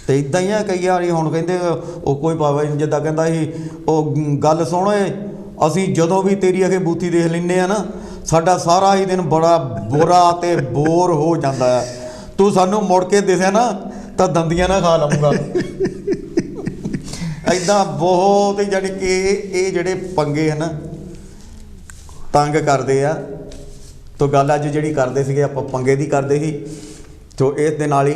ਅਤੇ ਇੱਦਾਂ ਹੀ ਆ ਕਈ ਵਾਰੀ ਹੁਣ ਕਹਿੰਦੇ ਉਹ ਕੋਈ ਪਾਵਾ ਜਿੱਦਾਂ ਕਹਿੰਦਾ ਸੀ ਉਹ ਗੱਲ ਸੁਣ, ਅਸੀਂ ਜਦੋਂ ਵੀ ਤੇਰੀ ਅਗੇ ਬੂਥੀ ਦੇਖ ਲੈਂਦੇ ਆ ਨਾ, ਸਾਡਾ ਸਾਰਾ ਹੀ ਦਿਨ ਬੜਾ ਬੁਰਾ ਅਤੇ ਬੋਰ ਹੋ ਜਾਂਦਾ ਆ, ਤੂੰ ਸਾਨੂੰ ਮੁੜ ਕੇ ਦਿਸਿਆ ਨਾ ਤਾਂ ਦੰਦੀਆਂ ਨਾ ਖਾ ਲਵਾਂਗਾ। ਇੱਦਾਂ ਬਹੁਤ ਜਾਣੀ ਕਿ ਇਹ ਜਿਹੜੇ ਪੰਗੇ ਹਨ ਤੰਗ ਕਰਦੇ ਆ। ਤੋ ਗੱਲ ਅੱਜ ਜਿਹੜੀ ਕਰਦੇ ਸੀਗੇ ਆਪਾਂ ਪੰਗੇ ਦੀ ਕਰਦੇ ਸੀ। ਤੋ ਇਸ ਦੇ ਨਾਲ ਹੀ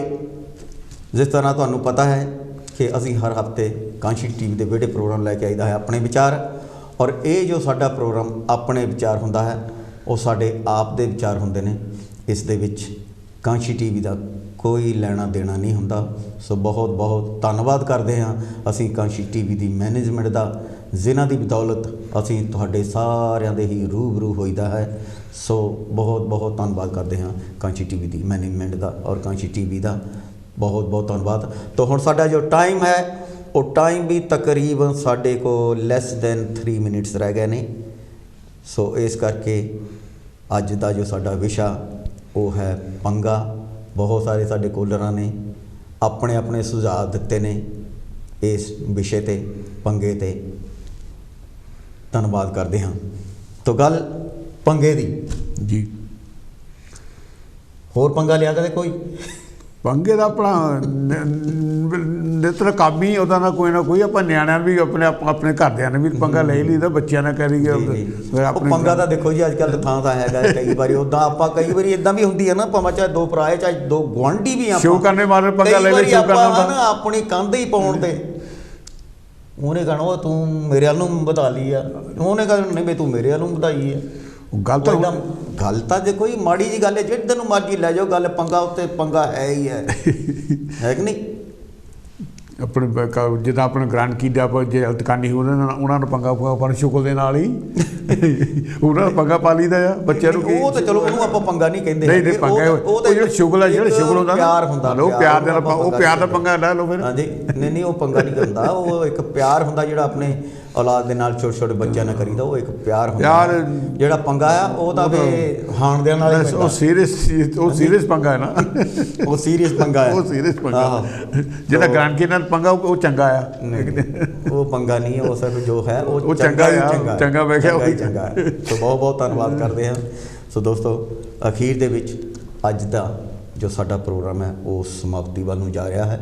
ਜਿਸ ਤਰ੍ਹਾਂ ਤੁਹਾਨੂੰ ਪਤਾ ਹੈ ਕਿ ਅਸੀਂ ਹਰ ਹਫਤੇ ਕਾਂਸ਼ੀ ਟੀਵੀ ਦੇ ਵਿਹੜੇ ਪ੍ਰੋਗਰਾਮ ਲੈ ਕੇ ਆਈਦਾ ਹੈ ਆਪਣੇ ਵਿਚਾਰ, ਔਰ ਇਹ ਜੋ ਸਾਡਾ ਪ੍ਰੋਗਰਾਮ ਆਪਣੇ ਵਿਚਾਰ ਹੁੰਦਾ ਹੈ ਉਹ ਸਾਡੇ ਆਪ ਦੇ ਵਿਚਾਰ ਹੁੰਦੇ ਨੇ। ਇਸ ਦੇ ਵਿੱਚ ਕਾਂਸ਼ੀ ਟੀਵੀ ਦਾ ਕੋਈ ਲੈਣਾ ਦੇਣਾ ਨਹੀਂ ਹੁੰਦਾ। ਸੋ ਬਹੁਤ ਬਹੁਤ ਧੰਨਵਾਦ ਕਰਦੇ ਹਾਂ ਅਸੀਂ ਕਾਂਸ਼ੀ ਟੀਵੀ ਦੀ ਮੈਨੇਜਮੈਂਟ ਦਾ, ਜਿਨ੍ਹਾਂ ਦੀ ਬਦੌਲਤ ਅਸੀਂ ਤੁਹਾਡੇ ਸਾਰਿਆਂ ਦੇ ਹੀ ਰੂਬਰੂ ਹੋਈਦਾ ਹੈ। ਸੋ ਬਹੁਤ ਬਹੁਤ ਧੰਨਵਾਦ ਕਰਦੇ ਹਾਂ ਕਾਂਸ਼ੀ ਟੀਵੀ ਦੀ ਮੈਨੇਜਮੈਂਟ ਦਾ ਔਰ ਕਾਂਸ਼ੀ ਟੀਵੀ ਦਾ ਬਹੁਤ ਬਹੁਤ ਧੰਨਵਾਦ। ਤਾਂ ਹੁਣ ਸਾਡਾ ਜੋ ਟਾਈਮ ਹੈ ਉਹ ਟਾਈਮ ਵੀ ਤਕਰੀਬਨ ਸਾਡੇ ਕੋਲ ਲੈਸ ਦੈਨ 3 ਮਿੰਟਸ ਰਹਿ ਗਏ ਨੇ। ਸੋ ਇਸ ਕਰਕੇ ਅੱਜ ਦਾ ਜੋ ਸਾਡਾ ਵਿਸ਼ਾ ਉਹ ਹੈ ਪੰਗਾ। ਬਹੁਤ ਸਾਰੇ ਸਾਡੇ ਕੋਲਰਾਂ ਨੇ ਆਪਣੇ ਆਪਣੇ ਸੁਝਾਅ ਦਿੱਤੇ ਨੇ ਇਸ ਵਿਸ਼ੇ 'ਤੇ, ਪੰਗੇ 'ਤੇ। ਧੰਨਵਾਦ ਕਰਦੇ ਹਾਂ। ਤਾਂ ਗੱਲ ਪੰਗੇ ਦੀ ਜੀ, ਹੋਰ ਪੰਗਾ ਲਿਆ ਕਦੇ ਕੋਈ? ਪੰਗੇ ਦਾ ਆਪਣਾ ਨਿੱਤਰ ਕੰਮ ਹੀ ਉਹਦਾ ਨਾ ਕੋਈ ਆਪਾਂ ਨਿਆਣਿਆਂ ਵੀ ਆਪਣੇ ਘਰਦਿਆਂ ਨੇ ਵੀ ਪੰਗਾ ਲੈ ਲਈਦਾ, ਬੱਚਿਆਂ ਨਾਲ ਕਰੀ ਗਿਆ ਆਪਣੇ ਪੰਗਾ। ਤਾਂ ਦੇਖੋ ਜੀ ਅੱਜ ਕੱਲ੍ਹ ਥਾਂ ਤਾਂ ਹੈਗਾ ਕਈ ਵਾਰੀ ਉੱਦਾਂ ਆਪਾਂ ਕਈ ਵਾਰੀ ਇੱਦਾਂ ਵੀ ਹੁੰਦੀ ਹੈ ਨਾ, ਭਾਵੇਂ ਚਾਹੇ ਦੋ ਭਰਾ ਚਾਹੇ ਦੋ ਗੁਆਂਢੀ ਵੀ ਸ਼ੁਰੂ ਕਰਨੇ ਮਾਰੇ ਪੰਗਾ ਲੈ ਲੈ ਸ਼ੁਰੂ ਕਰਨਾ ਆਪਣੀ ਕੰਧ ਹੀ ਪਾਉਣ ਤੇ ਉਹਨੇ ਕਹਿਣਾ ਉਹ ਤੂੰ ਮੇਰੇ ਵੱਲ ਨੂੰ ਵਧਾ ਲਈ ਆ, ਉਹਨੇ ਕਹਿਣਾ ਨਹੀਂ ਵੀ ਤੂੰ ਮੇਰੇ ਵੱਲ ਨੂੰ ਵਧਾਈ ਹੈ। ਗੱਲ ਤਾਂ ਜੇ ਕੋਈ ਮਾੜੀ ਜੀ ਗੱਲ ਹੈ ਜਿੱਦਾਂ ਨੂੰ ਮਰਜ਼ੀ ਲੈ ਜਾਓ, ਗੱਲ ਪੰਗਾ ਉੱਤੇ ਪੰਗਾ ਹੈ ਹੀ ਹੈ ਕਿ ਨਹੀਂ? ਆਪਣੇ ਜਿੱਦਾਂ ਆਪਣੇ ਗ੍ਰਾਂਡ ਕੀ ਦਾ ਜੇ ਹਲਤਕਾਨੀ ਉਹਨਾਂ ਨੂੰ ਪੰਗਾ ਆਪਾਂ ਸ਼ੁਕਲ ਦੇ ਨਾਲ ਹੀ ਉਹਨਾਂ ਨੂੰ ਪੰਗਾ ਪਾ ਲਈਦਾ ਆ ਬੱਚਿਆਂ ਨੂੰ। ਉਹ ਤਾਂ ਚਲੋ ਉਹਨੂੰ ਆਪਾਂ ਪੰਗਾ ਨਹੀਂ ਕਹਿੰਦੇ, ਨਹੀਂ ਪੰਗਾ ਉਹ ਜਿਹੜਾ ਸ਼ੁਗਲ ਹੈ, ਜਿਹੜਾ ਸ਼ੁਗਲ ਹੁੰਦਾ ਪਿਆਰ ਹੁੰਦਾ, ਉਹ ਪਿਆਰ ਦੇ ਉਹ ਪਿਆਰ ਦਾ ਪੰਗਾ ਲੈ ਲਓ ਫਿਰ। ਹਾਂਜੀ ਨਹੀਂ ਉਹ ਪੰਗਾ ਨਹੀਂ ਹੁੰਦਾ, ਉਹ ਇੱਕ ਪਿਆਰ ਹੁੰਦਾ ਜਿਹੜਾ ਆਪਣੇ ਔਲਾਦ ਦੇ ਨਾਲ ਛੋਟੇ ਛੋਟੇ ਬੱਚਿਆਂ ਨਾਲ ਕਰੀਦਾ, ਉਹ ਇੱਕ ਪਿਆਰ ਹੁੰਦਾ। ਜਿਹੜਾ ਪੰਗਾ ਆ ਉਹ ਤਾਂ ਫਿਰ ਹਾਣ ਦੇਣ ਵਾਲੇ, ਉਹ ਸੀਰੀਅਸ ਪੰਗਾ ਹੈ ਨਾ, ਉਹ ਸੀਰੀਅਸ ਪੰਗਾ ਹੈ, ਉਹ ਸੀਰੀਅਸ ਪੰਗਾ। ਜਿਹੜਾ ਗ੍ਰਾਂਡ ਕੀ ਨਾਲ ਪੰਗਾ ਉਹ ਚੰਗਾ ਆ, ਉਹ ਪੰਗਾ ਨਹੀਂ ਹੈ, ਉਹ ਸਿਰਫ ਜੋ ਹੈ ਉਹ ਚੰਗਾ ਆ, ਚੰਗਾ ਮੈਂ ਕਿਹਾ ਉਹੀ ਚੰਗਾ ਹੈ। ਸੋ ਬਹੁਤ ਬਹੁਤ ਧੰਨਵਾਦ ਕਰਦੇ ਹਾਂ। ਸੋ ਦੋਸਤੋ ਅਖੀਰ ਦੇ ਵਿੱਚ ਅੱਜ ਦਾ ਜੋ ਸਾਡਾ ਪ੍ਰੋਗਰਾਮ ਹੈ ਉਹ ਸਮਾਪਤੀ ਵੱਲ ਨੂੰ ਜਾ ਰਿਹਾ ਹੈ।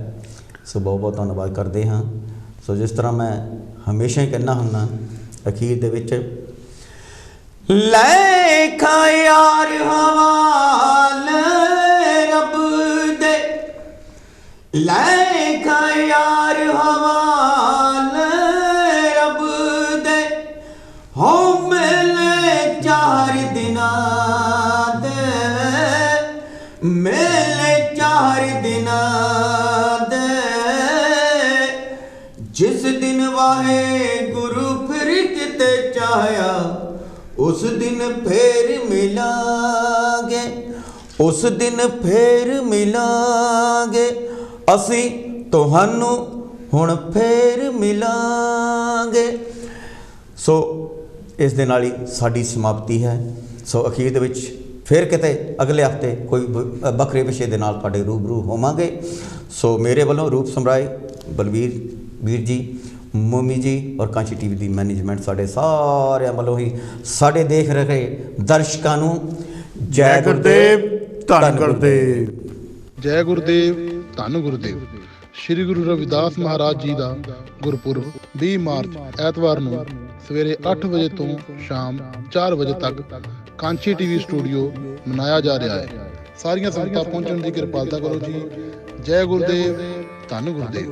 ਸੋ ਬਹੁਤ ਬਹੁਤ ਧੰਨਵਾਦ ਕਰਦੇ ਹਾਂ। ਸੋ ਜਿਸ ਤਰ੍ਹਾਂ ਮੈਂ ਹਮੇਸ਼ਾ ਹੀ ਕਹਿੰਦਾ ਹੁੰਦਾ ਅਖੀਰ ਦੇ ਵਿੱਚ, ਲੈਖਾ ਯਾਰ ਹਵਾਲੇ ਰੱਬ ਦੇ, ਲੈਖਾ ਯਾਰ ਹਵਾਲੇ ਰੱਬ मेले 4 दिना दे, जिस दिन वाहे गुरु फिर किते चाहया, उस दिन फिर मिलांगे, उस दिन फिर मिलांगे, असी तुहानू हुण फिर मिलांगे। सो इस दे नाल ही साडी समाप्ति है। सो अखीर दे विच फिर किते अगले हफ्ते कोई बखरे विषय दे नाल तुहाडे रूबरू होवांगे। सो मेरे वालों रूप समराए बलवीर वीर जी, मोमी जी और कांची टीवी की मैनेजमेंट साढ़े सारे वालों ही साढ़े देख रहे दर्शकों नूं जय गुरुदेव धन गुरुदेव। जय गुरुदेव धन गुरुदेव। श्री गुरु रविदास महाराज जी का गुरपुरब 20 मार्च ਐਤਵਾਰ ਨੂੰ ਸਵੇਰੇ 8 ਵਜੇ ਤੋਂ ਸ਼ਾਮ 4 ਵਜੇ ਤੱਕ ਕਾਂਚੀ ਟੀਵੀ ਸਟੂਡੀਓ ਮਨਾਇਆ ਜਾ ਰਿਹਾ ਹੈ। ਸਾਰੀਆਂ ਸੰਗਤਾਂ ਪਹੁੰਚਣ ਦੀ ਕਿਰਪਾਲਤਾ ਕਰੋ ਜੀ। ਜੈ ਗੁਰਦੇਵ ਧੰਨ ਗੁਰਦੇਵ।